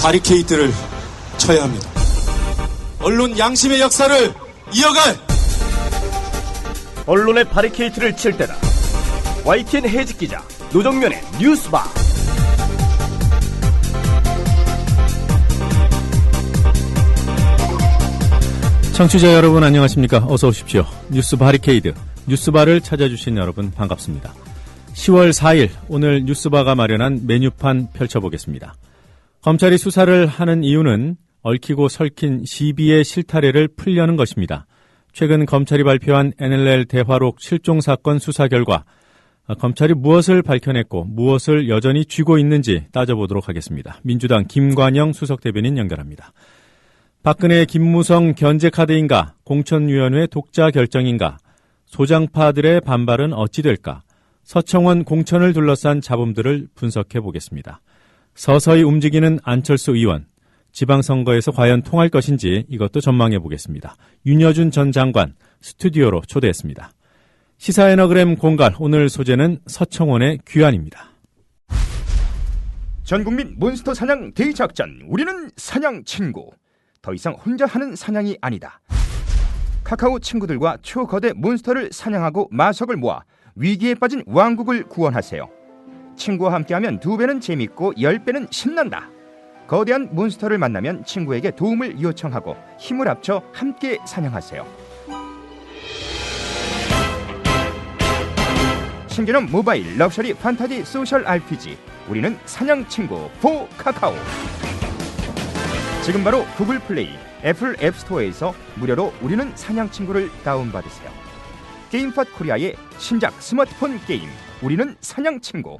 바리케이트를 쳐야 합니다. 언론 양심의 역사를 이어갈 언론의 바리케이트를 칠 때다. YTN 해직 기자 노정면의 뉴스바. 청취자 여러분 안녕하십니까? 어서 오십시오. 뉴스 바리케이드, 뉴스바를 찾아주신 여러분 반갑습니다. 10월 4일 오늘 뉴스바가 마련한 메뉴판 펼쳐보겠습니다. 검찰이 수사를 하는 이유는 얽히고 설킨 시비의 실타래를 풀려는 것입니다. 최근 검찰이 발표한 NLL 대화록 실종 사건 수사 결과 검찰이 무엇을 밝혀냈고 무엇을 여전히 쥐고 있는지 따져보도록 하겠습니다. 민주당 김관영 수석대변인 연결합니다. 박근혜의 김무성 견제카드인가, 공천위원회 독자 결정인가, 소장파들의 반발은 어찌 될까, 서청원 공천을 둘러싼 잡음들을 분석해 보겠습니다. 서서히 움직이는 안철수 의원, 지방선거에서 과연 통할 것인지 이것도 전망해 보겠습니다. 윤여준 전 장관 스튜디오로 초대했습니다. 시사에너그램 공갈, 오늘 소재는 서청원의 귀환입니다. 전국민 몬스터 사냥 대작전, 우리는 사냥 친구. 더 이상 혼자 하는 사냥이 아니다. 카카오 친구들과 초거대 몬스터를 사냥하고 마석을 모아 위기에 빠진 왕국을 구원하세요. 친구와 함께하면 2배는 재밌고 10배는 신난다. 거대한 몬스터를 만나면 친구에게 도움을 요청하고 힘을 합쳐 함께 사냥하세요. 신개념 모바일 럭셔리 판타지 소셜 RPG, 우리는 사냥 친구 4 카카오. 지금 바로 구글 플레이, 애플 앱스토어에서 무료로 우리는 사냥 친구를 다운받으세요. 게임팟 코리아의 신작 스마트폰 게임, 우리는 사냥 친구.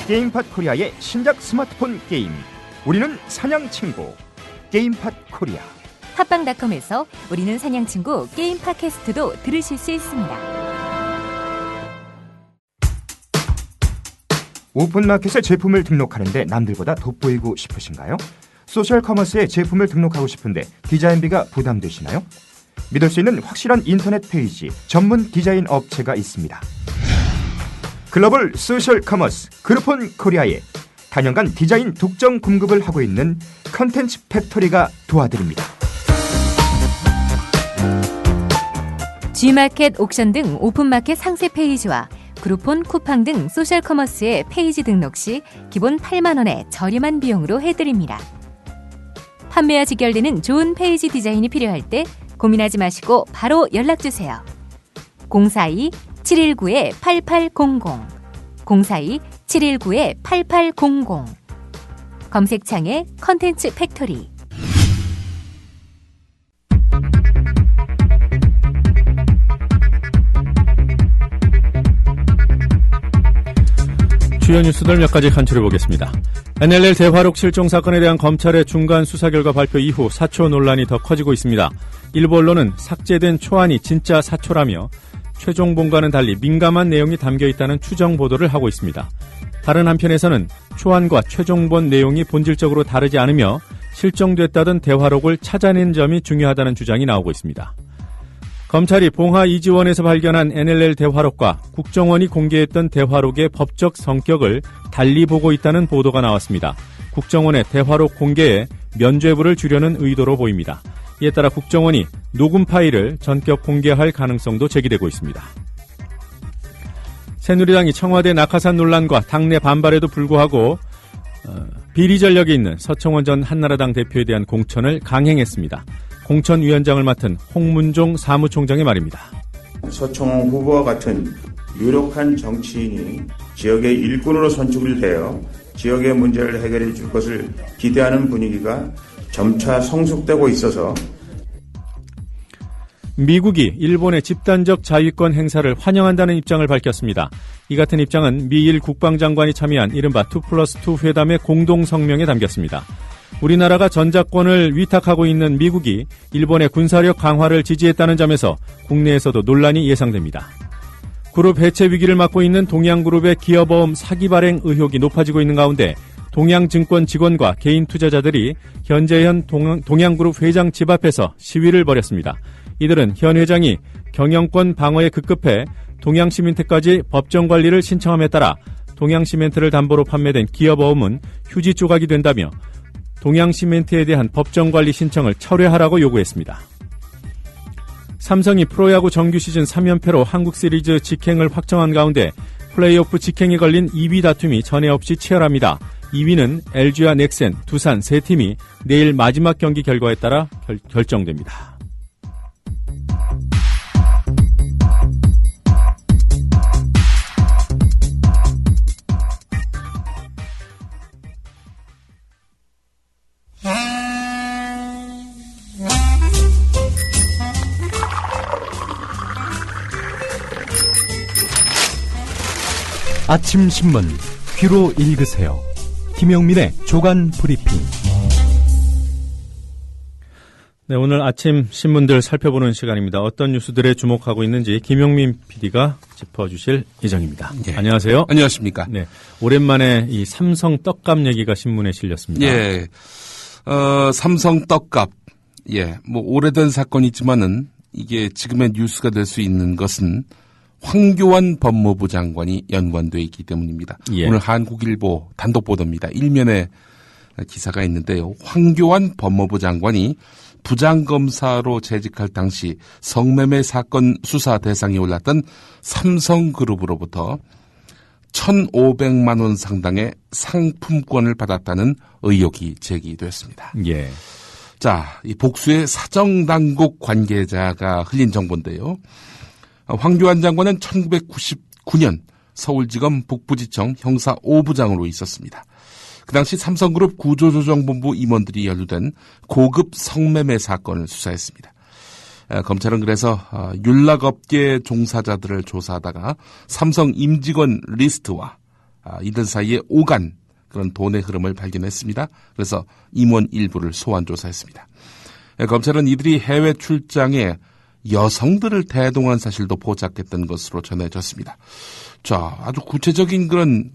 게임팟 코리아의 신작 스마트폰 게임, 우리는 사냥 친구. 게임팟 코리아. 팟빵닷컴에서 우리는 사냥 친구 게임 팟캐스트도 들으실 수 있습니다. 오픈마켓에 제품을 등록하는데 남들보다 돋보이고 싶으신가요? 소셜 커머스에 제품을 등록하고 싶은데 디자인비가 부담되시나요? 믿을 수 있는 확실한 인터넷 페이지, 전문 디자인 업체가 있습니다. 글로벌 소셜 커머스 그룹폰 코리아에 단연간 디자인 독점 공급을 하고 있는 컨텐츠 팩토리가 도와드립니다. G마켓, 옥션 등 오픈마켓 상세 페이지와 그룹폰, 쿠팡 등 소셜 커머스의 페이지 등록 시 기본 8만 원의 저렴한 비용으로 해드립니다. 판매와 직결되는 좋은 페이지 디자인이 필요할 때 고민하지 마시고 바로 연락주세요. 042-719-8800 042-719-8800 검색창에 컨텐츠 팩토리. 주요 뉴스들 몇 가지 간추려 보겠습니다. NLL 대화록 실종 사건에 대한 검찰의 중간 수사 결과 발표 이후 사초 논란이 더 커지고 있습니다. 일부 언론은 삭제된 초안이 진짜 사초라며 최종본과는 달리 민감한 내용이 담겨 있다는 추정 보도를 하고 있습니다. 다른 한편에서는 초안과 최종본 내용이 본질적으로 다르지 않으며 실종됐다던 대화록을 찾아낸 점이 중요하다는 주장이 나오고 있습니다. 검찰이 봉화 이지원에서 발견한 NLL 대화록과 국정원이 공개했던 대화록의 법적 성격을 달리 보고 있다는 보도가 나왔습니다. 국정원의 대화록 공개에 면죄부를 주려는 의도로 보입니다. 이에 따라 국정원이 녹음 파일을 전격 공개할 가능성도 제기되고 있습니다. 새누리당이 청와대 낙하산 논란과 당내 반발에도 불구하고 비리 전력이 있는 서청원 전 한나라당 대표에 대한 공천을 강행했습니다. 공천위원장을 맡은 홍문종 사무총장의 말입니다. 서청원 후보와 같은 유력한 정치인이 지역의 일꾼으로 선출을 해요. 지역의 문제를 해결해 줄 것을 기대하는 분위기가 점차 성숙되고 있어서 미국이 일본의 집단적 자위권 행사를 환영한다는 입장을 밝혔습니다. 이 같은 입장은 미일 국방장관이 참여한 이른바 2+2 회담의 공동성명에 담겼습니다. 우리나라가 전작권을 위탁하고 있는 미국이 일본의 군사력 강화를 지지했다는 점에서 국내에서도 논란이 예상됩니다. 그룹 해체 위기를 맞고 있는 동양그룹의 기업어음 사기 발행 의혹이 높아지고 있는 가운데 동양증권 직원과 개인 투자자들이 현재현 동양그룹 회장 집 앞에서 시위를 벌였습니다. 이들은 현 회장이 경영권 방어에 급급해 동양시민택까지 법정관리를 신청함에 따라 동양시멘트를 담보로 판매된 기업어음은 휴지 조각이 된다며 동양시멘트에 대한 법정관리 신청을 철회하라고 요구했습니다. 삼성이 프로야구 정규 시즌 3연패로 한국 시리즈 직행을 확정한 가운데 플레이오프 직행에 걸린 2위 다툼이 전에 없이 치열합니다. 2위는 LG와 넥센, 두산 세 팀이 내일 마지막 경기 결과에 따라 결정됩니다. 아침 신문 귀로 읽으세요. 김영민의 조간 브리핑. 네, 오늘 아침 신문들 살펴보는 시간입니다. 어떤 뉴스들에 주목하고 있는지 김영민 PD가 짚어주실 예정입니다. 예. 안녕하세요. 안녕하십니까. 네, 오랜만에 이 삼성 떡값 얘기가 신문에 실렸습니다. 예, 삼성 떡값. 예, 뭐 오래된 사건이지만은 이게 지금의 뉴스가 될 수 있는 것은 황교안 법무부 장관이 연관되어 있기 때문입니다. 예. 오늘 한국일보 단독 보도입니다. 일면에 기사가 있는데요. 황교안 법무부 장관이 부장검사로 재직할 당시 성매매 사건 수사 대상에 올랐던 삼성그룹으로부터 1,500만 원 상당의 상품권을 받았다는 의혹이 제기됐습니다. 예. 자, 이 복수의 사정당국 관계자가 흘린 정보인데요. 황교안 장관은 1999년 서울지검 북부지청 형사 5부장으로 있었습니다. 그 당시 삼성그룹 구조조정본부 임원들이 연루된 고급 성매매 사건을 수사했습니다. 검찰은 그래서 윤락업계 종사자들을 조사하다가 삼성 임직원 리스트와 이들 사이에 오간 그런 돈의 흐름을 발견했습니다. 그래서 임원 일부를 소환 조사했습니다. 검찰은 이들이 해외 출장에 여성들을 대동한 사실도 포착했던 것으로 전해졌습니다. 자, 아주 구체적인 그런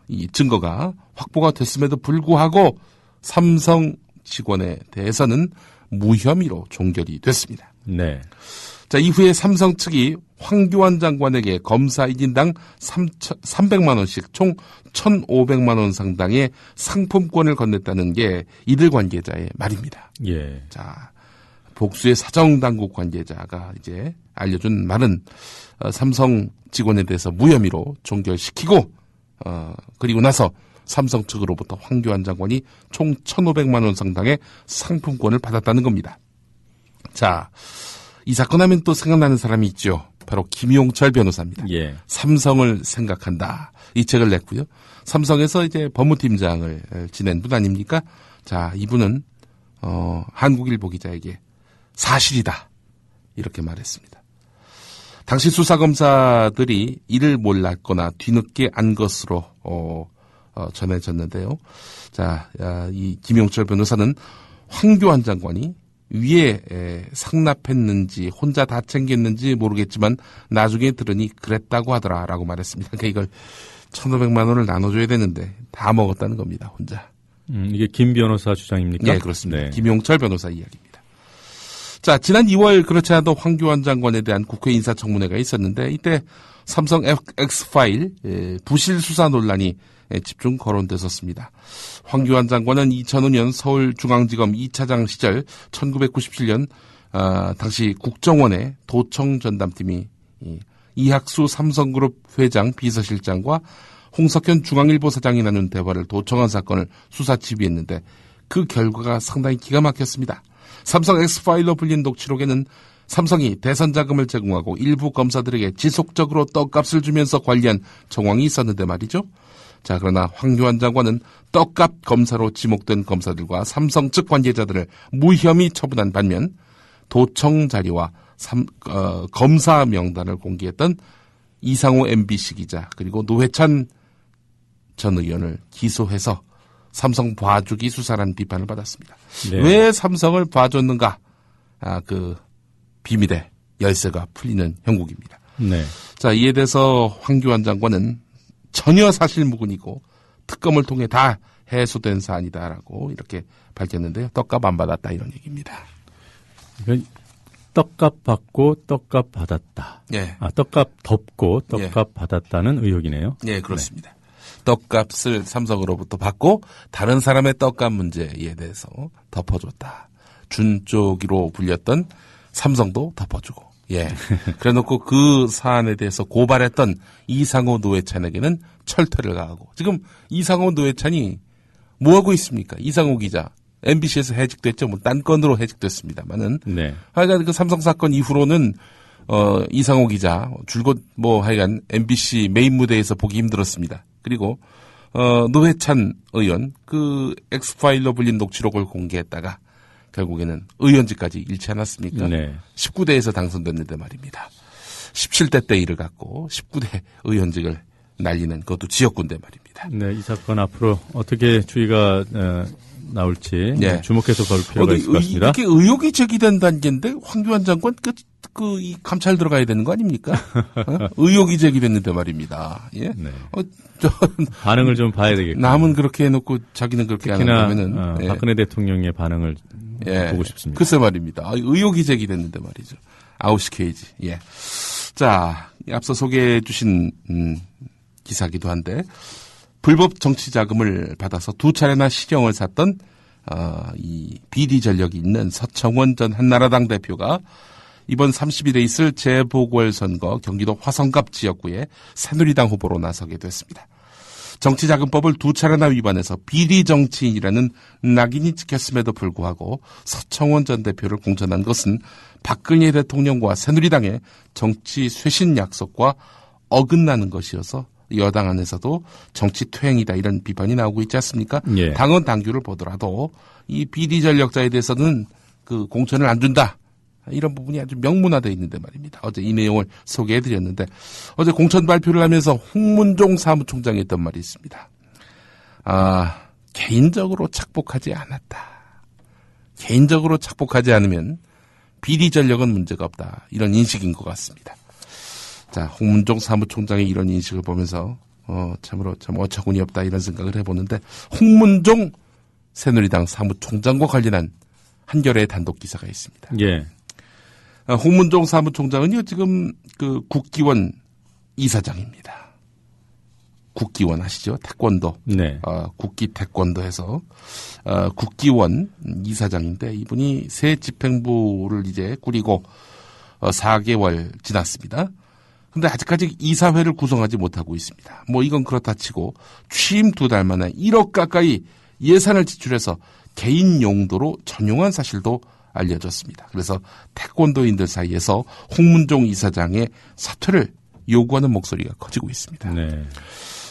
이 증거가 확보가 됐음에도 불구하고 삼성 직원에 대해서는 무혐의로 종결이 됐습니다. 네. 자, 이후에 삼성 측이 황교안 장관에게 검사 1인당 300만 원씩 총 1,500만 원 상당의 상품권을 건넸다는 게 이들 관계자의 말입니다. 예. 자, 복수의 사정당국 관계자가 이제 알려준 말은 삼성 직원에 대해서 무혐의로 종결시키고 그리고 나서 삼성 측으로부터 황교안 장관이 총 1,500만 원 상당의 상품권을 받았다는 겁니다. 자, 이 사건 하면 또 생각나는 사람이 있죠. 바로 김용철 변호사입니다. 예. 삼성을 생각한다. 이 책을 냈고요. 삼성에서 이제 법무팀장을 지낸 분 아닙니까? 자, 이분은 한국일보 기자에게 사실이다. 이렇게 말했습니다. 당시 수사검사들이 이를 몰랐거나 뒤늦게 안 것으로 전해졌는데요. 자, 이 김용철 변호사는 황교안 장관이 위에 상납했는지 혼자 다 챙겼는지 모르겠지만 나중에 들으니 그랬다고 하더라라고 말했습니다. 그러니까 이걸 1,500만 원을 나눠줘야 되는데 다 먹었다는 겁니다. 혼자. 이게 김 변호사 주장입니까? 네, 그렇습니다. 네. 김용철 변호사 이야기입니다. 자, 지난 2월 그렇지 않아도 황교안 장관에 대한 국회 인사청문회가 있었는데 이때 삼성 X파일 부실 수사 논란이 집중 거론됐었습니다. 황교안 장관은 2005년 서울중앙지검 2차장 시절 1997년 당시 국정원의 도청 전담팀이 이학수 삼성그룹 회장 비서실장과 홍석현 중앙일보 사장이 나눈 대화를 도청한 사건을 수사 지휘했는데 그 결과가 상당히 기가 막혔습니다. 삼성 X파일로 불린 녹취록에는 삼성이 대선 자금을 제공하고 일부 검사들에게 지속적으로 떡값을 주면서 관리한 정황이 있었는데 말이죠. 자, 그러나 황교안 장관은 떡값 검사로 지목된 검사들과 삼성 측 관계자들을 무혐의 처분한 반면 도청 자료와 검사 명단을 공개했던 이상호 MBC 기자 그리고 노회찬 전 의원을 기소해서 삼성 봐주기 수사라는 비판을 받았습니다. 네. 왜 삼성을 봐줬는가? 그 비밀의 열쇠가 풀리는 형국입니다. 네. 자, 이에 대해서 황교안 장관은 전혀 사실무근이고 특검을 통해 다 해소된 사안이다라고 이렇게 밝혔는데요. 떡값 안 받았다 이런 얘기입니다. 떡값 받고 떡값 받았다. 예. 떡값 덮고 떡값 받았다는 의혹이네요. 예, 그렇습니다. 떡값을 삼성으로부터 받고 다른 사람의 떡값 문제에 대해서 덮어줬다. 준 쪽으로 불렸던 삼성도 덮어주고. 예. 그래 놓고 그 사안에 대해서 고발했던 이상호 노회찬에게는 철퇴를 가하고. 지금 이상호 노회찬이 뭐하고 있습니까? 이상호 기자. MBC에서 해직됐죠. 뭐, 딴 건으로 해직됐습니다만은. 네. 하여간 그 삼성 사건 이후로는, 이상호 기자, 줄곧 하여간 MBC 메인 무대에서 보기 힘들었습니다. 그리고, 노회찬 의원, 그 X파일로 불린 녹취록을 공개했다가, 결국에는 의원직까지 잃지 않았습니까? 네. 19대에서 당선됐는데 말입니다. 17대 때 일을 갖고 19대 의원직을 날리는 그것도 지역군대 말입니다. 네, 이 사건 앞으로 어떻게 추이가 나올지 네. 주목해서 볼 필요가 있을 것 같습니다. 이렇게 의혹이 제기된 단계인데 황교안 장관 이 감찰 들어가야 되는 거 아닙니까? 의혹이 제기됐는데 말입니다. 예. 네. 반응을 좀 봐야 되겠군요. 남은 그렇게 해놓고 자기는 그렇게 안 하면은 예. 박근혜 대통령의 반응을 보고 싶습니다. 글쎄 말입니다. 의혹이 제기됐는데 말이죠. 아웃시케이지. 예. 자, 앞서 소개해 주신 기사기도 한데 불법 정치 자금을 받아서 두 차례나 실형을 샀던 이 비리 전력이 있는 서청원 전 한나라당 대표가 이번 30일에 있을 재보궐선거 경기도 화성갑 지역구에 새누리당 후보로 나서게 됐습니다. 정치자금법을 두 차례나 위반해서 비리 정치인이라는 낙인이 찍혔음에도 불구하고 서청원 전 대표를 공천한 것은 박근혜 대통령과 새누리당의 정치 쇄신 약속과 어긋나는 것이어서 여당 안에서도 정치 퇴행이다 이런 비판이 나오고 있지 않습니까? 예. 당헌 당규를 보더라도 이 비리 전력자에 대해서는 그 공천을 안 준다. 이런 부분이 아주 명문화되어 있는데 말입니다. 어제 이 내용을 소개해드렸는데 어제 공천 발표를 하면서 홍문종 사무총장이 했던 말이 있습니다. 개인적으로 착복하지 않았다. 개인적으로 착복하지 않으면 비리 전력은 문제가 없다. 이런 인식인 것 같습니다. 자, 홍문종 사무총장의 이런 인식을 보면서 참으로 참 어처구니 없다 이런 생각을 해보는데 홍문종 새누리당 사무총장과 관련한 한겨레의 단독 기사가 있습니다. 예. 홍문종 사무총장은요, 지금 그 국기원 이사장입니다. 국기원 아시죠? 태권도. 네. 국기 태권도에서, 국기원 이사장인데 이분이 새 집행부를 이제 꾸리고 4개월 지났습니다. 근데 아직까지 이사회를 구성하지 못하고 있습니다. 뭐 이건 그렇다 치고 취임 2달 만에 1억 가까이 예산을 지출해서 개인 용도로 전용한 사실도 알려졌습니다. 그래서 태권도인들 사이에서 홍문종 이사장의 사퇴를 요구하는 목소리가 커지고 있습니다. 네.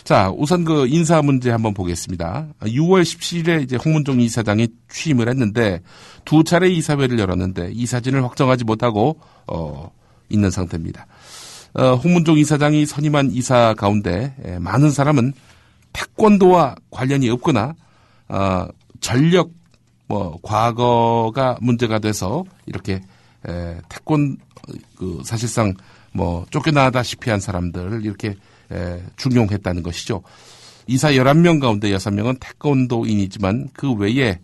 자, 우선 그 인사 문제 한번 보겠습니다. 6월 17일에 이제 홍문종 이사장이 취임을 했는데 두 차례 이사회를 열었는데 이사진을 확정하지 못하고 있는 상태입니다. 홍문종 이사장이 선임한 이사 가운데 많은 사람은 태권도와 관련이 없거나 전력 과거가 문제가 돼서 이렇게 사실상 쫓겨나다시피 한 사람들을 이렇게 중용했다는 것이죠. 이사 11명 가운데 6명은 태권도인이지만 그 외에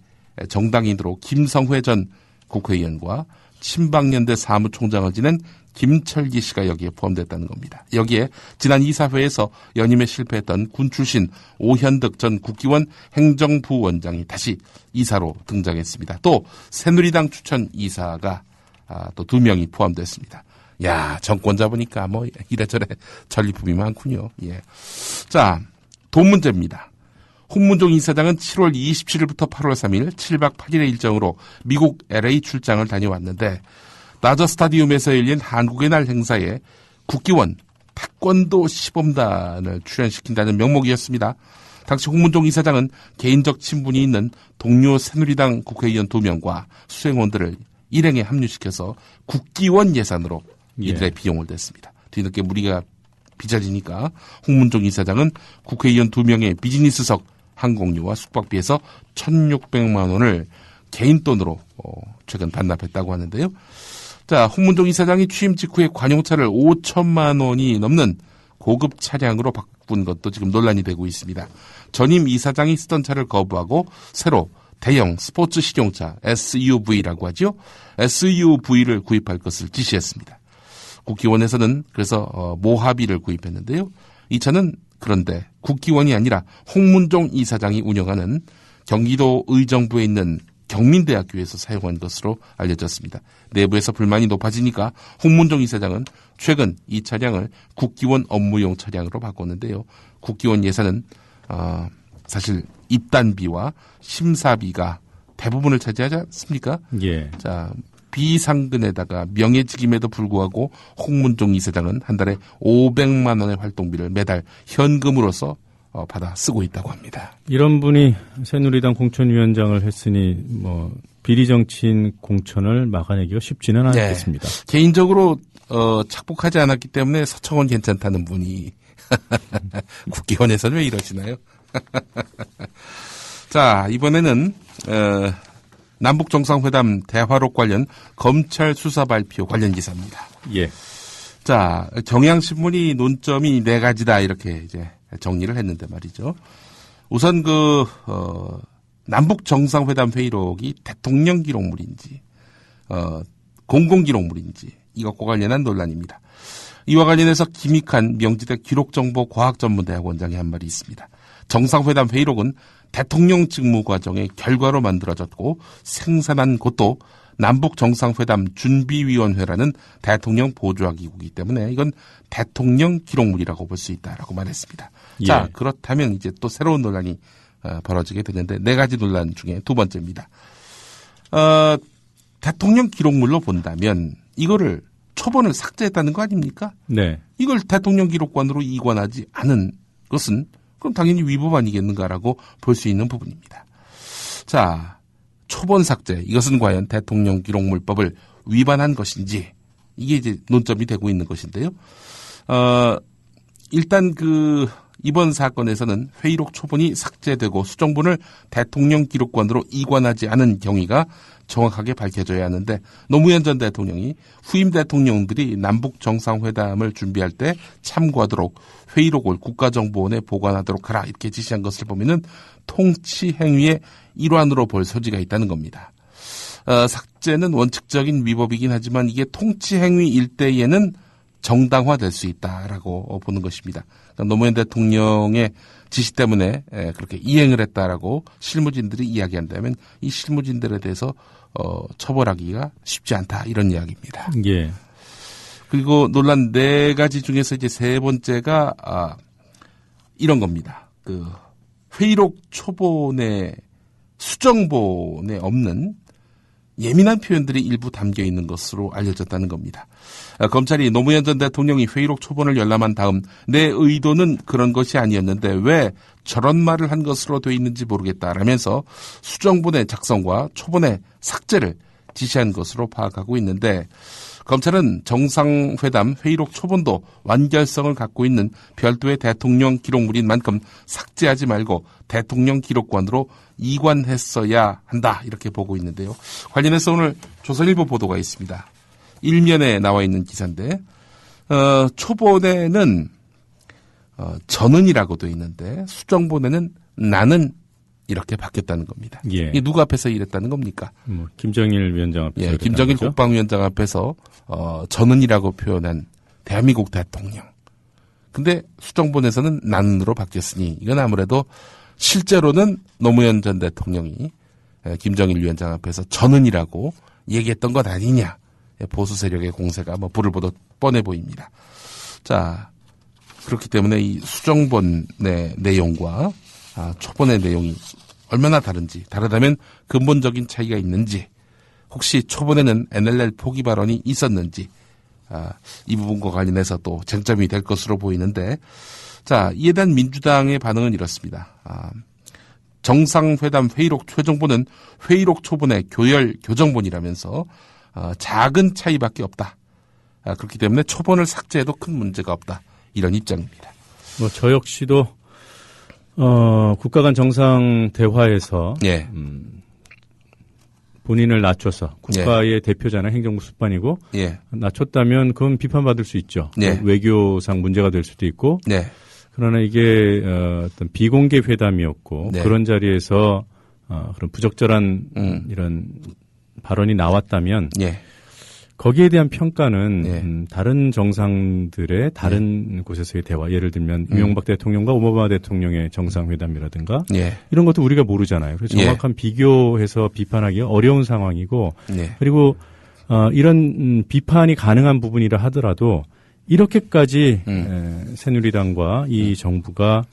정당인으로 김성회 전 국회의원과 친박연대 사무총장을 지낸 김철기 씨가 여기에 포함됐다는 겁니다. 여기에 지난 이사회에서 연임에 실패했던 군 출신 오현득 전 국기원 행정부원장이 다시 이사로 등장했습니다. 또 새누리당 추천 이사가 또 2명이 포함됐습니다. 야, 정권 잡으니까 이래저래 전리품이 많군요. 예. 자, 돈 문제입니다. 홍문종 이사장은 7월 27일부터 8월 3일 7박 8일의 일정으로 미국 LA 출장을 다녀왔는데 나저 스타디움에서 열린 한국의 날 행사에 국기원 태권도 시범단을 출연시킨다는 명목이었습니다. 당시 홍문종 이사장은 개인적 친분이 있는 동료 새누리당 국회의원 2명과 수행원들을 일행에 합류시켜서 국기원 예산으로 이들의 비용을 냈습니다. 뒤늦게 무리가 빚어지니까 홍문종 이사장은 국회의원 2명의 비즈니스석 항공료와 숙박비에서 1,600만 원을 개인 돈으로 최근 반납했다고 하는데요. 자, 홍문종 이사장이 취임 직후에 관용차를 5천만 원이 넘는 고급 차량으로 바꾼 것도 지금 논란이 되고 있습니다. 전임 이사장이 쓰던 차를 거부하고 새로 대형 스포츠 실용차 SUV라고 하죠. SUV를 구입할 것을 지시했습니다. 국기원에서는 그래서 모하비를 구입했는데요. 이 차는 그런데 국기원이 아니라 홍문종 이사장이 운영하는 경기도 의정부에 있는 경민대학교에서 사용한 것으로 알려졌습니다. 내부에서 불만이 높아지니까 홍문종 이사장은 최근 이 차량을 국기원 업무용 차량으로 바꿨는데요. 국기원 예산은 사실 입단비와 심사비가 대부분을 차지하지 않습니까? 예. 자, 비상근에다가 명예직임에도 불구하고 홍문종 이사장은 한 달에 500만 원의 활동비를 매달 현금으로서 받아 쓰고 있다고 합니다. 이런 분이 새누리당 공천위원장을 했으니 뭐 비리 정치인 공천을 막아내기가 쉽지는 않겠습니다. 개인적으로 착복하지 않았기 때문에 서청원 괜찮다는 분이 국기원에서는 왜 이러시나요? 자, 이번에는 남북정상회담 대화록 관련 검찰 수사 발표 관련 기사입니다. 예. 자, 경향신문이 논점이 4가지다 이렇게 이제 정리를 했는데 말이죠. 우선 남북정상회담 회의록이 대통령 기록물인지 공공기록물인지 이것과 관련한 논란입니다. 이와 관련해서 김익한 명지대 기록정보과학전문대학원장이 한 말이 있습니다. 정상회담 회의록은 대통령 직무 과정의 결과로 만들어졌고 생산한 곳도 남북정상회담 준비위원회라는 대통령 보조기구이기 때문에 이건 대통령 기록물이라고 볼 수 있다라고 말했습니다. 예. 자, 그렇다면 이제 또 새로운 논란이 벌어지게 되는데 4가지 논란 중에 2번째입니다. 대통령 기록물로 본다면 이거를 초본을 삭제했다는 거 아닙니까? 네. 이걸 대통령 기록관으로 이관하지 않은 것은 그럼 당연히 위법 아니겠는가라고 볼 수 있는 부분입니다. 자, 초본 삭제 이것은 과연 대통령 기록물법을 위반한 것인지 이게 이제 논점이 되고 있는 것인데요. 일단 이번 사건에서는 회의록 초본이 삭제되고 수정본을 대통령 기록관으로 이관하지 않은 경위가 정확하게 밝혀져야 하는데 노무현 전 대통령이 후임 대통령들이 남북 정상회담을 준비할 때 참고하도록 회의록을 국가정보원에 보관하도록 하라 이렇게 지시한 것을 보면은 통치 행위의 일환으로 볼 소지가 있다는 겁니다. 삭제는 원칙적인 위법이긴 하지만 이게 통치 행위일 때에는 정당화될 수 있다라고 보는 것입니다. 그러니까 노무현 대통령의 지시 때문에 그렇게 이행을 했다라고 실무진들이 이야기한다면 이 실무진들에 대해서 처벌하기가 쉽지 않다 이런 이야기입니다. 예. 그리고 논란 4가지 중에서 이제 3번째가 이런 겁니다. 회의록 초본의 수정본에 없는 예민한 표현들이 일부 담겨 있는 것으로 알려졌다는 겁니다. 검찰이 노무현 전 대통령이 회의록 초본을 열람한 다음 내 의도는 그런 것이 아니었는데 왜 저런 말을 한 것으로 돼 있는지 모르겠다라면서 수정본의 작성과 초본의 삭제를 지시한 것으로 파악하고 있는데 검찰은 정상회담 회의록 초본도 완결성을 갖고 있는 별도의 대통령 기록물인 만큼 삭제하지 말고 대통령 기록관으로 이관했어야 한다 이렇게 보고 있는데요. 관련해서 오늘 조선일보 보도가 있습니다. 일면에 나와 있는 기사인데 초본에는 저는이라고 되어 있는데 수정본에는 나는 이렇게 바뀌었다는 겁니다. 예. 이게 누구 앞에서 이랬다는 겁니까? 김정일 위원장 앞에서. 예, 김정일 거죠? 국방위원장 앞에서 저는이라고 표현한 대한민국 대통령. 근데 수정본에서는 나는으로 바뀌었으니 이건 아무래도 실제로는 노무현 전 대통령이 김정일 위원장 앞에서 저는이라고 얘기했던 것 아니냐. 보수 세력의 공세가 불을 보듯 뻔해 보입니다. 자, 그렇기 때문에 이 수정본의 내용과 초본의 내용이 얼마나 다르다면 근본적인 차이가 있는지, 혹시 초본에는 NLL 포기 발언이 있었는지, 이 부분과 관련해서 또 쟁점이 될 것으로 보이는데, 자, 이에 대한 민주당의 반응은 이렇습니다. 정상회담 회의록 최종본은 회의록 초본의 교열 교정본이라면서 작은 차이밖에 없다. 그렇기 때문에 초본을 삭제해도 큰 문제가 없다. 이런 입장입니다. 저 역시도 국가 간 정상 대화에서 예. 본인을 낮춰서 국가의 대표자나 행정부 수반이고 예. 낮췄다면 그건 비판받을 수 있죠. 예. 외교상 문제가 될 수도 있고. 네. 그러나 이게 어떤 비공개 회담이었고 네. 그런 자리에서 그런 부적절한 이런 발언이 나왔다면 예. 거기에 대한 평가는 예. 다른 정상들의 다른 곳에서의 대화, 예를 들면 이명박 대통령과 오바마 대통령의 정상회담이라든가 예. 이런 것도 우리가 모르잖아요. 그래서 정확한 비교해서 비판하기가 어려운 상황이고 예. 그리고 이런 비판이 가능한 부분이라 하더라도 이렇게까지 새누리당과 이 정부가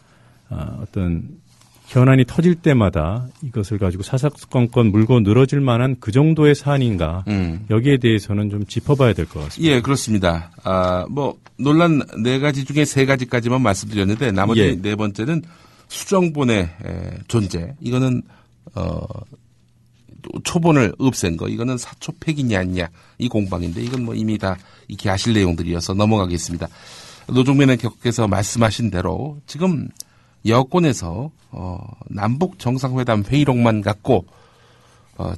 어떤 현안이 터질 때마다 이것을 가지고 사사건건 물고 늘어질 만한 그 정도의 사안인가 여기에 대해서는 좀 짚어봐야 될 것 같습니다. 예, 그렇습니다. 논란 4가지 중에 3가지까지만 말씀드렸는데 나머지 예. 4번째는 수정본의 존재. 이거는 초본을 없앤 거. 이거는 사초 폐기냐 아니냐 이 공방인데 이건 뭐 이미 다 익히 아실 내용들이어서 넘어가겠습니다. 노종면에 격께서 말씀하신 대로 지금 여권에서 남북 정상회담 회의록만 갖고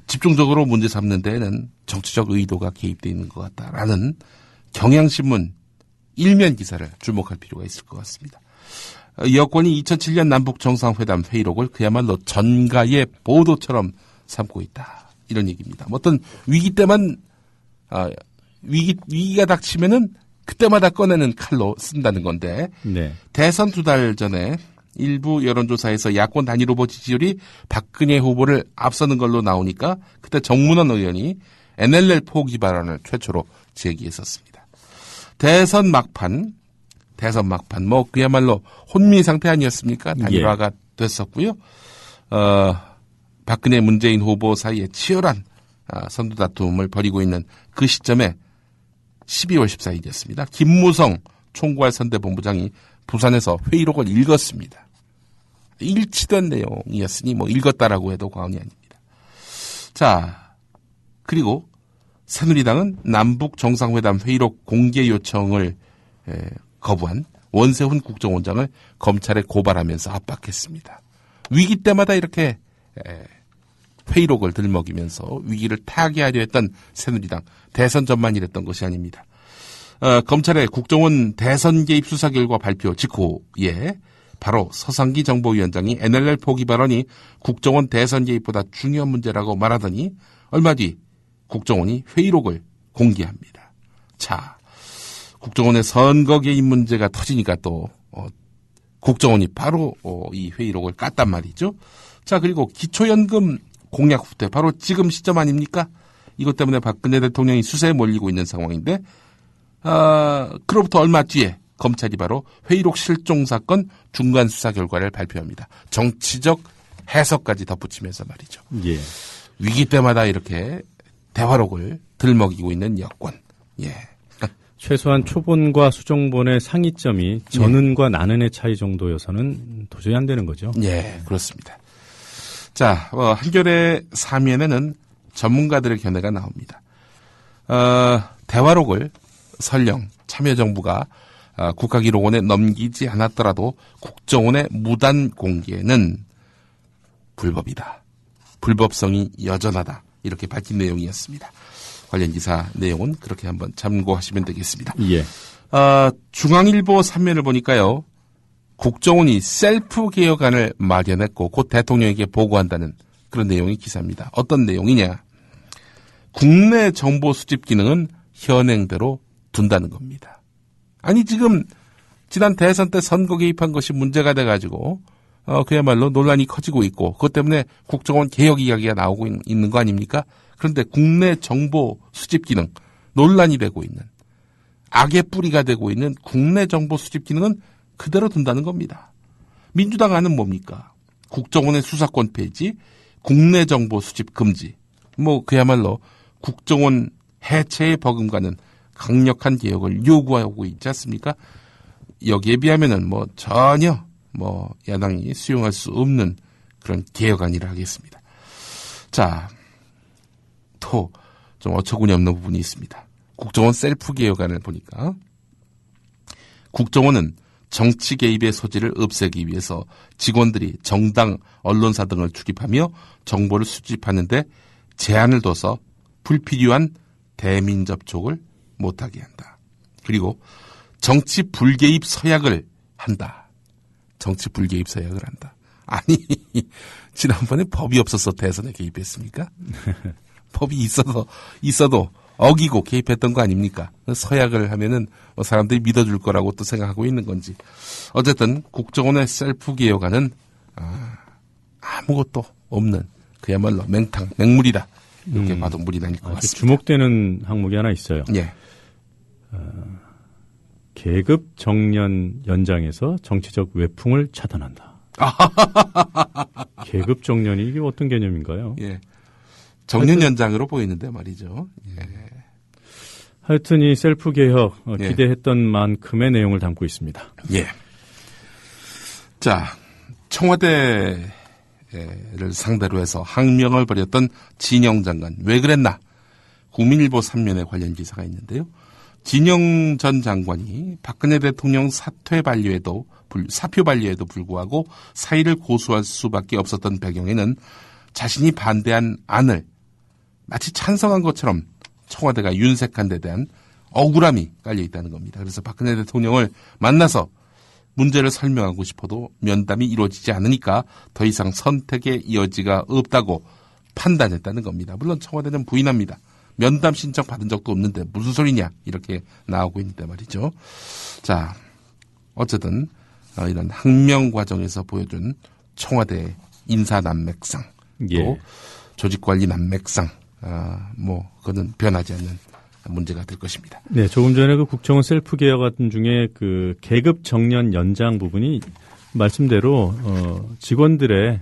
집중적으로 문제 삼는 데에는 정치적 의도가 개입되어 있는 것 같다라는 경향신문 일면 기사를 주목할 필요가 있을 것 같습니다. 여권이 2007년 남북 정상회담 회의록을 그야말로 전가의 보도처럼 삼고 있다. 이런 얘기입니다. 어떤 위기 때만 위기가 닥치면은 그때마다 꺼내는 칼로 쓴다는 건데 네. 대선 2달 전에 일부 여론조사에서 야권 단일 후보 지지율이 박근혜 후보를 앞서는 걸로 나오니까 그때 정문원 의원이 NLL 포기 발언을 최초로 제기했었습니다. 대선 막판 뭐 그야말로 혼미 상태 아니었습니까? 단일화가 됐었고요. 박근혜 문재인 후보 사이에 치열한 선두 다툼을 벌이고 있는 그 시점에 12월 14일이었습니다. 김무성 총괄 선대본부장이 부산에서 회의록을 읽었습니다. 일치된 내용이었으니 뭐 읽었다라고 해도 과언이 아닙니다. 자, 그리고 새누리당은 남북 정상회담 회의록 공개 요청을 거부한 원세훈 국정원장을 검찰에 고발하면서 압박했습니다. 위기 때마다 이렇게 회의록을 들먹이면서 위기를 타개하려 했던 새누리당 대선 전만 이랬던 것이 아닙니다. 검찰의 국정원 대선 개입 수사 결과 발표 직후에 바로 서상기 정보위원장이 NLL 포기 발언이 국정원 대선 개입보다 중요한 문제라고 말하더니 얼마 뒤 국정원이 회의록을 공개합니다. 자, 국정원의 선거 개입 문제가 터지니까 또 국정원이 바로 이 회의록을 깠단 말이죠. 자, 그리고 기초연금 공약 후퇴 바로 지금 시점 아닙니까? 이것 때문에 박근혜 대통령이 수세에 몰리고 있는 상황인데 그로부터 얼마 뒤에 검찰이 바로 회의록 실종 사건 중간 수사 결과를 발표합니다. 정치적 해석까지 덧붙이면서 말이죠. 예. 위기 때마다 이렇게 대화록을 들먹이고 있는 여권. 예. 최소한 초본과 수정본의 상이점이 전은과 나는의 차이 정도여서는 도저히 안 되는 거죠. 예, 그렇습니다. 자, 한겨레 3면에는 전문가들의 견해가 나옵니다. 대화록을 설령 참여정부가 국가기록원에 넘기지 않았더라도 국정원의 무단 공개는 불법이다. 불법성이 여전하다. 이렇게 밝힌 내용이었습니다. 관련 기사 내용은 그렇게 한번 참고하시면 되겠습니다. 예. 중앙일보 3면을 보니까요. 국정원이 셀프 개혁안을 마련했고 곧 대통령에게 보고한다는 그런 내용의 기사입니다. 어떤 내용이냐. 국내 정보 수집 기능은 현행대로 둔다는 겁니다. 아니 지금 지난 대선 때 선거 개입한 것이 문제가 돼가지고 그야말로 논란이 커지고 있고 그것 때문에 국정원 개혁 이야기가 나오고 있는 거 아닙니까? 그런데 국내 정보 수집 기능 논란이 되고 있는 악의 뿌리가 되고 있는 국내 정보 수집 기능은 그대로 둔다는 겁니다. 민주당 안은 뭡니까? 국정원의 수사권 폐지, 국내 정보 수집 금지, 뭐 그야말로 국정원 해체에 버금가는 강력한 개혁을 요구하고 있지 않습니까? 여기에 비하면은 뭐 전혀 뭐 야당이 수용할 수 없는 그런 개혁안이라 하겠습니다. 자, 또 좀 어처구니 없는 부분이 있습니다. 국정원 셀프 개혁안을 보니까 국정원은 정치 개입의 소지를 없애기 위해서 직원들이 정당, 언론사 등을 출입하며 정보를 수집하는데 제한을 둬서 불필요한 대민 접촉을 못하게 한다. 그리고 정치 불개입 서약을 한다. 정치 불개입 서약을 한다. 아니 지난번에 법이 없어서 대선에 개입했습니까? 법이 있어도 어기고 개입했던 거 아닙니까? 서약을 하면은 뭐 사람들이 믿어줄 거라고 또 생각하고 있는 건지. 어쨌든 국정원의 셀프 개혁안은 아무것도 없는 그야말로 맹물이다. 이렇게 봐도 무리 아닐 것 같습니다. 주목되는 항목이 하나 있어요. 예. 계급 정년 연장에서 정치적 외풍을 차단한다. 계급 정년이 이게 어떤 개념인가요? 예. 정년 연장으로 보이는데 말이죠. 예. 하여튼 이 셀프 개혁 기대했던 만큼의 내용을 담고 있습니다. 예. 자, 청와대를 상대로 해서 항명을 벌였던 진영 장관 왜 그랬나? 국민일보 3면에 관련 기사가 있는데요. 진영 전 장관이 박근혜 대통령 사표 반려에도 불구하고 사의를 고수할 수밖에 없었던 배경에는 자신이 반대한 안을 마치 찬성한 것처럼 청와대가 윤색한 데 대한 억울함이 깔려 있다는 겁니다. 그래서 박근혜 대통령을 만나서 문제를 설명하고 싶어도 면담이 이루어지지 않으니까 더 이상 선택의 여지가 없다고 판단했다는 겁니다. 물론 청와대는 부인합니다. 면담 신청 받은 적도 없는데 무슨 소리냐 이렇게 나오고 있는데 말이죠. 자, 어쨌든 이런 항명 과정에서 보여준 청와대 인사 난맥상 또 조직관리 난맥상 그거는 변하지 않는 문제가 될 것입니다. 네, 조금 전에 그 국정원 셀프 개혁안 중에 그 계급 정년 연장 부분이 말씀대로 직원들의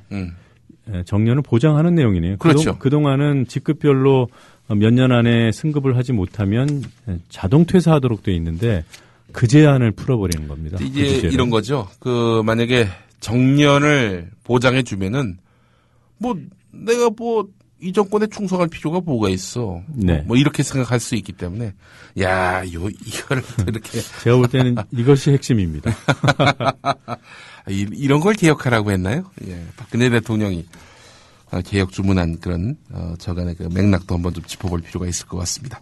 정년을 보장하는 내용이네요. 그렇죠. 그동안은 직급별로 몇 년 안에 승급을 하지 못하면 자동 퇴사하도록 돼 있는데 그 제한을 풀어버리는 겁니다. 이게 이런 거죠. 만약에 정년을 보장해 주면은 내가 이 정권에 충성할 필요가 뭐가 있어. 네. 이렇게 생각할 수 있기 때문에 이거를 이렇게 제가 볼 때는 이것이 핵심입니다. 이런 걸 개혁하라고 했나요? 예. 박근혜 대통령이 개혁 주문한 그런 저간의 그 맥락도 한번 좀 짚어볼 필요가 있을 것 같습니다.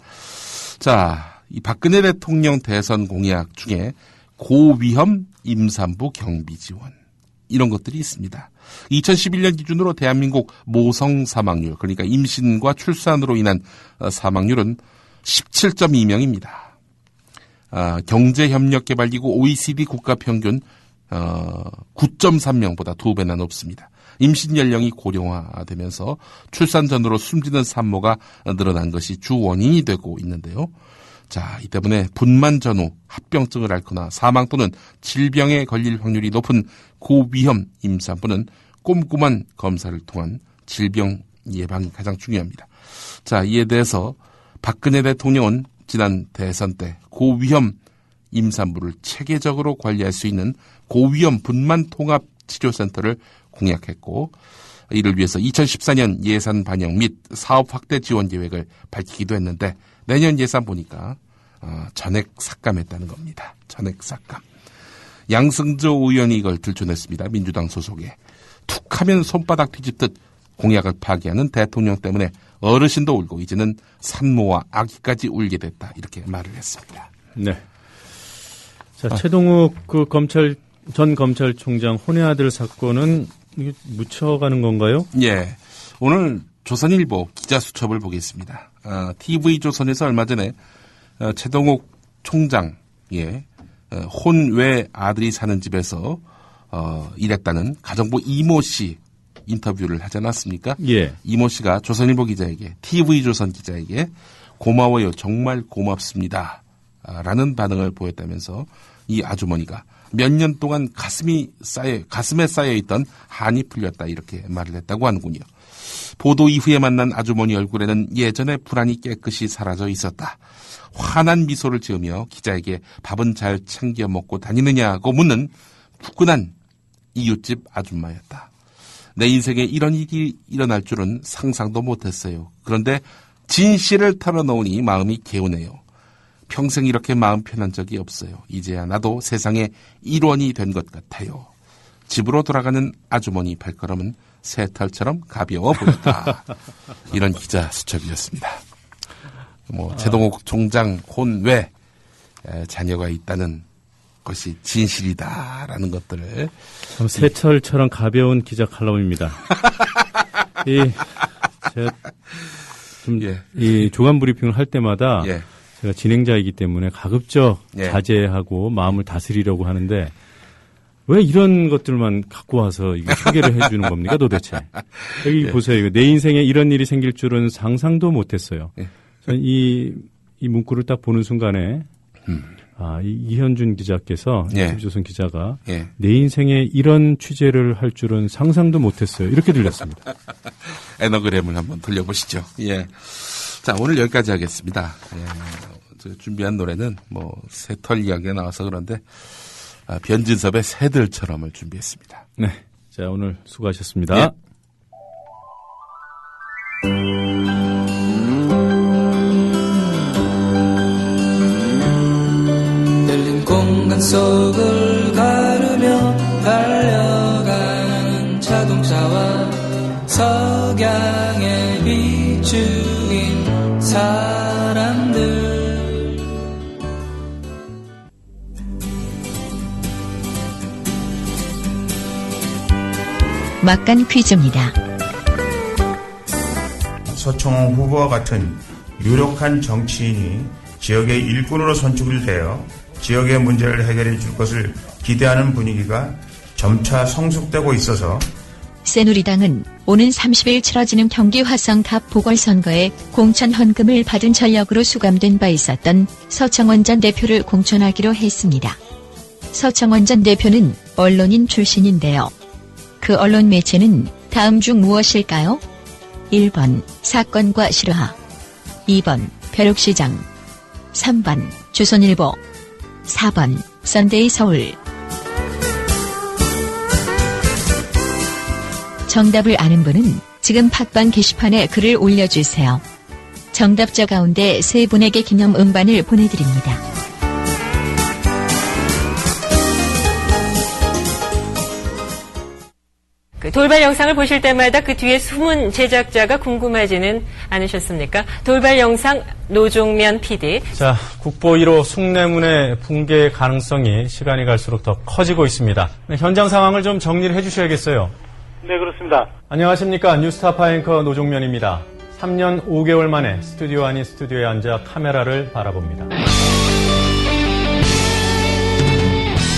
자, 이 박근혜 대통령 대선 공약 중에 고위험 임산부 경비 지원 이런 것들이 있습니다. 2011년 기준으로 대한민국 모성 사망률, 그러니까 임신과 출산으로 인한 사망률은 17.2명입니다. 경제협력개발기구 OECD 국가 평균 9.3명보다 2배나 높습니다. 임신 연령이 고령화되면서 출산 전으로 숨지는 산모가 늘어난 것이 주 원인이 되고 있는데요. 자, 이 때문에 분만 전후 합병증을 앓거나 사망 또는 질병에 걸릴 확률이 높은 고위험 임산부는 꼼꼼한 검사를 통한 질병 예방이 가장 중요합니다. 자, 이에 대해서 박근혜 대통령은 지난 대선 때 고위험 임산부를 체계적으로 관리할 수 있는 고위험 분만 통합 치료센터를 공약했고, 이를 위해서 2014년 예산 반영 및 사업 확대 지원 계획을 밝히기도 했는데 내년 예산 보니까 전액 삭감했다는 겁니다. 전액 삭감. 양승조 의원이 이걸 들춰냈습니다. 민주당 소속에. 툭하면 손바닥 뒤집듯 공약을 파기하는 대통령 때문에 어르신도 울고 이제는 산모와 아기까지 울게 됐다. 이렇게 말을 했습니다. 네. 자, 최동욱 전 검찰총장 혼외 아들 사건은 이게 묻혀가는 건가요? 예. 오늘 조선일보 기자 수첩을 보겠습니다. TV조선에서 얼마 전에 최동욱 총장의 혼외 아들이 사는 집에서 일했다는 가정부 이모 씨 인터뷰를 하지 않았습니까? 예. 이모 씨가 조선일보 기자에게, TV조선 기자에게 고마워요. 정말 고맙습니다. 라는 반응을 보였다면서 이 아주머니가 몇 년 동안 가슴에 쌓여있던 한이 풀렸다 이렇게 말을 했다고 하는군요. 보도 이후에 만난 아주머니 얼굴에는 예전의 불안이 깨끗이 사라져 있었다. 환한 미소를 지으며 기자에게 밥은 잘 챙겨 먹고 다니느냐고 묻는 푸근한 이웃집 아줌마였다. 내 인생에 이런 일이 일어날 줄은 상상도 못했어요. 그런데 진실을 털어놓으니 마음이 개운해요. 평생 이렇게 마음 편한 적이 없어요. 이제야 나도 세상의 일원이 된 것 같아요. 집으로 돌아가는 아주머니 발걸음은 새털처럼 가벼워 보였다. 이런 기자 수첩이었습니다. 최동욱 총장 혼외 자녀가 있다는 것이 진실이다라는 것들을 참 새철처럼 가벼운 기자 칼럼입니다. 제가 좀 이 조간 브리핑을 할 때마다 제가 진행자이기 때문에 가급적 자제하고 마음을 다스리려고 하는데 왜 이런 것들만 갖고 와서 이거 소개를 해주는 겁니까 도대체? 여기 보세요. 이거 내 인생에 이런 일이 생길 줄은 상상도 못했어요. 저는 이 문구를 딱 보는 순간에 이현준 기자께서 TV조선 기자가 내 인생에 이런 취재를 할 줄은 상상도 못했어요. 이렇게 들렸습니다. 애너그램을 한번 돌려보시죠. 자, 오늘 여기까지 하겠습니다. 준비한 노래는 새털 이야기가 나와서 그런데 변진섭의 새들처럼을 준비했습니다. 네, 자 오늘 수고하셨습니다. 열린 공간 속을 가르며 달려가는 자동차와 석양에 비추인 사람들 막간 퀴즈입니다. 서청원 후보와 같은 유력한 정치인이 지역의 일꾼으로 선출이 되어 지역의 문제를 해결해 줄 것을 기대하는 분위기가 점차 성숙되고 있어서 새누리당은 오는 30일 치러지는 경기 화성갑 보궐선거에 공천 헌금을 받은 전력으로 수감된 바 있었던 서청원 전 대표를 공천하기로 했습니다. 서청원 전 대표는 언론인 출신인데요. 그 언론 매체는 다음 중 무엇일까요? 1번 사건과 실화, 2번 벼룩시장, 3번 조선일보, 4번 선데이 서울. 정답을 아는 분은 지금 팟빵 게시판에 글을 올려주세요. 정답자 가운데 3분에게 기념 음반을 보내드립니다. 돌발 영상을 보실 때마다 그 뒤에 숨은 제작자가 궁금하지는 않으셨습니까? 돌발 영상 노종면 PD. 자, 국보 1호 숭례문의 붕괴 가능성이 시간이 갈수록 더 커지고 있습니다. 현장 상황을 좀 정리를 해주셔야겠어요. 네, 그렇습니다. 안녕하십니까. 뉴스타파 앵커 노종면입니다. 3년 5개월 만에 스튜디오 아닌 스튜디오에 앉아 카메라를 바라봅니다.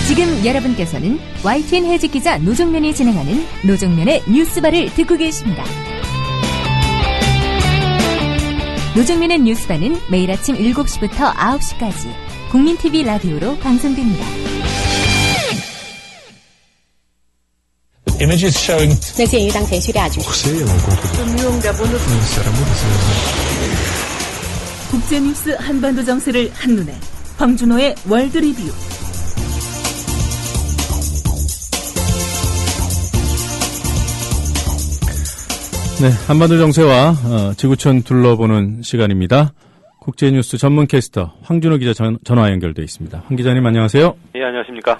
지금 여러분께서는 YTN 해직 기자 노종면이 진행하는 노종면의 뉴스바를 듣고 계십니다. 노종면의 뉴스바는 매일 아침 7시부터 9시까지 국민TV 라디오로 방송됩니다. Images showing 那鉴于当前叙利亚局势 국제뉴스 한반도 정세를 한눈에 황준호의 월드 리뷰. 네, 한반도 정세와 지구촌 둘러보는 시간입니다. 국제뉴스 전문 캐스터 황준호 기자 전화 연결돼 있습니다. 황 기자님 안녕하세요. 예, 안녕하십니까.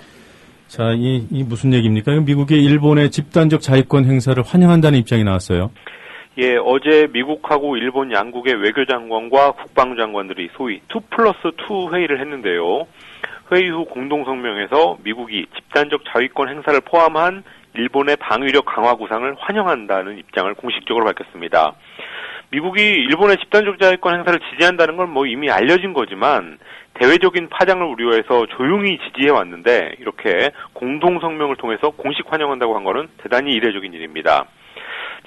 자, 이 무슨 얘기입니까? 미국이 일본의 집단적 자위권 행사를 환영한다는 입장이 나왔어요. 예, 어제 미국하고 일본 양국의 외교장관과 국방장관들이 소위 2+2 회의를 했는데요. 회의 후 공동성명에서 미국이 집단적 자위권 행사를 포함한 일본의 방위력 강화 구상을 환영한다는 입장을 공식적으로 밝혔습니다. 미국이 일본의 집단적 자위권 행사를 지지한다는 건 이미 알려진 거지만 대외적인 파장을 우려해서 조용히 지지해 왔는데 이렇게 공동성명을 통해서 공식 환영한다고 한 거는 대단히 이례적인 일입니다.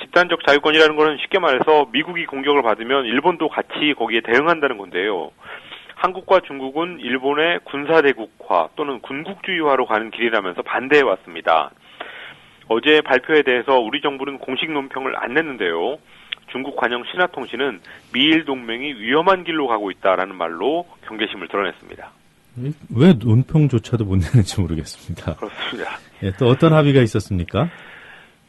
집단적 자위권이라는 거는 쉽게 말해서 미국이 공격을 받으면 일본도 같이 거기에 대응한다는 건데요. 한국과 중국은 일본의 군사대국화 또는 군국주의화로 가는 길이라면서 반대해 왔습니다. 어제 발표에 대해서 우리 정부는 공식 논평을 안 냈는데요. 중국 관영 신화통신은 미일 동맹이 위험한 길로 가고 있다라는 말로 경계심을 드러냈습니다. 왜 논평조차도 못 내는지 모르겠습니다. 그렇습니다. 예, 또 어떤 합의가 있었습니까?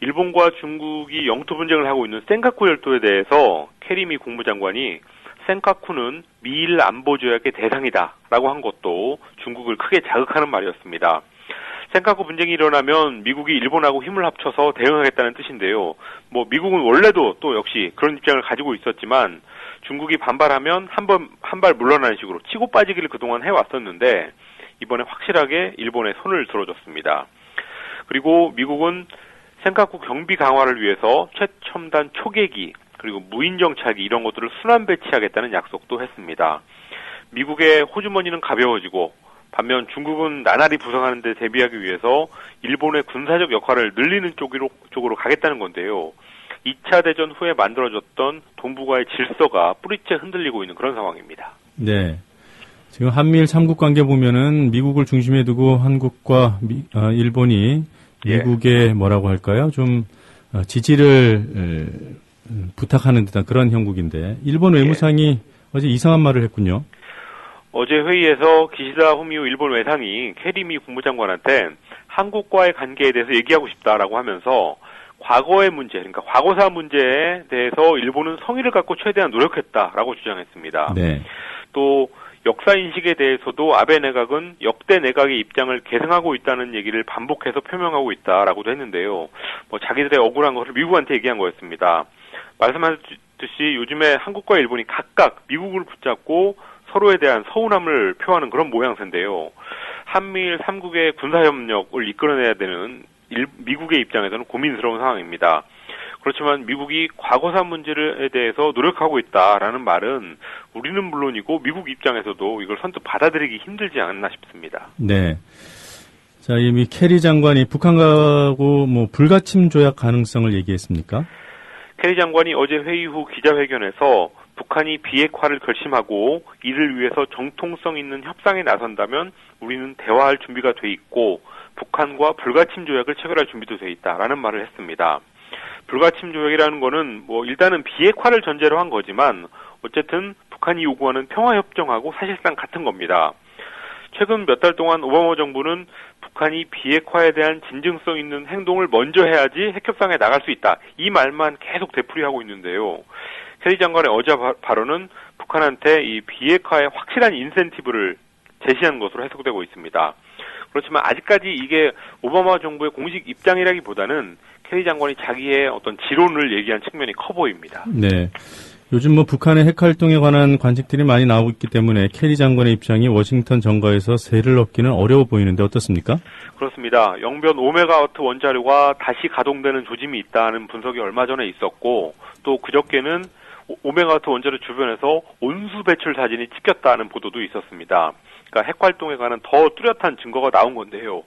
일본과 중국이 영토 분쟁을 하고 있는 센카쿠 열도에 대해서 캐리미 국무장관이 센카쿠는 미일 안보 조약의 대상이다라고 한 것도 중국을 크게 자극하는 말이었습니다. 센카쿠 분쟁이 일어나면 미국이 일본하고 힘을 합쳐서 대응하겠다는 뜻인데요. 미국은 원래도 또 역시 그런 입장을 가지고 있었지만 중국이 반발하면 한 발 물러나는 식으로 치고 빠지기를 그동안 해왔었는데 이번에 확실하게 일본에 손을 들어줬습니다. 그리고 미국은 센카쿠 경비 강화를 위해서 최첨단 초계기 그리고 무인 정찰기 이런 것들을 순환 배치하겠다는 약속도 했습니다. 미국의 호주머니는 가벼워지고 반면 중국은 나날이 부상하는 데 대비하기 위해서 일본의 군사적 역할을 늘리는 쪽으로 가겠다는 건데요. 2차 대전 후에 만들어졌던 동북아의 질서가 뿌리째 흔들리고 있는 그런 상황입니다. 네. 지금 한미일 3국 관계 보면은 미국을 중심에 두고 한국과 일본이 미국의 뭐라고 할까요? 좀 지지를 부탁하는 듯한 그런 형국인데 일본 외무상이 어제 이상한 말을 했군요. 어제 회의에서 기시다 후미오 일본 외상이 케리미 국무장관한테 한국과의 관계에 대해서 얘기하고 싶다라고 하면서 과거의 문제, 그러니까 과거사 문제에 대해서 일본은 성의를 갖고 최대한 노력했다라고 주장했습니다. 네. 또 역사 인식에 대해서도 아베 내각은 역대 내각의 입장을 계승하고 있다는 얘기를 반복해서 표명하고 있다라고도 했는데요. 자기들의 억울한 것을 미국한테 얘기한 거였습니다. 말씀하셨듯이 요즘에 한국과 일본이 각각 미국을 붙잡고 서로에 대한 서운함을 표하는 그런 모양새인데요. 한미일 3국의 군사협력을 이끌어내야 되는 미국의 입장에서는 고민스러운 상황입니다. 그렇지만 미국이 과거사 문제에 대해서 노력하고 있다라는 말은 우리는 물론이고 미국 입장에서도 이걸 선뜻 받아들이기 힘들지 않나 싶습니다. 네. 자, 이미 캐리 장관이 북한하고 불가침 조약 가능성을 얘기했습니까? 캐리 장관이 어제 회의 후 기자회견에서 북한이 비핵화를 결심하고 이를 위해서 정통성 있는 협상에 나선다면 우리는 대화할 준비가 돼 있고 북한과 불가침 조약을 체결할 준비도 돼 있다라는 말을 했습니다. 불가침 조약이라는 거는 일단은 비핵화를 전제로 한 거지만 어쨌든 북한이 요구하는 평화협정하고 사실상 같은 겁니다. 최근 몇 달 동안 오바마 정부는 북한이 비핵화에 대한 진정성 있는 행동을 먼저 해야지 핵협상에 나갈 수 있다. 이 말만 계속 되풀이하고 있는데요. 캐리 장관의 어제 발언은 북한한테 이 비핵화에 확실한 인센티브를 제시한 것으로 해석되고 있습니다. 그렇지만 아직까지 이게 오바마 정부의 공식 입장이라기보다는 캐리 장관이 자기의 어떤 지론을 얘기한 측면이 커 보입니다. 네. 요즘 북한의 핵 활동에 관한 관측들이 많이 나오고 있기 때문에 캐리 장관의 입장이 워싱턴 정가에서 세를 얻기는 어려워 보이는데 어떻습니까? 그렇습니다. 영변 5메가와트 원자료가 다시 가동되는 조짐이 있다는 분석이 얼마 전에 있었고 또 그저께는 5메가와트 원자료 주변에서 온수 배출 사진이 찍혔다는 보도도 있었습니다. 그러니까 핵 활동에 관한 더 뚜렷한 증거가 나온 건데요.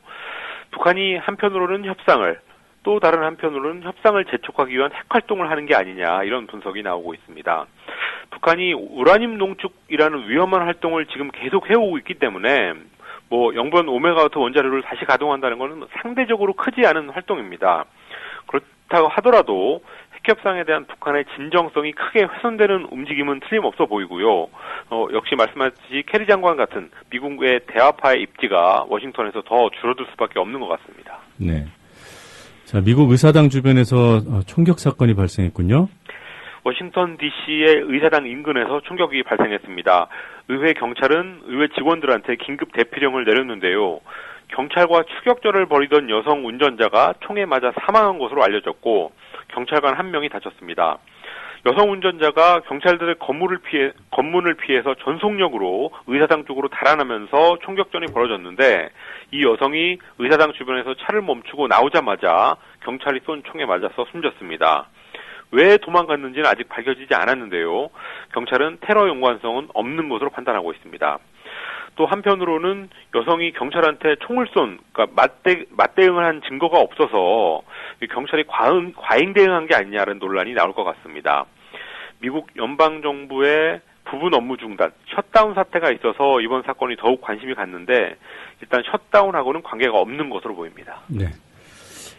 북한이 한편으로는 협상을 또 다른 한편으로는 협상을 재촉하기 위한 핵 활동을 하는 게 아니냐 이런 분석이 나오고 있습니다. 북한이 우라늄 농축이라는 위험한 활동을 지금 계속 해오고 있기 때문에 영변 5메가와트 원자료를 다시 가동한다는 것은 상대적으로 크지 않은 활동입니다. 그렇다고 하더라도 핵협상에 대한 북한의 진정성이 크게 훼손되는 움직임은 틀림없어 보이고요. 역시 말씀하셨듯이 캐리 장관 같은 미국의 대화파의 입지가 워싱턴에서 더 줄어들 수밖에 없는 것 같습니다. 네. 자, 미국 의사당 주변에서 총격 사건이 발생했군요. 워싱턴 DC의 의사당 인근에서 총격이 발생했습니다. 의회 경찰은 의회 직원들한테 긴급 대피령을 내렸는데요. 경찰과 추격전을 벌이던 여성 운전자가 총에 맞아 사망한 것으로 알려졌고 경찰관 1명이 다쳤습니다. 여성 운전자가 경찰들의 검문을 피해서 전속력으로 의사당 쪽으로 달아나면서 총격전이 벌어졌는데 이 여성이 의사당 주변에서 차를 멈추고 나오자마자 경찰이 쏜 총에 맞아서 숨졌습니다. 왜 도망갔는지는 아직 밝혀지지 않았는데요. 경찰은 테러 연관성은 없는 것으로 판단하고 있습니다. 또 한편으로는 여성이 경찰한테 총을 그러니까 맞대응을 한 증거가 없어서 경찰이 과잉 대응한 게 아니냐는 논란이 나올 것 같습니다. 미국 연방정부의 부분 업무 중단, 셧다운 사태가 있어서 이번 사건이 더욱 관심이 갔는데 일단 셧다운하고는 관계가 없는 것으로 보입니다. 네.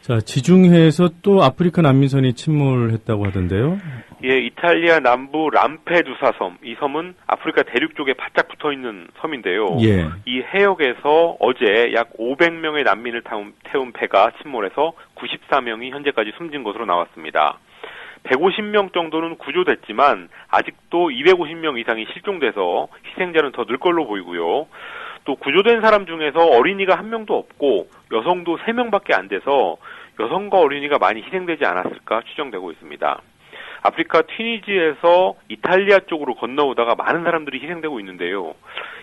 자, 지중해에서 또 아프리카 난민선이 침몰했다고 하던데요. 예, 이탈리아 남부 람페두사 섬. 이 섬은 아프리카 대륙 쪽에 바짝 붙어 있는 섬인데요. 예. 이 해역에서 어제 약 500명의 난민을 태운 배가 침몰해서 94명이 현재까지 숨진 것으로 나왔습니다. 150명 정도는 구조됐지만 아직도 250명 이상이 실종돼서 희생자는 더 늘 걸로 보이고요. 또 구조된 사람 중에서 어린이가 1명도 없고 여성도 3명밖에 안 돼서 여성과 어린이가 많이 희생되지 않았을까 추정되고 있습니다. 아프리카 튀니지에서 이탈리아 쪽으로 건너오다가 많은 사람들이 희생되고 있는데요.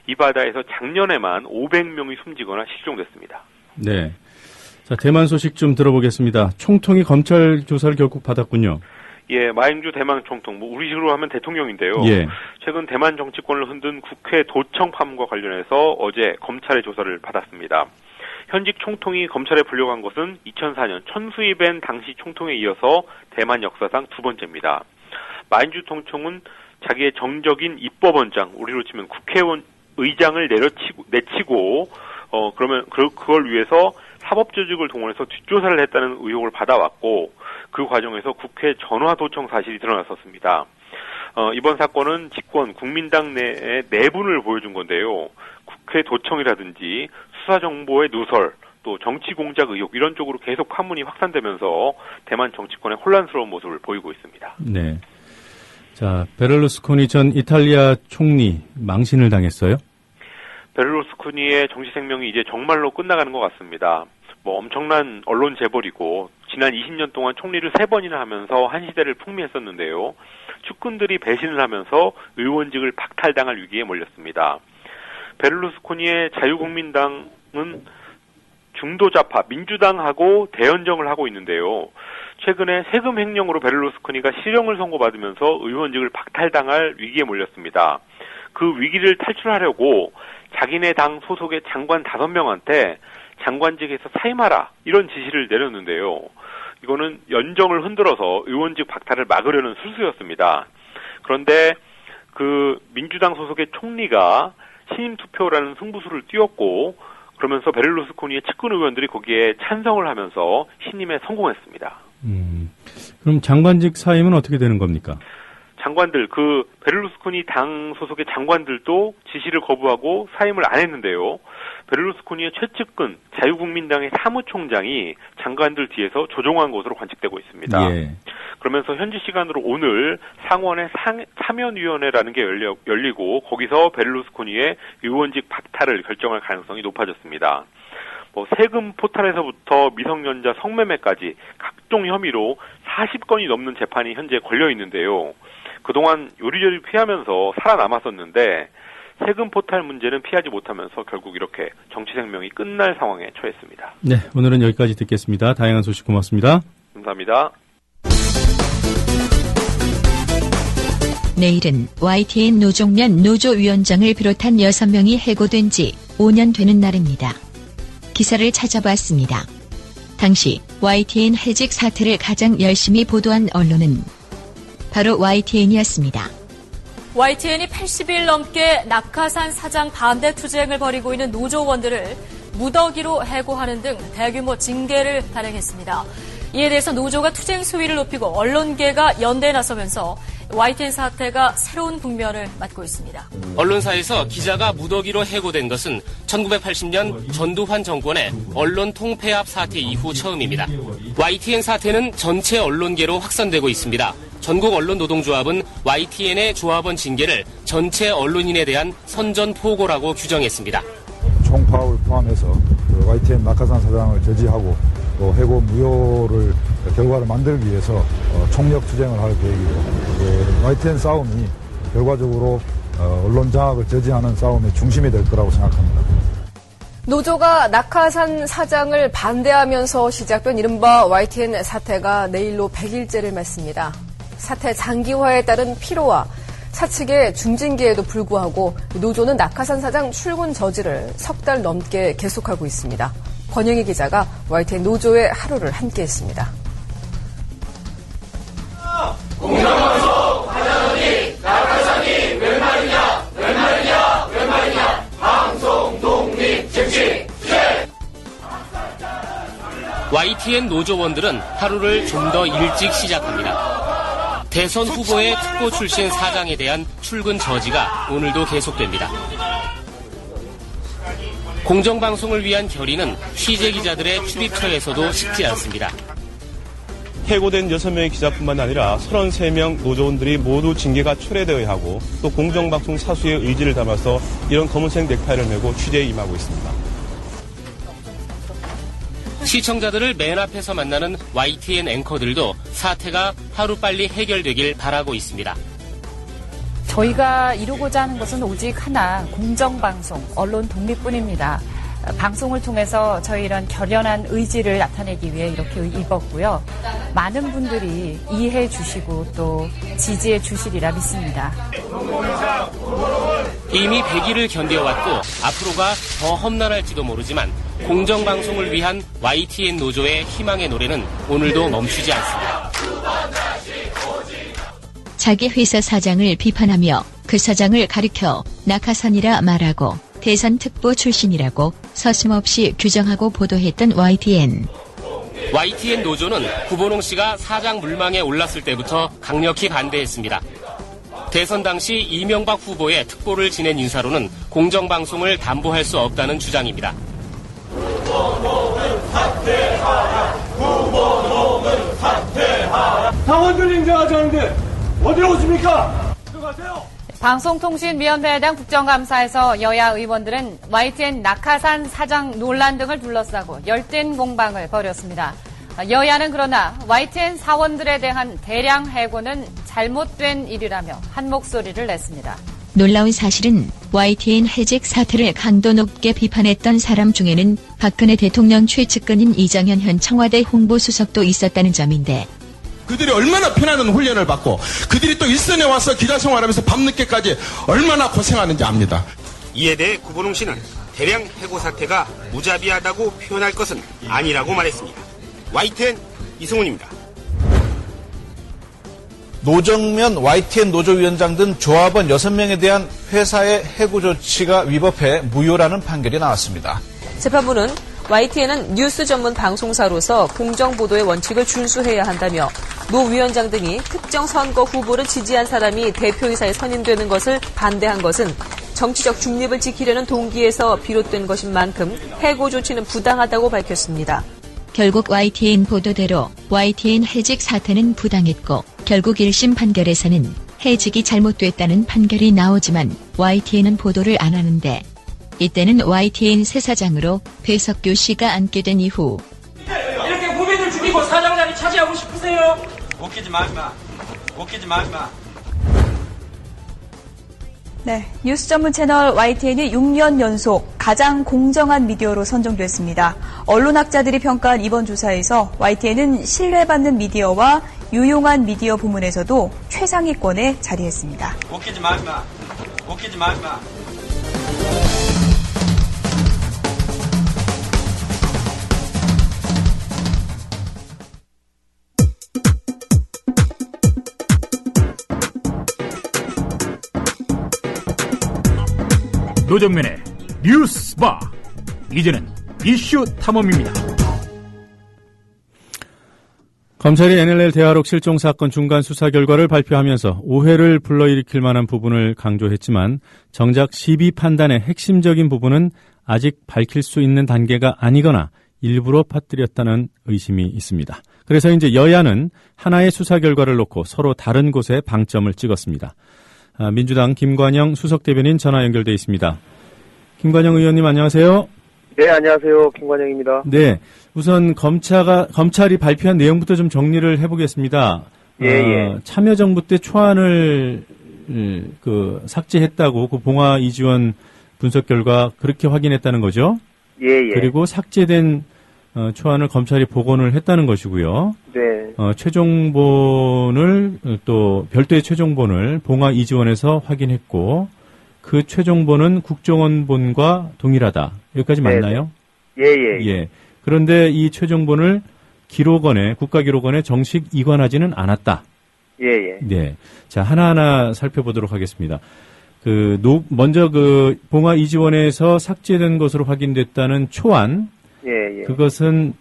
이 바다에서 작년에만 500명이 숨지거나 실종됐습니다. 네. 자, 대만 소식 좀 들어보겠습니다. 총통이 검찰 조사를 결국 받았군요. 예, 마잉주 대만 총통, 우리식으로 하면 대통령인데요. 예. 최근 대만 정치권을 흔든 국회 도청 파문과 관련해서 어제 검찰의 조사를 받았습니다. 현직 총통이 검찰에 불려간 것은 2004년 천수이벤 당시 총통에 이어서 대만 역사상 두 번째입니다. 마잉주 총통은 자기의 정적인 입법원장, 우리로 치면 국회의원 의장을 내치고 그러면 그걸 위해서 사법조직을 동원해서 뒷조사를 했다는 의혹을 받아왔고, 그 과정에서 국회 전화 도청 사실이 드러났었습니다. 이번 사건은 집권 국민당 내의 내분을 보여준 건데요. 국회 도청이라든지 수사정보의 누설, 또 정치 공작 의혹 이런 쪽으로 계속 파문이 확산되면서 대만 정치권의 혼란스러운 모습을 보이고 있습니다. 네. 자, 베를루스코니 전 이탈리아 총리 망신을 당했어요? 베를루스코니의 정치 생명이 이제 정말로 끝나가는 것 같습니다. 엄청난 언론 재벌이고 지난 20년 동안 총리를 3번이나 하면서 한 시대를 풍미했었는데요. 측근들이 배신을 하면서 의원직을 박탈당할 위기에 몰렸습니다. 베를루스코니의 자유국민당은 중도좌파 민주당하고 대연정을 하고 있는데요. 최근에 세금 횡령으로 베를루스코니가 실형을 선고받으면서 의원직을 박탈당할 위기에 몰렸습니다. 그 위기를 탈출하려고 자기네 당 소속의 장관 5명한테 장관직에서 사임하라 이런 지시를 내렸는데요. 이거는 연정을 흔들어서 의원직 박탈을 막으려는 수수였습니다. 그런데 그 민주당 소속의 총리가 신임 투표라는 승부수를 띄웠고, 그러면서 베를루스코니의 측근 의원들이 거기에 찬성을 하면서 신임에 성공했습니다. 그럼 장관직 사임은 어떻게 되는 겁니까? 장관들, 그 베를루스코니 당 소속의 장관들도 지시를 거부하고 사임을 안 했는데요. 베를루스코니의 최측근 자유국민당의 사무총장이 장관들 뒤에서 조종한 것으로 관측되고 있습니다. 예. 그러면서 현지 시간으로 오늘 상원의 사면위원회라는 게 열리고 거기서 베를루스코니의 의원직 박탈을 결정할 가능성이 높아졌습니다. 세금 포탈에서부터 미성년자 성매매까지 각종 혐의로 40건이 넘는 재판이 현재 걸려 있는데요. 그동안 요리조리 피하면서 살아남았었는데 세금 포탈 문제는 피하지 못하면서 결국 이렇게 정치 생명이 끝날 상황에 처했습니다. 네, 오늘은 여기까지 듣겠습니다. 다양한 소식 고맙습니다. 감사합니다. 내일은 YTN 노종면 노조위원장을 비롯한 6명이 해고된 지 5년 되는 날입니다. 기사를 찾아봤습니다. 당시 YTN 해직 사태를 가장 열심히 보도한 언론은 바로 YTN이었습니다. YTN이 80일 넘게 낙하산 사장 반대 투쟁을 벌이고 있는 노조원들을 무더기로 해고하는 등 대규모 징계를 단행했습니다. 이에 대해서 노조가 투쟁 수위를 높이고 언론계가 연대에 나서면서 YTN 사태가 새로운 국면을 맞고 있습니다. 언론사에서 기자가 무더기로 해고된 것은 1980년 전두환 정권의 언론 통폐합 사태 이후 처음입니다. YTN 사태는 전체 언론계로 확산되고 있습니다. 전국 언론노동조합은 YTN의 조합원 징계를 전체 언론인에 대한 선전포고라고 규정했습니다. 총파업을 포함해서 YTN 낙하산 사장을 저지하고 또 해고 무효를 결과를 만들기 위해서 총력 투쟁을 할 계획이고, YTN 싸움이 결과적으로 언론 장악을 저지하는 싸움의 중심이 될 거라고 생각합니다. 노조가 낙하산 사장을 반대하면서 시작된 이른바 YTN 사태가 내일로 100일째를 맞습니다. 사태 장기화에 따른 피로와 사측의 중징계에도 불구하고 노조는 낙하산 사장 출근 저지를 석 달 넘게 계속하고 있습니다. 권영희 기자가 YTN 노조의 하루를 함께했습니다. 공정방송 하자더니 낙하산이 웬 말이냐 방송 독립 즉시 투쟁. YTN 노조원들은 하루를 좀 더 일찍 시작합니다. 대선 후보의 특보 출신 사장에 대한 출근 저지가 오늘도 계속됩니다. 공정방송을 위한 결의는 취재 기자들의 출입처에서도 식지 않습니다. 해고된 6명의 기자뿐만 아니라 33명 노조원들이 모두 징계가 철회되어야 하고 또 공정방송 사수의 의지를 담아서 이런 검은색 넥타이를 메고 취재에 임하고 있습니다. 시청자들을 맨 앞에서 만나는 YTN 앵커들도 사태가 하루빨리 해결되길 바라고 있습니다. 저희가 이루고자 하는 것은 오직 하나, 공정방송, 언론 독립뿐입니다. 방송을 통해서 저희 이런 결연한 의지를 나타내기 위해 이렇게 입었고요. 많은 분들이 이해해 주시고 또 지지해 주시리라 믿습니다. 이미 100일을 견뎌왔고 앞으로가 더 험난할지도 모르지만 공정방송을 위한 YTN 노조의 희망의 노래는 오늘도 멈추지 않습니다. 자기 회사 사장을 비판하며 그 사장을 가리켜 낙하산이라 말하고 대선 특보 출신이라고 서슴없이 규정하고 보도했던 YTN. YTN 노조는 구본홍 씨가 사장 물망에 올랐을 때부터 강력히 반대했습니다. 대선 당시 이명박 후보의 특보를 지낸 인사로는 공정방송을 담보할 수 없다는 주장입니다. 구본홍은 사퇴하라. 구본홍은 사퇴하라. 당원들 인정하지 않는데 어디로 오십니까? 들어가세요. 방송통신위원회당 국정감사에서 여야 의원들은 YTN 낙하산 사장 논란 등을 둘러싸고 열띤 공방을 벌였습니다. 여야는 그러나 YTN 사원들에 대한 대량 해고는 잘못된 일이라며 한 목소리를 냈습니다. 놀라운 사실은 YTN 해직 사태를 강도 높게 비판했던 사람 중에는 박근혜 대통령 최측근인 이정현 현 청와대 홍보수석도 있었다는 점인데, 그들이 얼마나 피나는 훈련을 받고 그들이 또 일선에 와서 기자 생활하면서 밤늦게까지 얼마나 고생하는지 압니다. 이에 대해 구본홍 씨는 대량 해고 사태가 무자비하다고 표현할 것은 아니라고 말했습니다. YTN 이승훈입니다. 노정면 YTN 노조위원장 등 조합원 6명에 대한 회사의 해고 조치가 위법해 무효라는 판결이 나왔습니다. 재판부는 YTN은 뉴스 전문 방송사로서 공정보도의 원칙을 준수해야 한다며 노 위원장 등이 특정 선거 후보를 지지한 사람이 대표이사에 선임되는 것을 반대한 것은 정치적 중립을 지키려는 동기에서 비롯된 것인 만큼 해고 조치는 부당하다고 밝혔습니다. 결국 YTN 보도대로 YTN 해직 사태는 부당했고 결국 1심 판결에서는 해직이 잘못됐다는 판결이 나오지만 YTN은 보도를 안 하는데, 이때는 YTN 새 사장으로 배석규 씨가 앉게 된 이후 이렇게 후배들 죽이고 사장 자리 차지하고 싶으세요? 웃기지 마지마. 웃기지 마지마. 네, 뉴스 전문 채널 YTN이 6년 연속 가장 공정한 미디어로 선정됐습니다. 언론학자들이 평가한 이번 조사에서 YTN은 신뢰받는 미디어와 유용한 미디어 부문에서도 최상위권에 자리했습니다. 웃기지 마지마. 웃기지 마지마. 노정면의 뉴스바, 이제는 이슈 탐험입니다. 검찰이 NLL 대화록 실종 사건 중간 수사 결과를 발표하면서 오해를 불러일으킬 만한 부분을 강조했지만 정작 시비 판단의 핵심적인 부분은 아직 밝힐 수 있는 단계가 아니거나 일부러 퍼뜨렸다는 의심이 있습니다. 그래서 이제 여야는 하나의 수사 결과를 놓고 서로 다른 곳에 방점을 찍었습니다. 민주당 김관영 수석대변인 전화 연결돼 있습니다. 김관영 의원님 안녕하세요. 네, 안녕하세요. 김관영입니다. 네, 우선 검찰이 발표한 내용부터 좀 정리를 해보겠습니다. 예. 참여정부 때 초안을 삭제했다고 그 봉화 이지원 분석 결과 그렇게 확인했다는 거죠? 예. 그리고 삭제된 초안을 검찰이 복원을 했다는 것이고요. 네. 최종본을 또 별도의 최종본을 봉화 이지원에서 확인했고 그 최종본은 국정원본과 동일하다. 여기까지 맞나요? 예. 그런데 이 최종본을 국가기록원에 정식 이관하지는 않았다. 예. 네. 자, 하나하나 살펴보도록 하겠습니다. 먼저 봉화 이지원에서 삭제된 것으로 확인됐다는 초안. 예. 그것은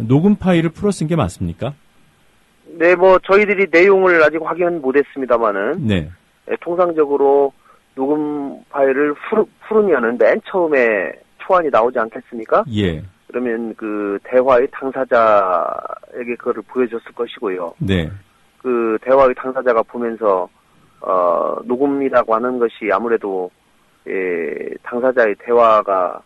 녹음 파일을 풀어 쓴 게 맞습니까? 네, 저희들이 내용을 아직 확인 못했습니다만은. 네. 통상적으로 녹음 파일을 풀으면은 맨 처음에 초안이 나오지 않겠습니까? 예. 그러면 대화의 당사자에게 그거를 보여줬을 것이고요. 네. 대화의 당사자가 보면서 녹음이라고 하는 것이 아무래도 당사자의 대화가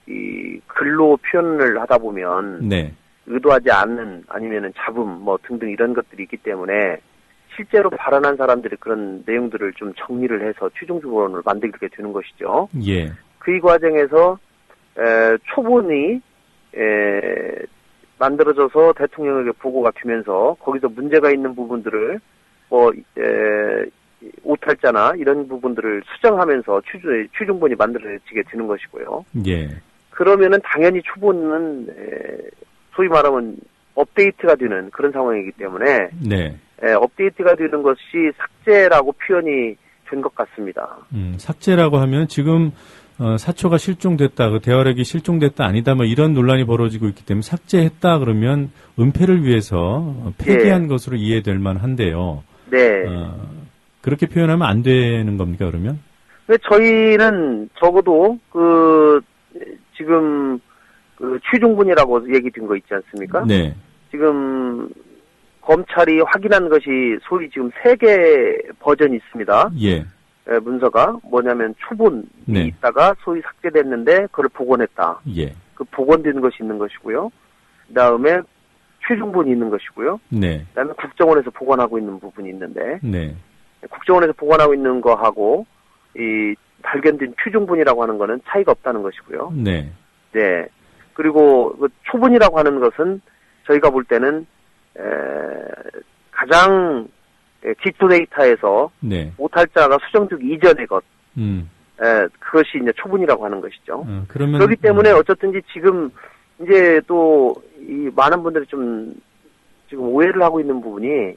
이 글로 표현을 하다 보면 네. 의도하지 않는 아니면은 잡음 뭐 등등 이런 것들이 있기 때문에 실제로 발언한 사람들이 그런 내용들을 좀 정리를 해서 최종 주문을 만들게 되는 것이죠. 예. 그 과정에서 초본이 만들어져서 대통령에게 보고가 되면서 거기서 문제가 있는 부분들을 오탈자나 이런 부분들을 수정하면서 최종본이 만들어지게 되는 것이고요. 예. 그러면은 당연히 초본은 소위 말하면 업데이트가 되는 그런 상황이기 때문에 네. 업데이트가 되는 것이 삭제라고 표현이 된 것 같습니다. 삭제라고 하면 지금 사초가 실종됐다, 그 대화력이 실종됐다 아니다 뭐 이런 논란이 벌어지고 있기 때문에 삭제했다 그러면 은폐를 위해서 폐기한 것으로 이해될 만한데요. 네. 그렇게 표현하면 안 되는 겁니까 그러면? 저희는 적어도 지금 최종본이라고 얘기된 거 있지 않습니까? 네. 지금 검찰이 확인한 것이 소위 지금 3개 버전이 있습니다. 예. 문서가 뭐냐면 초본이 네. 있다가 소위 삭제됐는데 그걸 복원했다. 예. 그 복원된 것이 있는 것이고요. 그다음에 최종본이 있는 것이고요. 네. 그다음에 국정원에서 복원하고 있는 부분이 있는데 네. 국정원에서 복원하고 있는 거하고 이 발견된 최종본이라고 하는 거는 차이가 없다는 것이고요. 네. 네. 그리고 그 초본이라고 하는 것은 저희가 볼 때는 가장 기초 데이터에서 네. 오탈자가 수정되기 이전의 것, 그것이 이제 초본이라고 하는 것이죠. 그러면 그렇기 때문에 어쨌든지 지금 이제 또 이 많은 분들이 좀 지금 오해를 하고 있는 부분이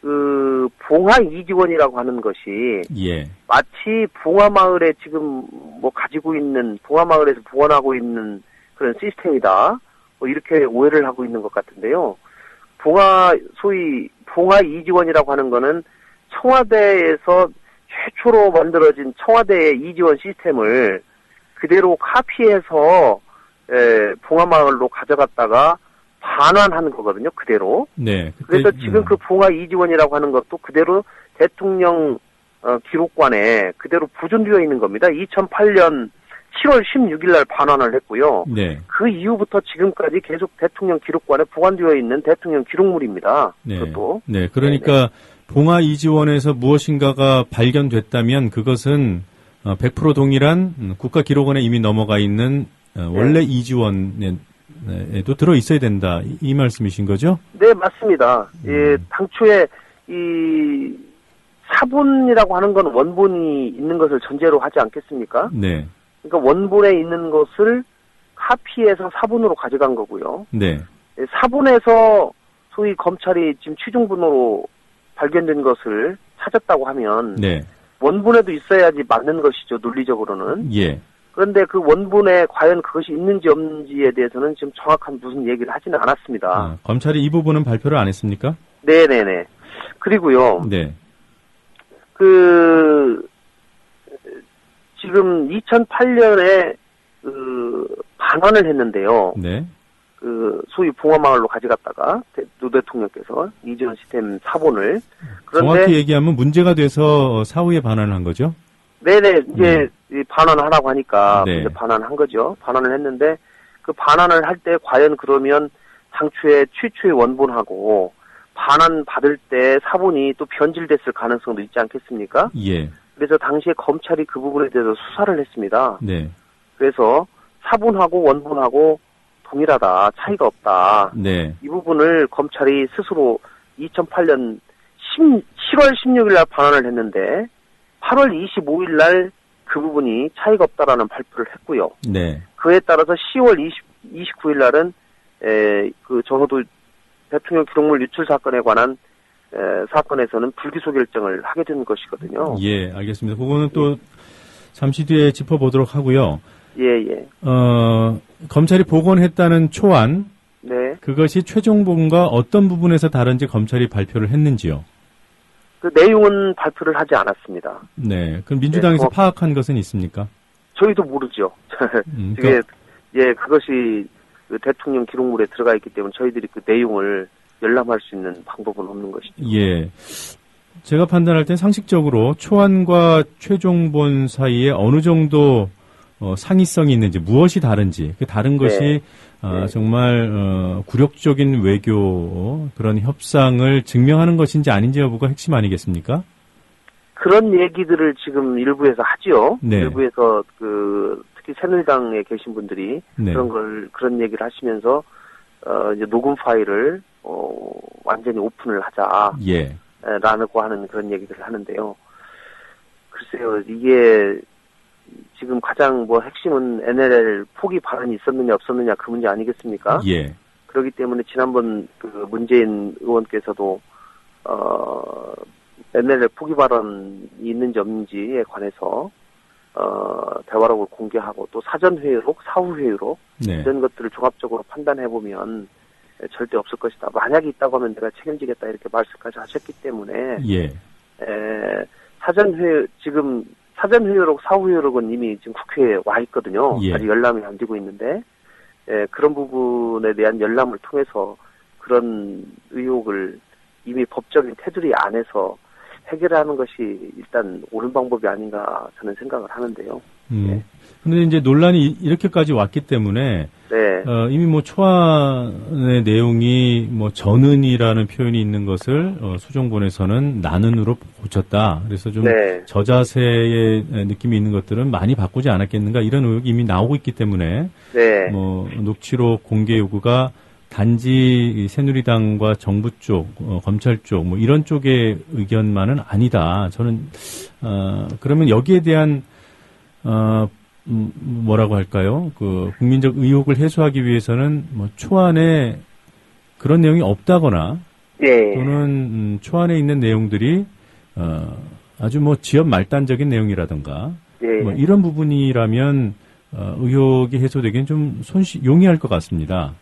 그 봉화 이지원이라고 하는 것이 예. 마치 봉화마을에 지금 뭐 가지고 있는 봉화마을에서 복원하고 있는 그런 시스템이다. 뭐 이렇게 오해를 하고 있는 것 같은데요. 소위 봉화 이지원이라고 하는 거는 청와대에서 최초로 만들어진 청와대의 이지원 시스템을 그대로 카피해서 봉화마을로 가져갔다가 반환한 거거든요. 그대로. 네. 그래서 지금 그 봉화 이지원이라고 하는 것도 그대로 대통령 기록관에 그대로 보존되어 있는 겁니다. 2008년 7월 16일 날 반환을 했고요. 네. 그 이후부터 지금까지 계속 대통령 기록관에 보관되어 있는 대통령 기록물입니다. 네. 그것도. 네. 그러니까 봉화 이지원에서 무엇인가가 발견됐다면 그것은 100% 동일한 국가기록원에 이미 넘어가 있는 원래 이지원에도 들어 있어야 된다. 이 말씀이신 거죠? 네, 맞습니다. 예, 당초에 이 사본이라고 하는 건 원본이 있는 것을 전제로 하지 않겠습니까? 네. 그러니까 원본에 있는 것을 카피해서 사본으로 가져간 거고요. 네. 사본에서 소위 검찰이 지금 최종본으로 발견된 것을 찾았다고 하면 네. 원본에도 있어야지 맞는 것이죠. 논리적으로는. 예. 그런데 그 원본에 과연 그것이 있는지 없는지에 대해서는 지금 정확한 무슨 얘기를 하지는 않았습니다. 검찰이 이 부분은 발표를 안 했습니까? 네네네. 그리고요. 네. 지금 2008년에 반환을 했는데요. 네. 소위 봉화마을로 가져갔다가 노 대통령께서 이지원 시스템 사본을. 그런데 정확히 얘기하면 문제가 돼서 사후에 반환을 한 거죠? 네네. 이제 반환을 하라고 하니까 네. 이제 반환한 거죠. 반환을 했는데 그 반환을 할 때 과연 그러면 당초에 최초의 원본하고 반환 받을 때 사본이 또 변질됐을 가능성도 있지 않겠습니까? 예. 그래서 당시에 검찰이 그 부분에 대해서 수사를 했습니다. 네. 그래서 사본하고 원본하고 동일하다, 차이가 없다. 네. 이 부분을 검찰이 스스로 2008년 7월 16일 날 반환을 했는데 8월 25일 날 그 부분이 차이가 없다라는 발표를 했고요. 네. 그에 따라서 10월 29일 날은 정호도 대통령 기록물 유출 사건에 관한 사건에서는 불기소 결정을 하게 된 것이거든요. 예, 알겠습니다. 그거는 또 잠시 뒤에 짚어보도록 하고요. 예. 검찰이 복원했다는 초안, 네. 그것이 최종본과 어떤 부분에서 다른지 검찰이 발표를 했는지요? 그 내용은 발표를 하지 않았습니다. 네. 그럼 민주당에서 파악한 것은 있습니까? 저희도 모르죠. 그게 그것이 그 대통령 기록물에 들어가 있기 때문에 저희들이 그 내용을 열람할 수 있는 방법은 없는 것이죠. 예. 제가 판단할 땐 상식적으로 초안과 최종본 사이에 어느 정도 상이성이 있는지, 무엇이 다른지, 그 다른 것이 정말 굴욕적인 외교 그런 협상을 증명하는 것인지 아닌지 여부가 핵심 아니겠습니까? 그런 얘기들을 지금 일부에서 하죠. 네. 일부에서 특히 새누리당에 계신 분들이 네. 그런 얘기를 하시면서 이제 녹음 파일을 완전히 오픈을 하자. 예. 라고 하는 그런 얘기들을 하는데요. 글쎄요, 이게 지금 가장 핵심은 NLL 포기 발언이 있었느냐 없었느냐 그 문제 아니겠습니까? 예. 그렇기 때문에 지난번 문재인 의원께서도 NLL 포기 발언이 있는지 없는지에 관해서 대화록을 공개하고 또 사전 회의록, 사후 회의록 네. 이런 것들을 종합적으로 판단해 보면 절대 없을 것이다. 만약에 있다고 하면 내가 책임지겠다 이렇게 말씀까지 하셨기 때문에 예. 사전 회의록, 사후 회의록은 이미 지금 국회에 와 있거든요. 예. 아직 열람이 안 되고 있는데 그런 부분에 대한 열람을 통해서 그런 의혹을 이미 법적인 테두리 안에서 해결하는 것이 일단 옳은 방법이 아닌가 저는 생각을 하는데요. 근데 이제 논란이 이렇게까지 왔기 때문에 네. 이미 초안의 내용이 전은이라는 표현이 있는 것을 수정본에서는 나는으로 고쳤다. 그래서 좀 네. 저자세의 느낌이 있는 것들은 많이 바꾸지 않았겠는가 이런 의혹이 이미 나오고 있기 때문에 네. 녹취록 공개 요구가 단지 새누리당과 정부 쪽, 검찰 쪽, 이런 쪽의 의견만은 아니다. 저는, 그러면 여기에 대한, 뭐라고 할까요? 국민적 의혹을 해소하기 위해서는 초안에 그런 내용이 없다거나, 네. 또는, 초안에 있는 내용들이, 아주 지연 말단적인 내용이라든가, 네. 이런 부분이라면, 의혹이 해소되기엔 좀 용이할 것 같습니다.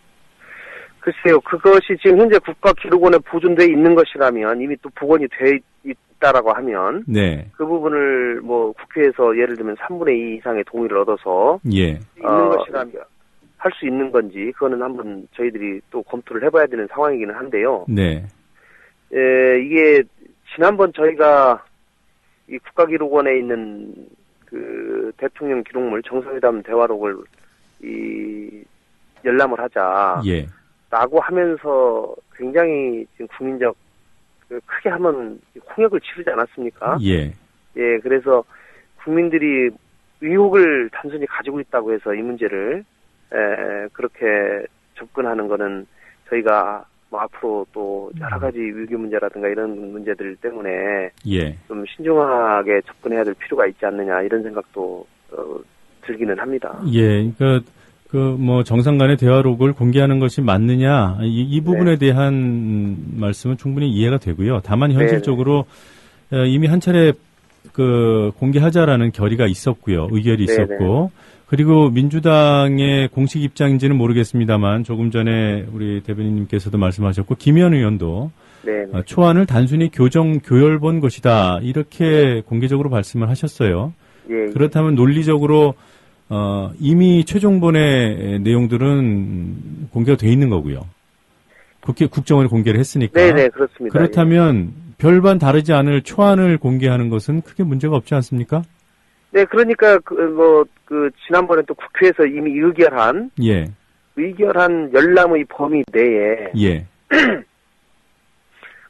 글쎄요, 그것이 지금 현재 국가기록원에 보존되어 있는 것이라면 이미 또 복원이 돼 있다라고 하면 네. 그 부분을 국회에서 예를 들면 3분의 2 이상의 동의를 얻어서 예. 있는 것이라면 할 수 있는 건지 그거는 한번 저희들이 또 검토를 해봐야 되는 상황이기는 한데요. 네. 이게 지난번 저희가 이 국가기록원에 있는 그 대통령 기록물 정상회담 대화록을 열람을 하자. 예. 라고 하면서 굉장히 지금 국민적 크게 한번 홍역을 치르지 않았습니까? 예. 예, 그래서 국민들이 의혹을 단순히 가지고 있다고 해서 이 문제를 그렇게 접근하는 거는 저희가 앞으로 또 여러 가지 위기 문제라든가 이런 문제들 때문에 예. 좀 신중하게 접근해야 될 필요가 있지 않느냐 이런 생각도 들기는 합니다. 예, 그러니까 정상 간의 대화록을 공개하는 것이 맞느냐, 이 부분에 네. 대한 말씀은 충분히 이해가 되고요. 다만 현실적으로 이미 한 차례 공개하자라는 결의가 있었고요. 의결이 있었고, 그리고 민주당의 공식 입장인지는 모르겠습니다만 조금 전에 우리 대변인님께서도 말씀하셨고, 김현 의원도 초안을 단순히 교열본 것이다. 이렇게 공개적으로 말씀을 하셨어요. 그렇다면 논리적으로 이미 최종본의 내용들은 공개가 돼 있는 거고요. 국정원이 공개를 했으니까. 네네, 그렇습니다. 그렇다면 별반 다르지 않을 초안을 공개하는 것은 크게 문제가 없지 않습니까? 네, 그러니까 지난번에 또 국회에서 이미 의결한 열람의 범위 내에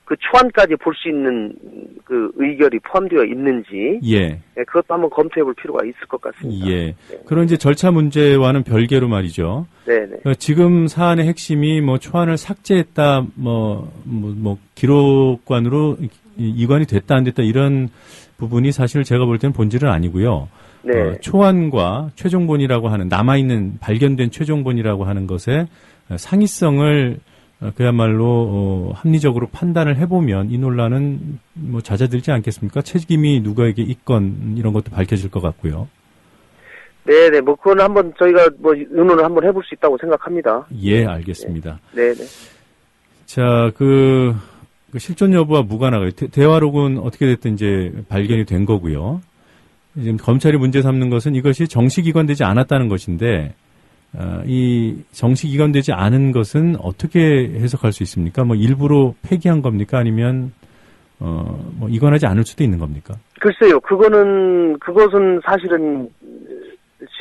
그 초안까지 볼 수 있는 그 의결이 포함되어 있는지 그것도 한번 검토해 볼 필요가 있을 것 같습니다. 네. 그런 이제 절차 문제와는 별개로 말이죠. 네네. 지금 사안의 핵심이 초안을 삭제했다, 기록관으로 이관이 됐다 안 됐다 이런 부분이 사실 제가 볼 때는 본질은 아니고요. 초안과 최종본이라고 하는 남아있는 발견된 최종본이라고 하는 것의 상이성을 그야말로 합리적으로 판단을 해보면 이 논란은 잦아들지 않겠습니까? 책임이 누구에게 있건 이런 것도 밝혀질 것 같고요. 네네, 그건 한번 저희가 의논을 한번 해볼 수 있다고 생각합니다. 예, 알겠습니다. 네네. 자, 실존 여부와 무관하게 대화록은 어떻게 됐든 이제 발견이 된 거고요. 지금 검찰이 문제 삼는 것은 이것이 정식 이관되지 않았다는 것인데. 이 정식 이관되지 않은 것은 어떻게 해석할 수 있습니까? 일부러 폐기한 겁니까? 아니면 이관하지 않을 수도 있는 겁니까? 글쎄요, 그것은 사실은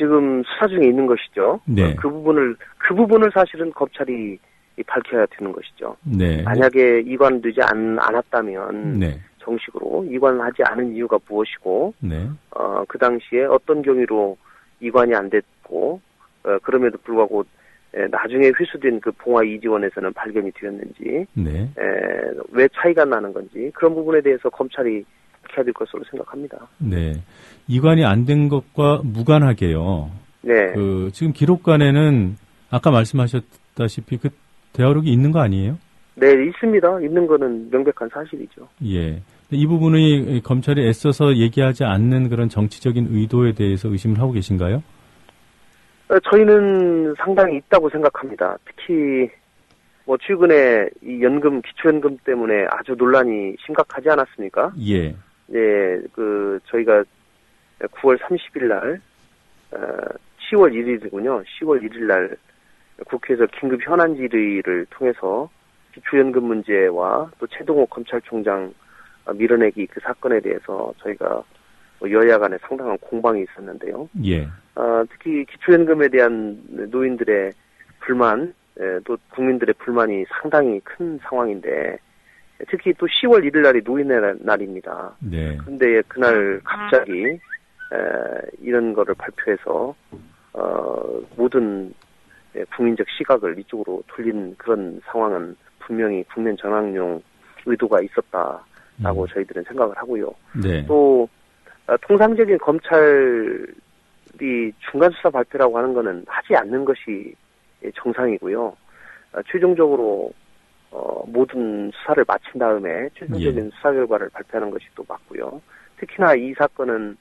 지금 수사 중에 있는 것이죠. 네. 그 부분을 사실은 검찰이 밝혀야 되는 것이죠. 네. 만약에 이관되지 않았다면 네. 정식으로 이관하지 않은 이유가 무엇이고, 네. 그 당시에 어떤 경위로 이관이 안 됐고, 그럼에도 불구하고 나중에 회수된 그 봉화 이지원에서는 발견이 되었는지, 네. 왜 차이가 나는 건지 그런 부분에 대해서 검찰이 해야 될 것으로 생각합니다. 네. 이관이 안 된 것과 무관하게요. 네. 지금 기록관에는 아까 말씀하셨다시피 그 대화록이 있는 거 아니에요? 네, 있습니다. 있는 거는 명백한 사실이죠. 예. 이 부분이 검찰이 애써서 얘기하지 않는 그런 정치적인 의도에 대해서 의심을 하고 계신가요? 저희는 상당히 있다고 생각합니다. 특히 최근에 이 기초연금 때문에 아주 논란이 심각하지 않았습니까? 예. 네, 저희가 9월 30일 날 10월 1일이군요. 10월 1일 날 국회에서 긴급 현안 질의를 통해서 기초연금 문제와 또 최동호 검찰총장 밀어내기 그 사건에 대해서 저희가 여야 간에 상당한 공방이 있었는데요. 예. 특히 기초연금에 대한 노인들의 불만, 또 국민들의 불만이 상당히 큰 상황인데, 특히 또 10월 1일 날이 노인의 날입니다. 네. 그런데 그날 갑자기 이런 거를 발표해서 모든 국민적 시각을 이쪽으로 돌린 그런 상황은 분명히 국면 전환용 의도가 있었다라고 저희들은 생각을 하고요. 네. 또 통상적인 검찰이 중간 수사 발표라고 하는 거는 하지 않는 것이 정상이고요. 최종적으로 모든 수사를 마친 다음에 최종적인 수사 결과를 발표하는 것이 또 맞고요. 특히나 이 사건은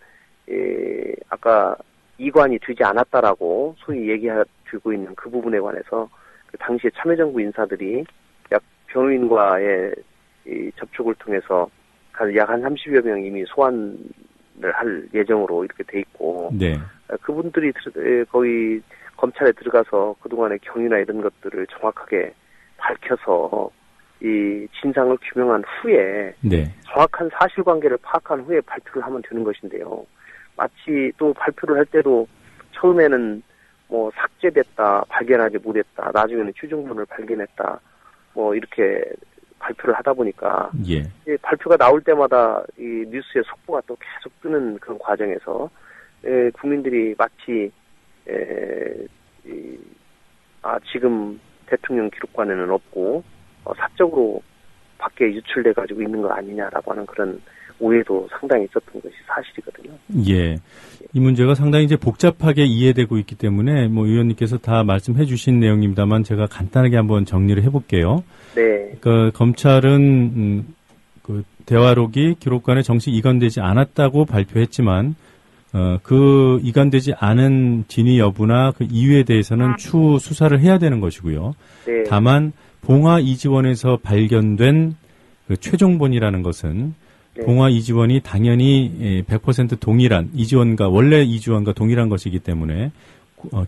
아까 이관이 되지 않았다라고 소위 얘기하고 있는 그 부분에 관해서 그 당시에 참여정부 인사들이 약 변호인과의 접촉을 통해서 약 한 30여 명 이미 소환을 할 예정으로 이렇게 돼 있고, 네. 그분들이 거의 검찰에 들어가서 그동안의 경위나 이런 것들을 정확하게 밝혀서 이 진상을 규명한 후에 네. 정확한 사실관계를 파악한 후에 발표를 하면 되는 것인데요. 마치 또 발표를 할 때도 처음에는 삭제됐다, 발견하지 못했다, 나중에는 최종본을 발견했다, 이렇게 발표를 하다 보니까 예. 발표가 나올 때마다 이 뉴스의 속보가 또 계속 뜨는 그런 과정에서 국민들이 마치 지금 대통령 기록관에는 없고 사적으로 밖에 유출돼 가지고 있는 거 아니냐라고 하는 그런 오해도 상당히 있었던 것이 사실이거든요. 예. 이 문제가 상당히 이제 복잡하게 이해되고 있기 때문에 의원님께서 다 말씀해 주신 내용입니다만 제가 간단하게 한번 정리를 해볼게요. 네. 그러니까 검찰은 그 대화록이 기록관에 정식 이관되지 않았다고 발표했지만 그 이관되지 않은 진위 여부나 그 이유에 대해서는 추후 수사를 해야 되는 것이고요. 네. 다만 봉화 이지원에서 발견된 그 최종본이라는 것은 네. 봉화 이지원이 당연히 100% 동일한 이지원과 원래 이지원과 동일한 것이기 때문에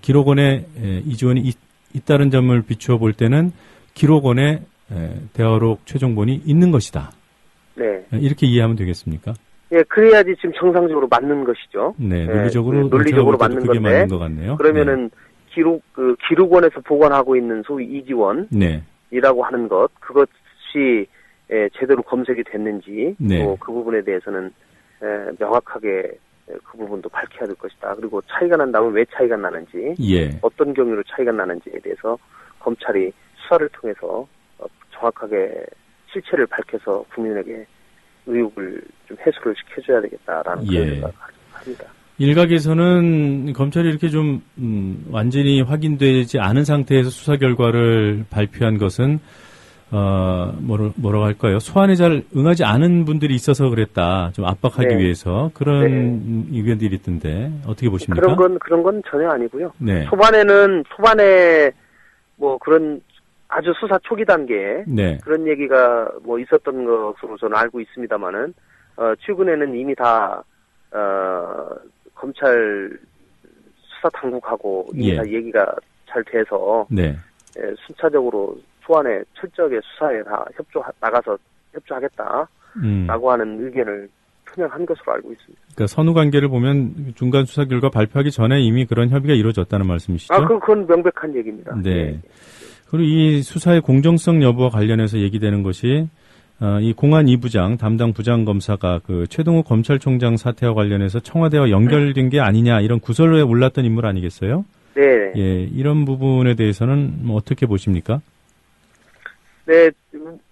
기록원에 이지원이 있다는 점을 비추어 볼 때는 기록원에 대화록 최종본이 있는 것이다. 네. 이렇게 이해하면 되겠습니까? 예, 그래야지 지금 정상적으로 맞는 것이죠. 네, 논리적으로 맞는 그게 건데. 맞는 것 같네요. 그러면은 기록원에서 보관하고 있는 소위 이지원이라고 네. 하는 것, 그것이 제대로 검색이 됐는지, 네. 또 그 부분에 대해서는 명확하게 그 부분도 밝혀야 될 것이다. 그리고 차이가 난다면 왜 차이가 나는지, 예. 어떤 경위로 차이가 나는지에 대해서 검찰이 수사를 통해서 정확하게 실체를 밝혀서 국민에게 의혹을 좀 해소를 시켜줘야 되겠다라는 그런 생각을 합니다. 일각에서는 검찰이 이렇게 좀 완전히 확인되지 않은 상태에서 수사 결과를 발표한 것은 뭐라고 할까요? 소환에 잘 응하지 않은 분들이 있어서 그랬다. 좀 압박하기 네. 위해서 그런 의견들이 있던데 어떻게 보십니까? 그런 건 전혀 아니고요. 네. 초반에 그런 아주 수사 초기 단계에 네. 그런 얘기가 있었던 것으로 저는 알고 있습니다만은 최근에는 이미 다 검찰 수사 당국하고 이미 다 얘기가 잘 돼서 네. 순차적으로 소환에 철저하게 수사에 다 나가서 협조하겠다라고 하는 의견을 편향한 것으로 알고 있습니다. 그러니까 선후 관계를 보면 중간 수사 결과 발표하기 전에 이미 그런 협의가 이루어졌다는 말씀이시죠? 그건 명백한 얘기입니다. 네. 그리고 이 수사의 공정성 여부와 관련해서 얘기되는 것이 이 공안 2부장 담당 부장검사가 그 최동욱 검찰총장 사태와 관련해서 청와대와 연결된 게 아니냐 이런 구설에 올랐던 인물 아니겠어요? 네. 예, 이런 부분에 대해서는 뭐 어떻게 보십니까? 네,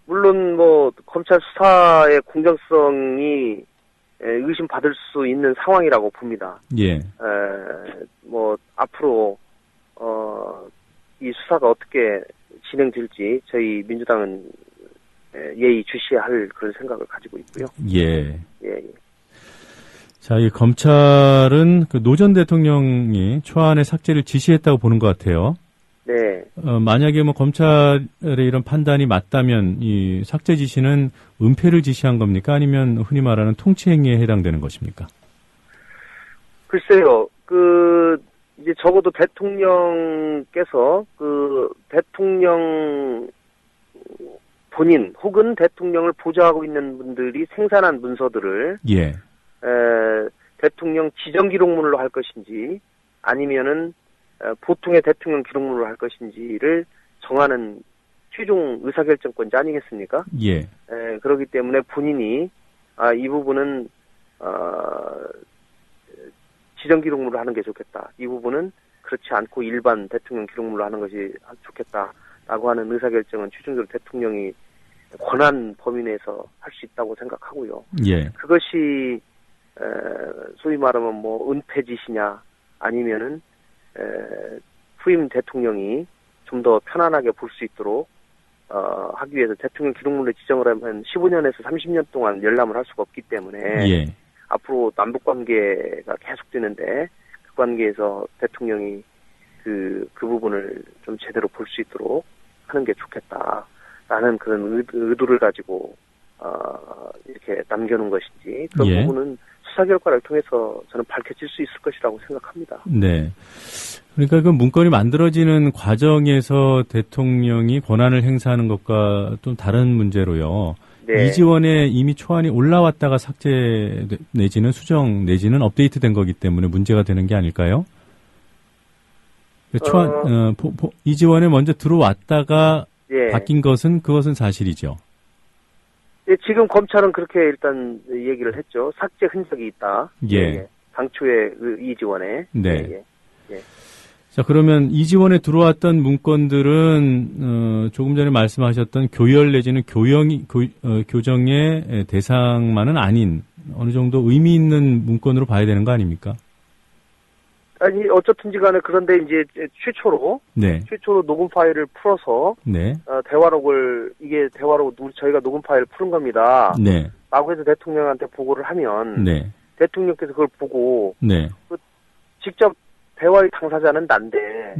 물론 뭐 검찰 수사의 공정성이 의심받을 수 있는 상황이라고 봅니다. 예. 뭐 앞으로 이 수사가 어떻게 진행될지 저희 민주당은 예의주시할 그런 생각을 가지고 있고요. 예. 예. 자, 이 검찰은 그 노 전 대통령이 초안의 삭제를 지시했다고 보는 것 같아요. 네. 만약에 뭐 검찰의 이런 판단이 맞다면 이 삭제 지시는 은폐를 지시한 겁니까? 아니면 흔히 말하는 통치행위에 해당되는 것입니까? 글쎄요. 이제 적어도 대통령께서 대통령 본인 혹은 대통령을 보좌하고 있는 분들이 생산한 문서들을 예. 대통령 지정 기록물로 할 것인지 아니면은 보통의 대통령 기록물로 할 것인지를 정하는 최종 의사결정권자 아니겠습니까? 예. 그렇기 때문에 본인이 이 부분은 지정 기록물로 하는 게 좋겠다. 이 부분은 그렇지 않고 일반 대통령 기록물로 하는 것이 좋겠다라고 하는 의사결정은 최종적으로 대통령이 권한 범위 내에서 할 수 있다고 생각하고요. 예. 그것이 소위 말하면 뭐 은폐짓이냐 아니면은 후임 대통령이 좀 더 편안하게 볼 수 있도록 하기 위해서 대통령 기록물로 지정을 하면 15년에서 30년 동안 열람을 할 수가 없기 때문에 예. 앞으로 남북 관계가 계속되는데 그 관계에서 대통령이 그 부분을 좀 제대로 볼 수 있도록 하는 게 좋겠다라는 그런 의도를 가지고 이렇게 남겨놓은 것인지 그런 예. 부분은 수사 결과를 통해서 저는 밝혀질 수 있을 것이라고 생각합니다. 네. 그러니까 그 문건이 만들어지는 과정에서 대통령이 권한을 행사하는 것과 또 다른 문제로요. 네. 이지원에 이미 초안이 올라왔다가 삭제 내지는 수정 내지는 업데이트된 거기 때문에 문제가 되는 게 아닐까요? 초안 이지원에 먼저 들어왔다가 예. 바뀐 그것은 사실이죠. 예, 지금 검찰은 그렇게 일단 얘기를 했죠. 삭제 흔적이 있다. 예. 예. 당초에 이지원에. 네. 예. 예. 자, 그러면 이지원에 들어왔던 문건들은 조금 전에 말씀하셨던 교열 내지는 교정의 대상만은 아닌 어느 정도 의미 있는 문건으로 봐야 되는 거 아닙니까? 아니 어쨌든지 간에 그런데 이제 최초로 녹음 파일을 풀어서 대화록을 저희가 녹음 파일을 푸는 겁니다. 네. 라고 해서 대통령한테 보고를 하면 대통령께서 그걸 보고 직접 대화의 당사자는 난데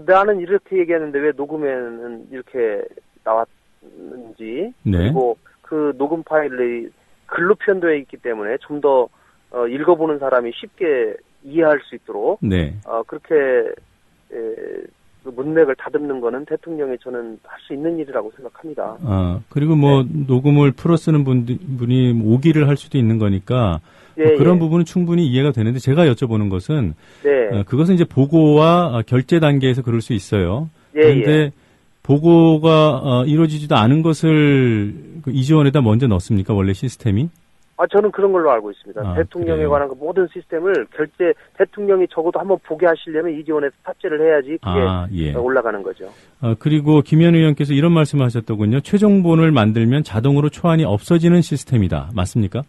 나는 이렇게 얘기했는데 왜 녹음에는 이렇게 나왔는지 그리고 그 녹음 파일이 글로 표현되어 있기 때문에 좀 더 읽어보는 사람이 쉽게 이해할 수 있도록 그렇게 문맥을 다듬는 거는 대통령이 저는 할 수 있는 일이라고 생각합니다. 그리고 녹음을 풀어 쓰는 분이 오기를 할 수도 있는 거니까 그런 부분은 충분히 이해가 되는데 제가 여쭤보는 것은 그것은 이제 보고와 결재 단계에서 그럴 수 있어요. 그런데 보고가 이루어지지도 않은 것을 이지원에다 먼저 넣습니까? 원래 시스템이? 저는 그런 걸로 알고 있습니다. 대통령에 관한 그 모든 시스템을 대통령이 적어도 한번 보게 하시려면 이지원에서 탑재를 해야지 그게 올라가는 거죠. 그리고 김현 의원께서 이런 말씀을 하셨더군요. 최종본을 만들면 자동으로 초안이 없어지는 시스템이다. 맞습니까?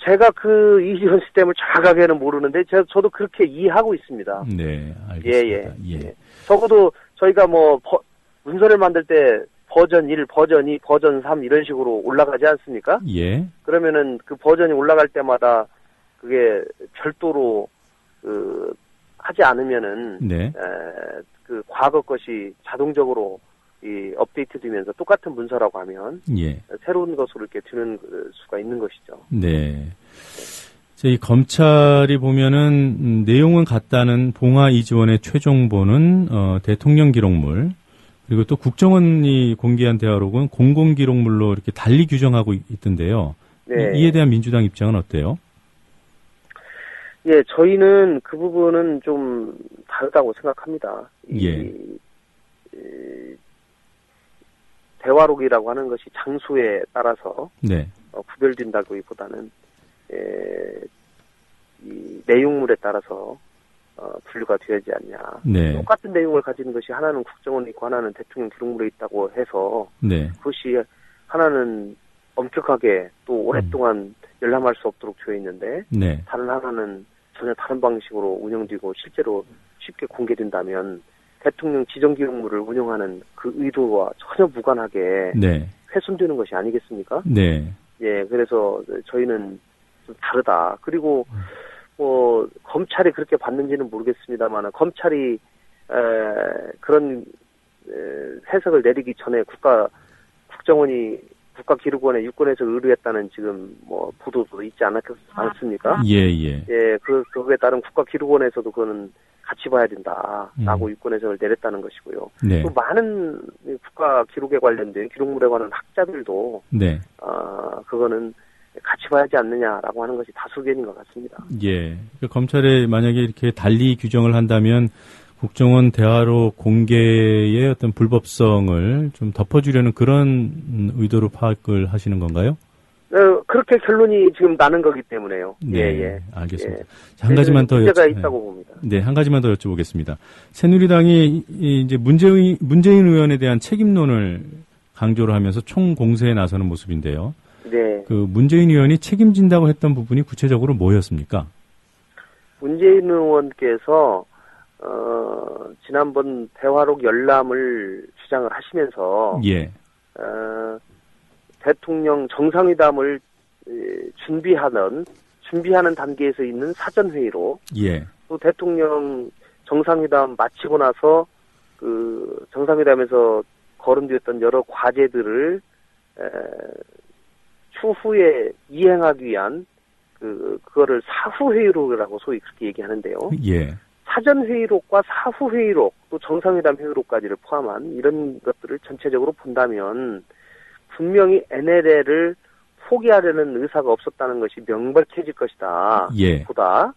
제가 그 이지원 시스템을 정확하게는 모르는데 저도 그렇게 이해하고 있습니다. 네, 알겠습니다. 예. 적어도 저희가 문서를 만들 때 버전 1, 버전 2, 버전 3 이런 식으로 올라가지 않습니까? 예. 그러면은 그 버전이 올라갈 때마다 그게 별도로 하지 않으면은 그 과거 것이 자동적으로 업데이트되면서 똑같은 문서라고 하면 새로운 것으로 이렇게 드는 수가 있는 것이죠. 네. 이 검찰이 보면은 내용은 같다는 봉화 이지원의 최종본은 대통령 기록물 그리고 또 국정원이 공개한 대화록은 공공기록물로 이렇게 달리 규정하고 있던데요. 네. 이에 대한 민주당 입장은 어때요? 예, 저희는 그 부분은 좀 다르다고 생각합니다. 예. 대화록이라고 하는 것이 장소에 따라서 네. 구별된다기보다는 이 내용물에 따라서 분류가 되어야지 않냐. 네. 똑같은 내용을 가지는 것이 하나는 국정원에 있고 하나는 대통령 기록물에 있다고 해서 네. 그것이 하나는 엄격하게 또 오랫동안 열람할 수 없도록 되어 있는데 네. 다른 하나는 전혀 다른 방식으로 운영되고 실제로 쉽게 공개된다면 대통령 지정기록물을 운영하는 그 의도와 전혀 무관하게 네. 훼손되는 것이 아니겠습니까? 네. 예, 그래서 저희는 좀 다르다. 그리고 뭐 검찰이 그렇게 봤는지는 모르겠습니다만 검찰이 그런 해석을 내리기 전에 국정원이 국가기록원에 유권해서 의뢰했다는 지금 뭐 보도도 있지 않습니까? 예, 예. 예, 그거에 따른 국가기록원에서도 그거는 같이 봐야 된다라고 유권 해석을 내렸다는 것이고요. 네. 또 많은 국가기록에 관련된 기록물에 관한 학자들도 네. 그거는 같이 봐야지 않느냐라고 하는 것이 다수 의견인 것 같습니다. 예. 검찰에 만약에 이렇게 달리 규정을 한다면 국정원 대화록 공개의 어떤 불법성을 좀 덮어주려는 그런 의도로 파악을 하시는 건가요? 그렇게 결론이 지금 나는 거기 때문에요. 네, 예. 알겠습니다. 예. 자, 한 가지만 더 문제가 있다고 봅니다. 네, 한 가지만 더 여쭤보겠습니다. 새누리당이 이제 문재인 의원에 대한 책임론을 강조를 하면서 총공세에 나서는 모습인데요. 네. 그 문재인 의원이 책임진다고 했던 부분이 구체적으로 뭐였습니까? 문재인 의원께서 지난번 대화록 열람을 주장을 하시면서 예. 대통령 정상회담을 준비하는 단계에서 있는 사전회의로 예. 또 대통령 정상회담 마치고 나서 그 정상회담에서 거론되었던 여러 과제들을 추후에 이행하기 위한 그거를 사후회의록이라고 소위 그렇게 얘기하는데요. 예. 사전회의록과 사후회의록 또 정상회담 회의록까지를 포함한 이런 것들을 전체적으로 본다면 분명히 NLL을 포기하려는 의사가 없었다는 것이 명백해질 것이다. 예. 보다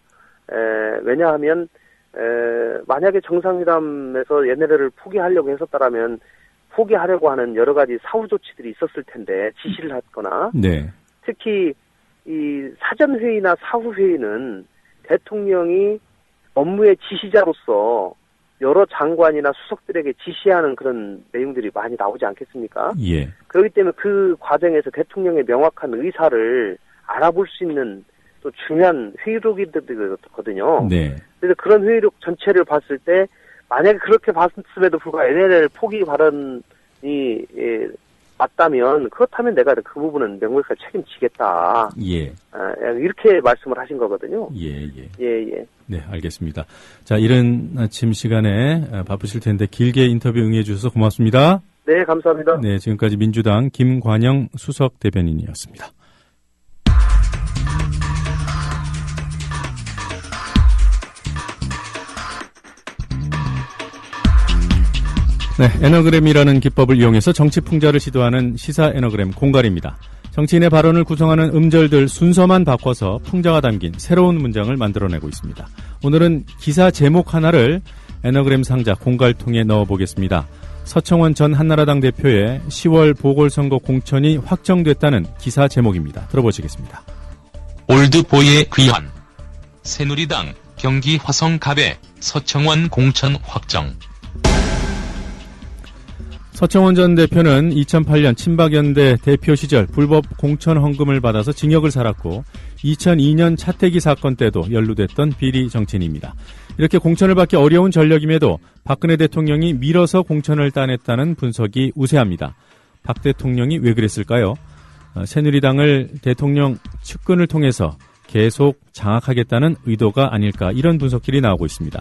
왜냐하면 만약에 정상회담에서 NLL을 포기하려고 했었다라면 포기하려고 하는 여러 가지 사후 조치들이 있었을 텐데 지시를 했거나 네. 특히 이 사전회의나 사후회의는 대통령이 업무의 지시자로서 여러 장관이나 수석들에게 지시하는 그런 내용들이 많이 나오지 않겠습니까? 예. 그렇기 때문에 그 과정에서 대통령의 명확한 의사를 알아볼 수 있는 또 중요한 회의록이거든요. 네. 그래서 그런 회의록 전체를 봤을 때 만약에 그렇게 봤음에도 불구하고 NLL 포기 발언이 맞다면 그렇다면 내가 그 부분은 명백하게 책임지겠다. 예. 이렇게 말씀을 하신 거거든요. 예. 예. 네, 알겠습니다. 자, 이른 아침 시간에 바쁘실 텐데 길게 인터뷰 응해 주셔서 고맙습니다. 네, 감사합니다. 네, 지금까지 민주당 김관영 수석 대변인이었습니다. 네, 에너그램이라는 기법을 이용해서 정치 풍자를 시도하는 시사 에너그램 공갈입니다. 정치인의 발언을 구성하는 음절들 순서만 바꿔서 풍자가 담긴 새로운 문장을 만들어내고 있습니다. 오늘은 기사 제목 하나를 에너그램 상자 공갈통에 넣어보겠습니다. 서청원 전 한나라당 대표의 10월 보궐선거 공천이 확정됐다는 기사 제목입니다. 들어보시겠습니다. 올드보이의 귀환. 새누리당 경기 화성갑에 서청원 공천 확정. 서청원 전 대표는 2008년 친박연대 대표 시절 불법 공천 헌금을 받아서 징역을 살았고 2002년 차태기 사건 때도 연루됐던 비리 정치인입니다. 이렇게 공천을 받기 어려운 전력임에도 박근혜 대통령이 밀어서 공천을 따냈다는 분석이 우세합니다. 박 대통령이 왜 그랬을까요? 새누리당을 대통령 측근을 통해서 계속 장악하겠다는 의도가 아닐까 이런 분석들이 나오고 있습니다.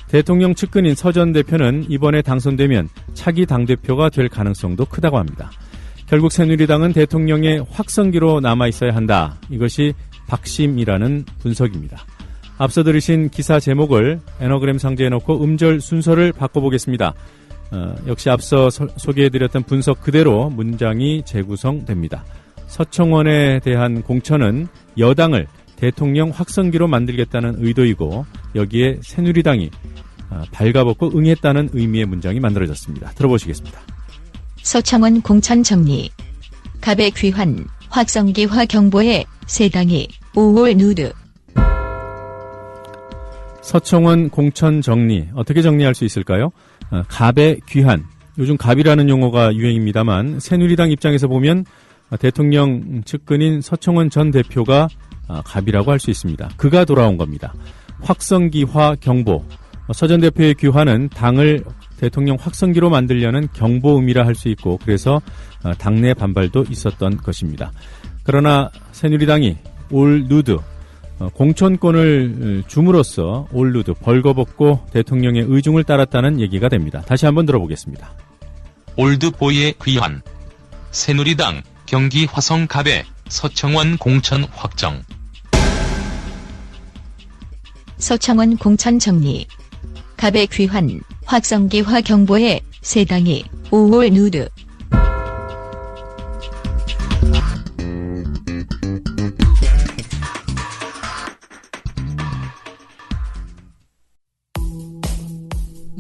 대통령 측근인 서 전 대표는 이번에 당선되면 차기 당대표가 될 가능성도 크다고 합니다. 결국 새누리당은 대통령의 확성기로 남아있어야 한다. 이것이 박심이라는 분석입니다. 앞서 들으신 기사 제목을 에너그램 상자에 넣고 음절 순서를 바꿔보겠습니다. 역시 앞서 소개해드렸던 분석 그대로 문장이 재구성됩니다. 서청원에 대한 공천은 여당을 대통령 확성기로 만들겠다는 의도이고 여기에 새누리당이 발가벗고 응했다는 의미의 문장이 만들어졌습니다. 들어보시겠습니다. 서청원 공천 정리. 갑의 귀환, 확성기화 경보에 세 당이 5월 누드. 서청원 공천 정리, 어떻게 정리할 수 있을까요? 갑의 귀환, 요즘 갑이라는 용어가 유행입니다만 새누리당 입장에서 보면 대통령 측근인 서청원 전 대표가 갑이라고 할 수 있습니다. 그가 돌아온 겁니다. 확성기화 경보, 서 전 대표의 귀환은 당을 대통령 확성기로 만들려는 경보음이라 할 수 있고 그래서 당내 반발도 있었던 것입니다. 그러나 새누리당이 올 누드, 공천권을 줌으로써 올 누드 벌거벗고 대통령의 의중을 따랐다는 얘기가 됩니다. 다시 한번 들어보겠습니다. 올드보이의 귀환. 새누리당 경기 화성 갑의 서청원 공천 확정. 서청원 공천 정리. 갑의 귀환, 확성기화 경보에 세 당이 5월 누드.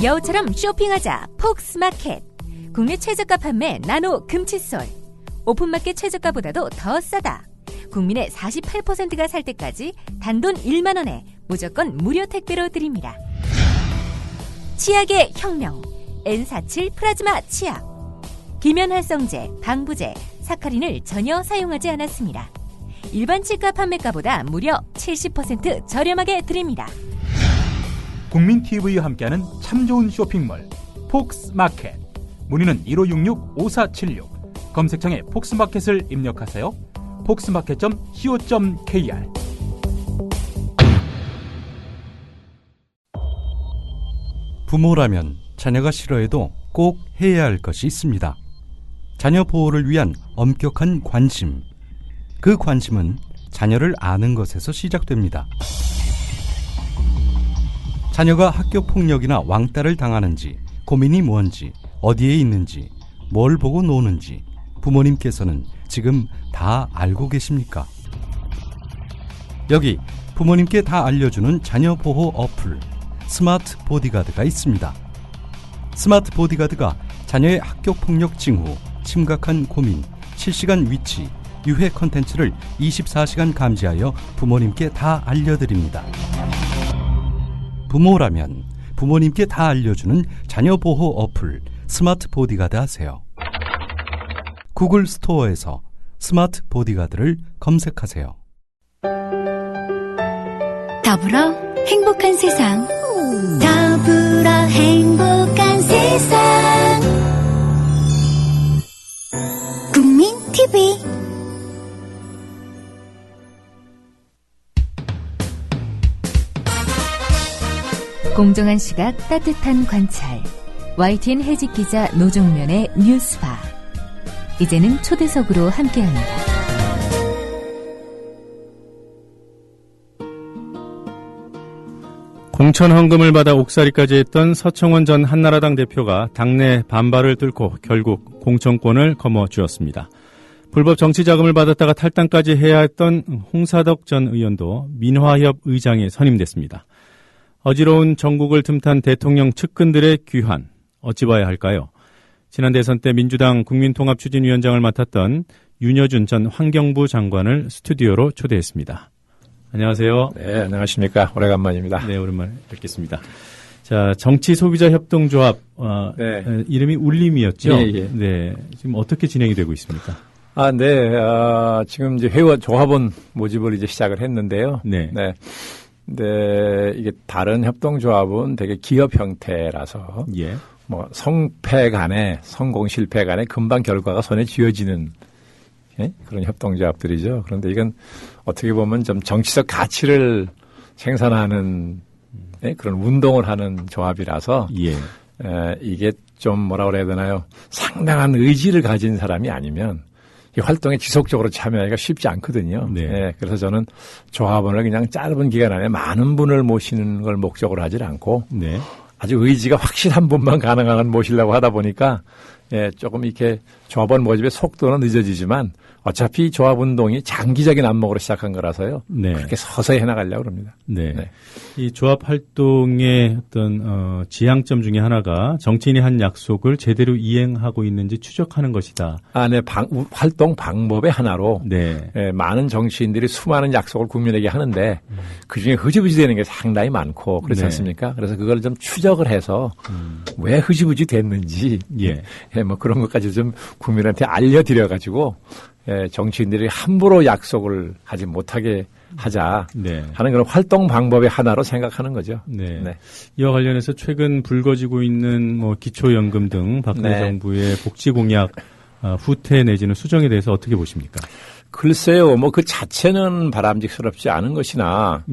여우처럼 쇼핑하자 폭스마켓. 국내 최저가 판매 나노 금칫솔. 오픈마켓 최저가보다도 더 싸다. 국민의 48%가 살 때까지 단돈 1만 원에 무조건 무료 택배로 드립니다. 치약의 혁명 N47 플라즈마 치약. 기면활성제, 방부제, 사카린을 전혀 사용하지 않았습니다. 일반 치과 판매가보다 무려 70% 저렴하게 드립니다. 국민TV와 함께하는 참 좋은 쇼핑몰 폭스마켓. 문의는 1566-5476. 검색창에 폭스마켓을 입력하세요. 폭스마켓.co.kr. 부모라면 자녀가 싫어해도 꼭 해야 할 것이 있습니다. 자녀 보호를 위한 엄격한 관심. 그 관심은 자녀를 아는 것에서 시작됩니다. 자녀가 학교 폭력이나 왕따를 당하는지, 고민이 뭔지, 어디에 있는지, 뭘 보고 노는지 부모님께서는 지금 다 알고 계십니까? 여기 부모님께 다 알려주는 자녀 보호 어플 스마트 보디가드가 있습니다. 스마트 보디가드가 자녀의 학교 폭력 징후, 심각한 고민, 실시간 위치, 유해 콘텐츠를 24시간 감지하여 부모님께 다 알려드립니다. 부모라면 부모님께 다 알려주는 자녀 보호 어플 스마트 보디가드 하세요. 구글 스토어에서 스마트 보디가드를 검색하세요. 더불어 행복한 세상. 더불어 행복한 세상. 국민 TV. 공정한 시각, 따뜻한 관찰. YTN 해직 기자 노종면의 뉴스바. 이제는 초대석으로 함께합니다. 공천 헌금을 받아 옥살이까지 했던 서청원 전 한나라당 대표가 당내 반발을 뚫고 결국 공천권을 거머쥐었습니다. 불법 정치 자금을 받았다가 탈당까지 해야 했던 홍사덕 전 의원도 민화협 의장에 선임됐습니다. 어지러운 전국을 틈탄 대통령 측근들의 귀환, 어찌 봐야 할까요? 지난 대선 때 민주당 국민통합추진위원장을 맡았던 윤여준 전 환경부 장관을 스튜디오로 초대했습니다. 안녕하세요. 네, 안녕하십니까. 오래간만입니다. 네, 오랜만에 뵙겠습니다. 자, 정치소비자협동조합, 네. 이름이 울림이었죠? 예, 예. 네. 지금 어떻게 진행이 되고 있습니까? 지금 이제 조합원 모집을 이제 시작을 했는데요. 네. 네. 근데 이게 다른 협동조합은 되게 기업 형태라서. 예. 성패 간에, 성공 실패 간에 금방 결과가 손에 쥐어지는 그런 협동조합들이죠. 그런데 이건 어떻게 보면 좀 정치적 가치를 생산하는 그런 운동을 하는 조합이라서 이게 좀 뭐라 그래야 되나요? 상당한 의지를 가진 사람이 아니면 이 활동에 지속적으로 참여하기가 쉽지 않거든요. 네. 그래서 저는 조합원을 그냥 짧은 기간 안에 많은 분을 모시는 걸 목적으로 하질 않고 아주 의지가 확실한 분만 가능한 모시려고 하다 보니까 조금 이렇게 조합원 모집의 속도는 늦어지지만 어차피 조합운동이 장기적인 안목으로 시작한 거라서요. 네. 그렇게 서서히 해나가려고 합니다. 네. 이 조합 활동의 어떤 지향점 중에 하나가 정치인이 한 약속을 제대로 이행하고 있는지 추적하는 것이다. 네. 활동 방법의 하나로 네. 많은 정치인들이 수많은 약속을 국민에게 하는데 그중에 흐지부지 되는 게 상당히 많고 그렇지 네. 않습니까? 그래서 그걸 좀 추적을 해서 왜 흐지부지 됐는지 뭐 그런 것까지 좀 국민한테 알려드려가지고 정치인들이 함부로 약속을 하지 못하게 하자 하는 그런 활동 방법의 하나로 생각하는 거죠. 네. 이와 관련해서 최근 불거지고 있는 뭐 기초연금 등 박근혜 정부의 복지 공약 후퇴 내지는 수정에 대해서 어떻게 보십니까? 글쎄요, 뭐 그 자체는 바람직스럽지 않은 것이나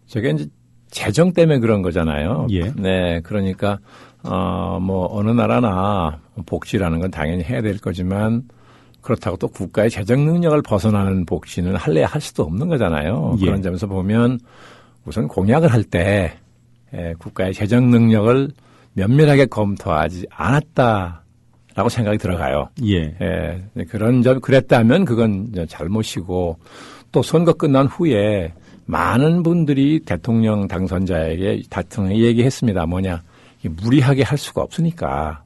저게 이제 재정 때문에 그런 거잖아요. 네, 그러니까 뭐 어느 나라나 복지라는 건 당연히 해야 될 거지만 그렇다고 또 국가의 재정 능력을 벗어나는 복지는 할래야 할 수도 없는 거잖아요. 그런 점에서 보면 우선 공약을 할 때 국가의 재정 능력을 면밀하게 검토하지 않았다라고 생각이 들어가요. 그런 점 그랬다면 그건 잘못이고 또 선거 끝난 후에 많은 분들이 대통령 당선자에게 대통령이 얘기했습니다. 뭐냐, 무리하게 할 수가 없으니까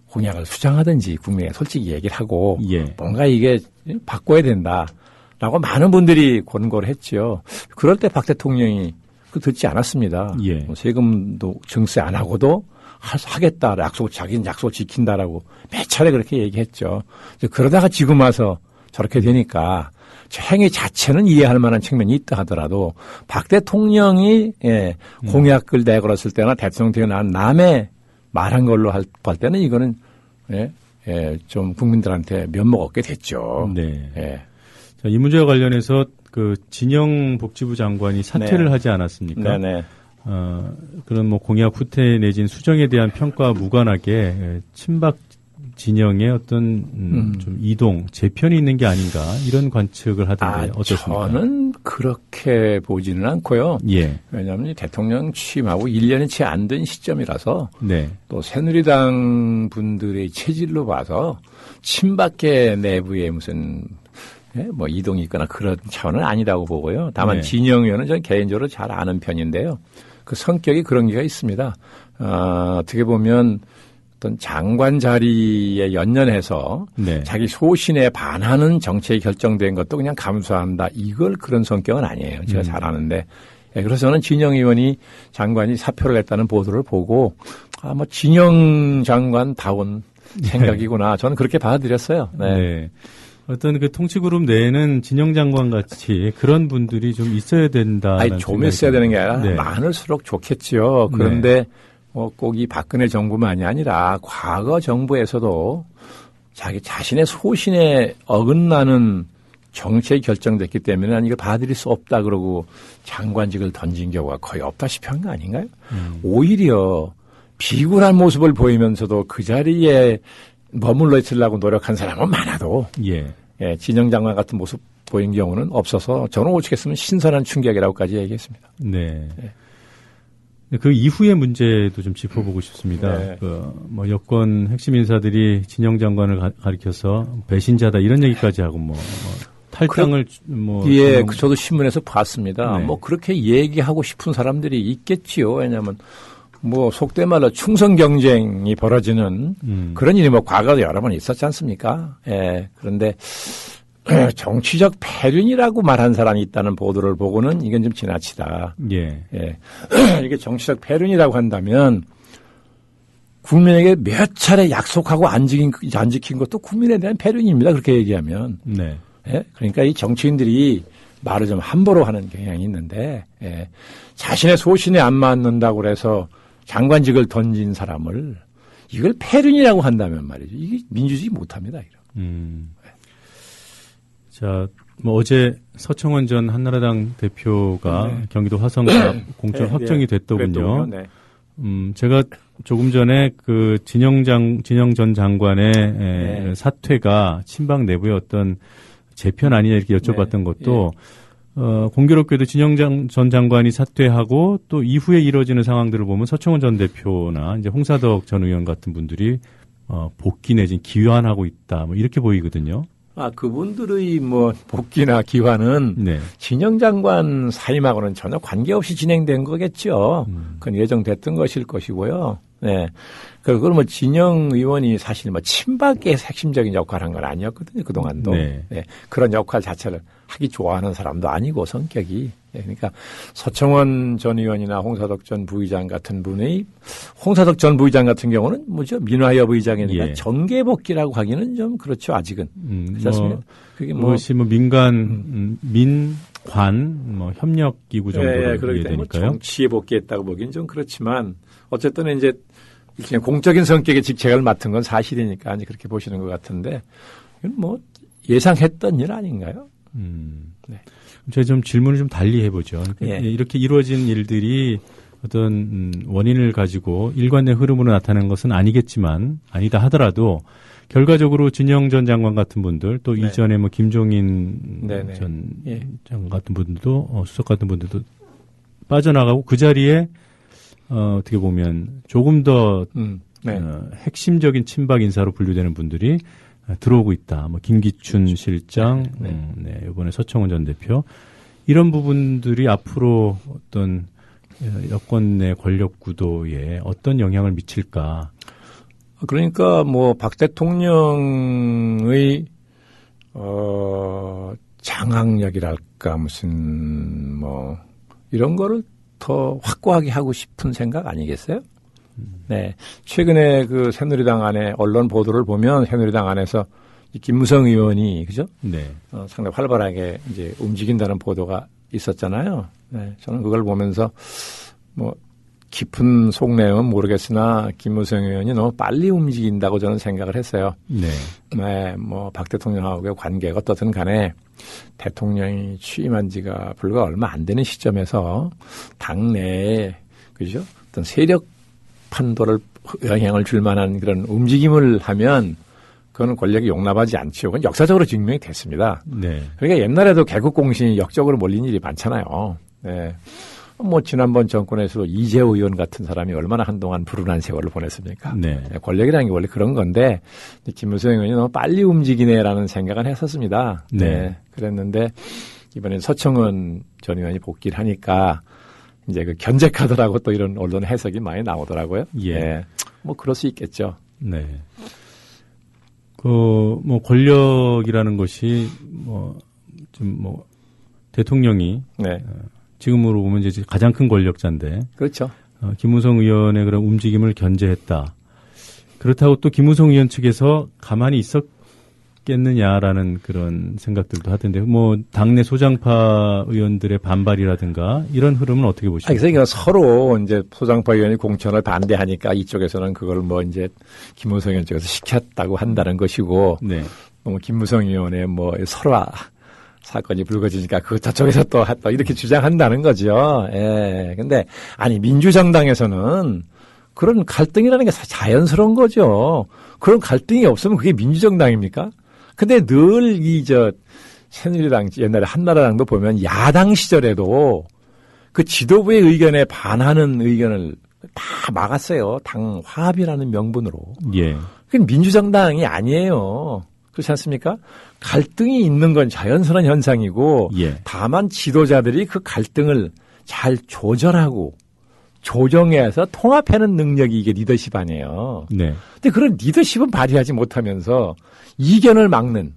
공약을 수정하든지 국민에게 솔직히 얘기를 하고 뭔가 이게 바꿔야 된다라고 많은 분들이 권고를 했죠. 그럴 때 박 대통령이 듣지 않았습니다. 세금도 증세 안 하고도 하겠다. 자기는 약속을 지킨다라고 몇 차례 그렇게 얘기했죠. 그러다가 지금 와서 저렇게 되니까 행위 자체는 이해할 만한 측면이 있다 하더라도 박 대통령이 공약을 내걸었을 때나 대통령 되고 난 남의 말한 걸로 할 때는 이거는 좀 국민들한테 면목 없게 됐죠. 자, 이 문제와 관련해서 그 진영 복지부 장관이 사퇴를 하지 않았습니까? 그런 뭐 공약 후퇴 내진 수정에 대한 평가와 무관하게 친박 진영의 어떤 좀 이동, 재편이 있는 게 아닌가 이런 관측을 하던데 어떻습니까? 저는 그렇게 보지는 않고요. 왜냐하면 대통령 취임하고 1년이 채 안 된 시점이라서 또 새누리당 분들의 체질로 봐서 친박계 내부에 무슨 뭐 이동이 있거나 그런 차원은 아니라고 보고요. 다만 진영 의원은 저는 개인적으로 잘 아는 편인데요. 그 성격이 그런 게가 있습니다. 어떻게 보면 어떤 장관 자리에 연연해서 자기 소신에 반하는 정책이 결정된 것도 그냥 감수한다. 이걸 그런 성격은 아니에요. 제가 잘 아는데. 그래서 저는 진영 의원이 장관이 사표를 냈다는 보도를 보고 뭐 진영 장관다운 생각이구나. 저는 그렇게 받아들였어요. 어떤 그 통치그룹 내에는 진영 장관 같이 그런 분들이 좀 있어야 된다. 좀 있어야 되는 게 아니라 많을수록 좋겠죠. 그런데 꼭 이 박근혜 정부만이 아니라 과거 정부에서도 자기 자신의 소신에 어긋나는 정책이 결정됐기 때문에 난 이걸 받아들일 수 없다 그러고 장관직을 던진 경우가 거의 없다시피 한 거 아닌가요? 오히려 비굴한 모습을 보이면서도 그 자리에 머물러 있으려고 노력한 사람은 많아도 진영 장관 같은 모습 보인 경우는 없어서 저는 오죽했으면 신선한 충격이라고까지 얘기했습니다. 그 이후의 문제도 좀 짚어보고 싶습니다. 뭐 여권 핵심 인사들이 진영 장관을 가리켜서 배신자다 이런 얘기까지 하고 뭐 탈당을 저도 신문에서 봤습니다. 뭐 그렇게 얘기하고 싶은 사람들이 있겠지요. 왜냐하면 뭐 속된 말로 충성 경쟁이 벌어지는 그런 일이 뭐 과거에 여러 번 있었지 않습니까? 그런데 정치적 패륜이라고 말한 사람이 있다는 보도를 보고는 이건 좀 지나치다. 이게 정치적 패륜이라고 한다면 국민에게 몇 차례 약속하고 안 지킨 것도 국민에 대한 패륜입니다. 그렇게 얘기하면. 그러니까 이 정치인들이 말을 좀 함부로 하는 경향이 있는데 자신의 소신에 안 맞는다고 해서 장관직을 던진 사람을 이걸 패륜이라고 한다면 말이죠. 이게 민주주의 못합니다. 자, 뭐 어제 서청원 전 한나라당 대표가 경기도 화성갑 공천 확정이 됐더군요. 제가 조금 전에 그 진영 전 장관의 사퇴가 친박 내부의 어떤 재편 아니냐 이렇게 여쭤봤던 것도 공교롭게도 진영 전 장관이 사퇴하고 또 이후에 이뤄지는 상황들을 보면 서청원 전 대표나 이제 홍사덕 전 의원 같은 분들이 복귀 내지는 기환하고 있다. 뭐 이렇게 보이거든요. 그분들의 뭐 복귀나 기환은 네. 진영 장관 사임하고는 전혀 관계없이 진행된 거겠죠. 그건 예정됐던 것일 것이고요. 네. 그리고 뭐 진영 의원이 사실 뭐 친박의 핵심적인 역할을 한 건 아니었거든요. 그동안도. 네. 네. 그런 역할 자체를 하기 좋아하는 사람도 아니고 성격이. 네. 그러니까 서청원 전 의원이나 홍사덕 전 부의장 같은 분의 홍사덕 전 부의장 같은 경우는 뭐죠? 민화협 의장이니까 예. 정계 복귀라고 하기는 좀 그렇죠. 아직은. 그렇지 않습니까? 그게 무엇이 민관, 민관, 협력기구 정도로 그렇기 때문에 되니까요. 정치에 복귀했다고 보기는 좀 그렇지만 어쨌든 이제 그냥 공적인 성격의 직책을 맡은 건 사실이니까 이제 그렇게 보시는 것 같은데 이건 뭐 예상했던 일 아닌가요? 네. 제가 좀 질문을 좀 달리 해보죠. 예. 이렇게 이루어진 일들이 어떤 원인을 가지고 일관된 흐름으로 나타나는 것은 아니겠지만 아니다 하더라도 결과적으로 진영 전 장관 같은 분들 또 네. 이전에 뭐 김종인 네네. 전 장관 같은 분들도 수석 같은 분들도 빠져나가고 그 자리에 어떻게 보면 조금 더 네. 핵심적인 친박 인사로 분류되는 분들이 들어오고 있다. 뭐 김기춘 실장, 네, 이번에 서청원 전 대표 이런 부분들이 앞으로 어떤 여권 내 권력 구도에 어떤 영향을 미칠까? 그러니까 뭐 박 대통령의 장악력이랄까 무슨 뭐 이런 거를 더 확고하게 하고 싶은 생각 아니겠어요? 네. 최근에 그 새누리당 안에 언론 보도를 보면 새누리당 안에서 김무성 의원이 그죠? 네. 상당히 활발하게 이제 움직인다는 보도가 있었잖아요. 네. 저는 그걸 보면서 뭐 깊은 속내는 모르겠으나 김무성 의원이 너무 빨리 움직인다고 저는 생각을 했어요. 네. 네. 뭐 박 대통령하고의 관계가 어떻든 간에 대통령이 취임한 지가 불과 얼마 안 되는 시점에서 당내에 그죠? 어떤 세력 판도를 영향을 줄 만한 그런 움직임을 하면 그거는 권력이 용납하지 않죠. 그건 역사적으로 증명이 됐습니다. 네. 그러니까 옛날에도 개국 공신이 역적으로 몰린 일이 많잖아요. 네. 뭐 지난번 정권에서 이재호 의원 같은 사람이 얼마나 한동안 불운한 세월을 보냈습니까? 네. 권력이라는 게 원래 그런 건데 김무성 의원이 너무 빨리 움직이네라는 생각은 했었습니다. 네. 그랬는데 이번엔 서청원 전 의원이 복귀를 하니까 이제 그 견제카드라고 또 이런 언론 해석이 많이 나오더라고요. 예. 네. 뭐 그럴 수 있겠죠. 네. 뭐 권력이라는 것이 대통령이 네. 지금으로 보면 이제 가장 큰 권력자인데. 그렇죠. 김무성 의원의 그런 움직임을 견제했다. 그렇다고 또 김무성 의원 측에서 가만히 있었겠느냐라는 그런 생각들도 하던데, 뭐 당내 소장파 의원들의 반발이라든가 이런 흐름은 어떻게 보십니까? 그래서 서로 이제 소장파 의원이 공천을 반대하니까 이쪽에서는 그걸 뭐 이제 김무성 의원 쪽에서 시켰다고 한다는 것이고, 네. 김무성 의원의 뭐 설화 사건이 불거지니까 그 저쪽에서 또 이렇게 주장한다는 거죠. 예. 근데 아니 민주정당에서는 그런 갈등이라는 게 자연스러운 거죠. 그런 갈등이 없으면 그게 민주정당입니까? 근데 늘 새누리당 옛날에 한나라당도 보면 야당 시절에도 그 지도부의 의견에 반하는 의견을 다 막았어요. 당 화합이라는 명분으로. 예. 그건 민주정당이 아니에요. 그렇지 않습니까? 갈등이 있는 건 자연스러운 현상이고 예. 다만 지도자들이 그 갈등을 잘 조절하고 조정해서 통합하는 능력이 이게 리더십 아니에요. 네. 근데 그런 리더십은 발휘하지 못하면서 이견을 막는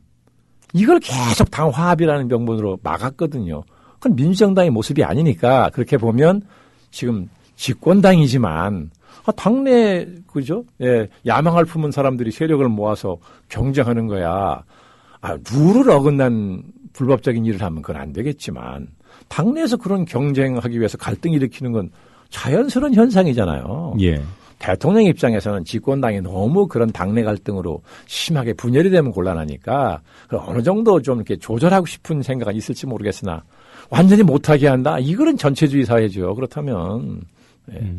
이걸 계속 당 화합이라는 명분으로 막았거든요. 그건 민주정당의 모습이 아니니까 그렇게 보면 지금 집권당이지만 당내 그죠? 예, 야망을 품은 사람들이 세력을 모아서 경쟁하는 거야. 룰을 어긋난 불법적인 일을 하면 그건 안 되겠지만 당내에서 그런 경쟁하기 위해서 갈등 일으키는 건 자연스러운 현상이잖아요. 예. 대통령 입장에서는 집권당이 너무 그런 당내 갈등으로 심하게 분열이 되면 곤란하니까 어느 정도 좀 이렇게 조절하고 싶은 생각은 있을지 모르겠으나 완전히 못하게 한다. 이거는 전체주의 사회죠. 그렇다면. 예.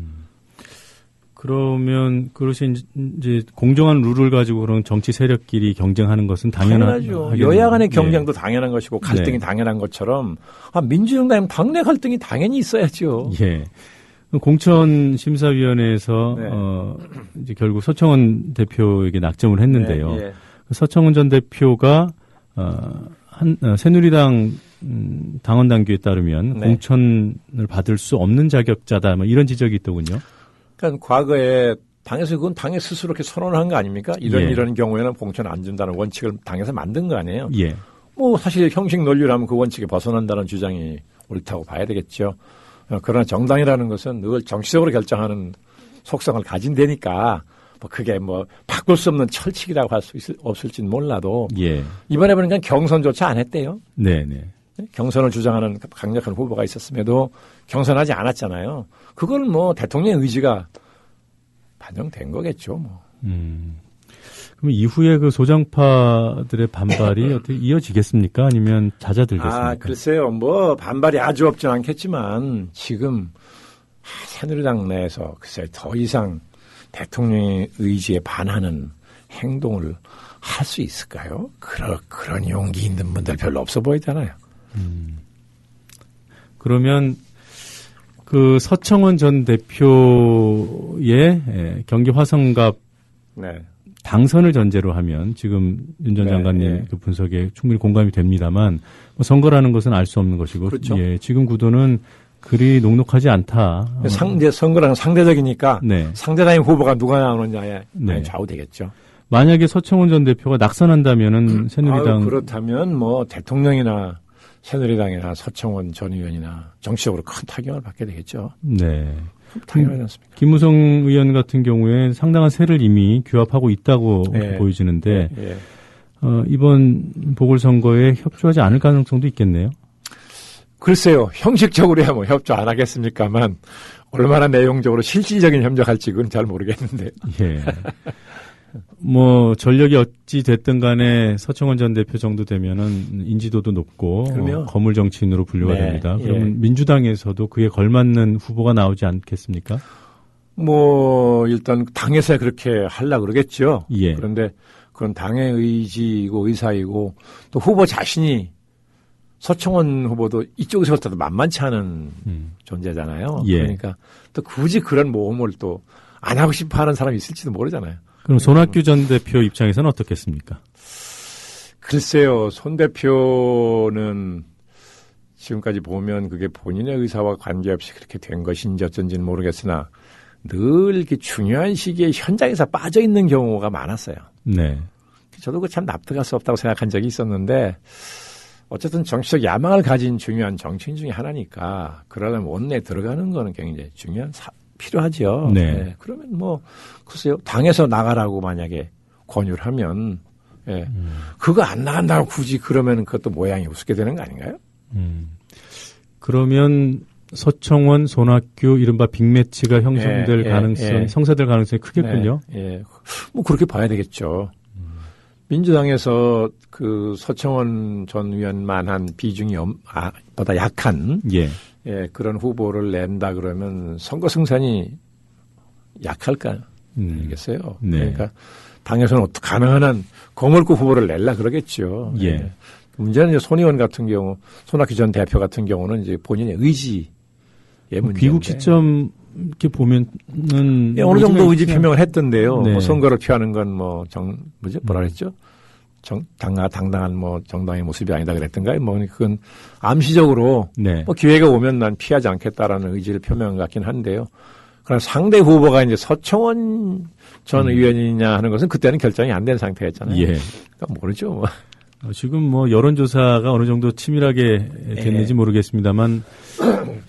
그러면 그것이 이제 공정한 룰을 가지고 그런 정치 세력끼리 경쟁하는 것은 당연하죠. 여야 간의 경쟁도 예. 당연한 것이고 갈등이 네. 당연한 것처럼 민주정당은 당내 갈등이 당연히 있어야죠. 예. 공천심사위원회에에서 이제 결국 서청원 대표에게 낙점을 했는데요. 네, 예. 서청원 전 대표가 새누리당 당원 당규에 따르면 공천을 받을 수 없는 자격자다. 뭐 이런 지적이 있더군요. 그러니까 과거에 당에서 그건 당에 스스로 이렇게 선언한 거 아닙니까? 이런 경우에는 공천 안 준다는 원칙을 당에서 만든 거 아니에요? 예. 뭐 사실 형식 논리라면 그 원칙에 벗어난다는 주장이 옳다고 봐야 되겠죠. 그러나 정당이라는 것은 늘 정치적으로 결정하는 속성을 가진 데니까 뭐 그게 뭐 바꿀 수 없는 철칙이라고 할 수 없을지는 몰라도 이번에 보니까 경선조차 안 했대요. 네네. 경선을 주장하는 강력한 후보가 있었음에도 경선하지 않았잖아요. 그건 뭐 대통령의 의지가 반영된 거겠죠. 뭐. 그럼 이후에 그 소장파들의 반발이 어떻게 이어지겠습니까? 아니면 잦아들겠습니까? 글쎄요. 뭐 반발이 아주 없진 않겠지만 지금 새누리당 내에서 글쎄 더 이상 대통령의 의지에 반하는 행동을 할 수 있을까요? 그런 용기 있는 분들 별로 없어 보이잖아요. 그러면 그 서청원 전 대표의 경기 화성갑 당선을 전제로 하면 지금 윤 전 장관님 그 분석에 충분히 공감이 됩니다만 뭐 선거라는 것은 알 수 없는 것이고 그렇죠. 지금 구도는 그리 녹록하지 않다. 선거랑 상대적이니까 상대당의 후보가 누가 나오느냐에 좌우되겠죠. 만약에 서청원 전 대표가 낙선한다면은 새누리당 그렇다면 뭐 대통령이나 새누리당이나 서청원 전 의원이나 정치적으로 큰 타격을 받게 되겠죠. 네. 당연하지 않습니까? 김무성 의원 같은 경우에 상당한 세를 이미 규합하고 있다고 보여지는데 이번 보궐선거에 협조하지 않을 가능성도 있겠네요. 글쎄요. 형식적으로야 뭐 협조 안 하겠습니까만 얼마나 내용적으로 실질적인 협력할지 그건 잘 모르겠는데. 뭐 전력이 어찌 됐든 간에 서청원 전 대표 정도 되면은 인지도도 높고 거물 정치인으로 분류가 됩니다. 그러면 민주당에서도 그에 걸맞는 후보가 나오지 않겠습니까? 뭐 일단 당에서 그렇게 하려고 그러겠죠. 그런데 그건 당의 의지이고 의사이고 또 후보 자신이 서청원 후보도 이쪽에서부터도 만만치 않은 존재잖아요. 그러니까 또 굳이 그런 모험을 또 안 하고 싶어 하는 사람이 있을지도 모르잖아요. 그럼 손학규 전 대표 입장에서는 어떻겠습니까? 글쎄요. 손 대표는 지금까지 보면 그게 본인의 의사와 관계없이 그렇게 된 것인지 어쩐지는 모르겠으나 늘 이렇게 중요한 시기에 현장에서 빠져 있는 경우가 많았어요. 저도 그 참 납득할 수 없다고 생각한 적이 있었는데 어쨌든 정치적 야망을 가진 중요한 정치인 중에 하나니까 그러려면 원내에 들어가는 거는 굉장히 필요하죠. 그러면 뭐 글쎄요. 당에서 나가라고 만약에 권유를 하면 그거 안 나간다고 굳이 그러면 그것도 모양이 우습게 되는 거 아닌가요? 그러면 서청원, 손학규 이른바 빅매치가 형성될 가능성, 성사될 가능성이 크겠군요. 뭐 그렇게 봐야 되겠죠. 민주당에서 그 서청원 전 의원만한 비중이 보다 약한 그런 후보를 낸다 그러면 선거 승산이 약할까 알겠어요. 그러니까 당에서는 가능한 한 거물급 후보를 낼라 그러겠죠. 문제는 이제 손 의원 같은 경우, 손학규 전 대표 같은 경우는 이제 본인의 의지의 문제인데. 귀국 시점 이렇게 보면은 어느 정도 의지 표명을 했던데요. 뭐 선거를 피하는 건 뭐라 그랬죠? 당당한 뭐 정당의 모습이 아니다 그랬던가요? 뭐 그건 암시적으로 뭐 기회가 오면 난 피하지 않겠다라는 의지를 표명한 것 같긴 한데요. 그러나 상대 후보가 이제 서청원 전 의원이냐 하는 것은 그때는 결정이 안 된 상태였잖아요. 그러니까 모르죠. 뭐. 지금 뭐 여론조사가 어느 정도 치밀하게 됐는지 모르겠습니다만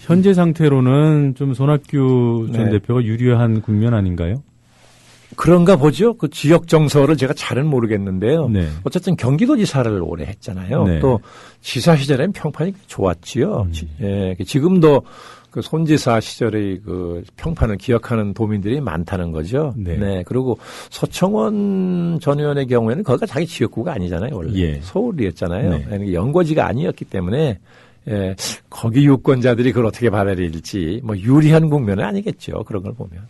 현재 상태로는 좀 손학규 전 대표가 유리한 국면 아닌가요? 그런가 보죠. 그 지역 정서를 제가 잘은 모르겠는데요. 어쨌든 경기도지사를 오래 했잖아요. 또 지사 시절엔 평판이 좋았지요. 지금도 그 손지사 시절의 그 평판을 기억하는 도민들이 많다는 거죠. 그리고 서청원 전 의원의 경우에는 거기가 자기 지역구가 아니잖아요. 원래 서울이었잖아요. 연고지가 아니었기 때문에 거기 유권자들이 그걸 어떻게 받아들일지 뭐 유리한 국면은 아니겠죠. 그런 걸 보면.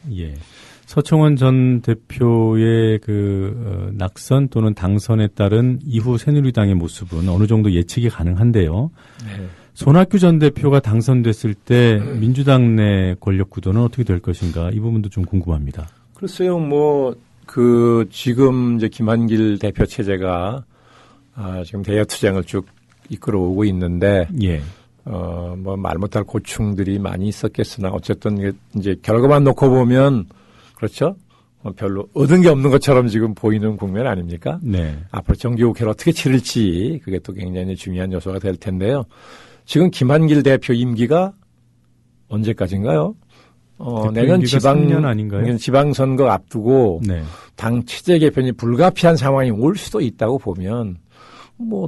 서청원 전 대표의 낙선 또는 당선에 따른 이후 새누리당의 모습은 어느 정도 예측이 가능한데요. 네. 손학규 전 대표가 당선됐을 때 민주당 내 권력 구도는 어떻게 될 것인가 이 부분도 좀 궁금합니다. 글쎄요, 지금 이제 김한길 대표 체제가 지금 대여 투쟁을 쭉 이끌어오고 있는데, 예. 말 못할 고충들이 많이 있었겠으나 어쨌든 이제 결과만 놓고 보면 그렇죠. 별로 얻은 게 없는 것처럼 지금 보이는 국면 아닙니까? 네. 앞으로 정기국회를 어떻게 치를지 그게 또 굉장히 중요한 요소가 될 텐데요. 지금 김한길 대표 임기가 언제까지인가요? 내년 3년 아닌가요? 지방선거 앞두고 네. 당 체제 개편이 불가피한 상황이 올 수도 있다고 보면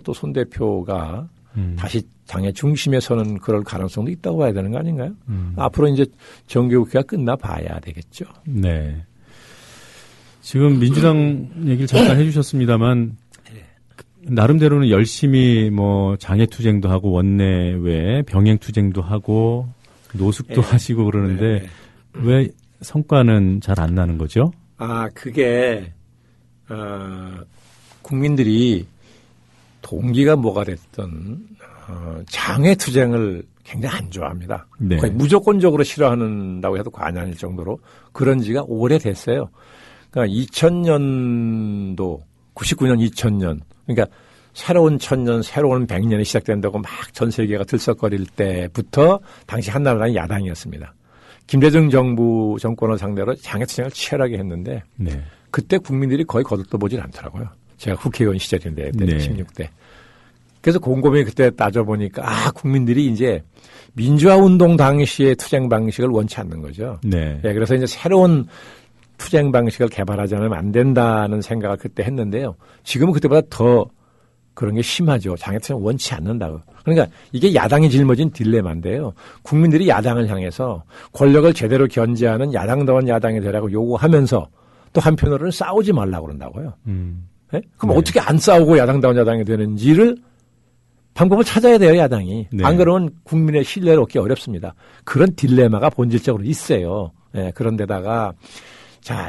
또 손 대표가 다시 당의 중심에 서는 그럴 가능성도 있다고 봐야 되는 거 아닌가요? 앞으로 이제 정기국회가 끝나 봐야 되겠죠. 네. 지금 민주당 얘기를 잠깐 해주셨습니다만 나름대로는 열심히 장애투쟁도 하고 원내외 병행투쟁도 하고 노숙도 하시고 그러는데 왜 성과는 잘 안 나는 거죠? 그게 국민들이 동기가 뭐가 됐든 장애투쟁을 굉장히 안 좋아합니다. 네. 거의 무조건적으로 싫어한다고 해도 과언이 아닐 정도로 그런 지가 오래됐어요. 그러니까 2000년도 99년 2000년 그러니까 새로운 1000년 새로운 100년이 시작된다고 막 전 세계가 들썩거릴 때부터 당시 한나라당이 야당이었습니다. 김대중 정권을 상대로 장애투쟁을 치열하게 했는데 네. 그때 국민들이 거의 거들떠보질 않더라고요. 제가 국회의원 시절인데 그때 네. 16대. 그래서 곰곰이 그때 따져보니까 국민들이 이제 민주화 운동 당시의 투쟁 방식을 원치 않는 거죠. 네. 그래서 이제 새로운 투쟁 방식을 개발하지 않으면 안 된다는 생각을 그때 했는데요. 지금은 그때보다 더 그런 게 심하죠. 장애투쟁을 원치 않는다고. 그러니까 이게 야당이 짊어진 딜레마인데요. 국민들이 야당을 향해서 권력을 제대로 견제하는 야당다운 야당이 되라고 요구하면서 또 한편으로는 싸우지 말라고 그런다고요. 네? 그럼 어떻게 안 싸우고 야당다운 야당이 되는지를 방법을 찾아야 돼요, 야당이. 네. 안 그러면 국민의 신뢰를 얻기 어렵습니다. 그런 딜레마가 본질적으로 있어요. 그런데다가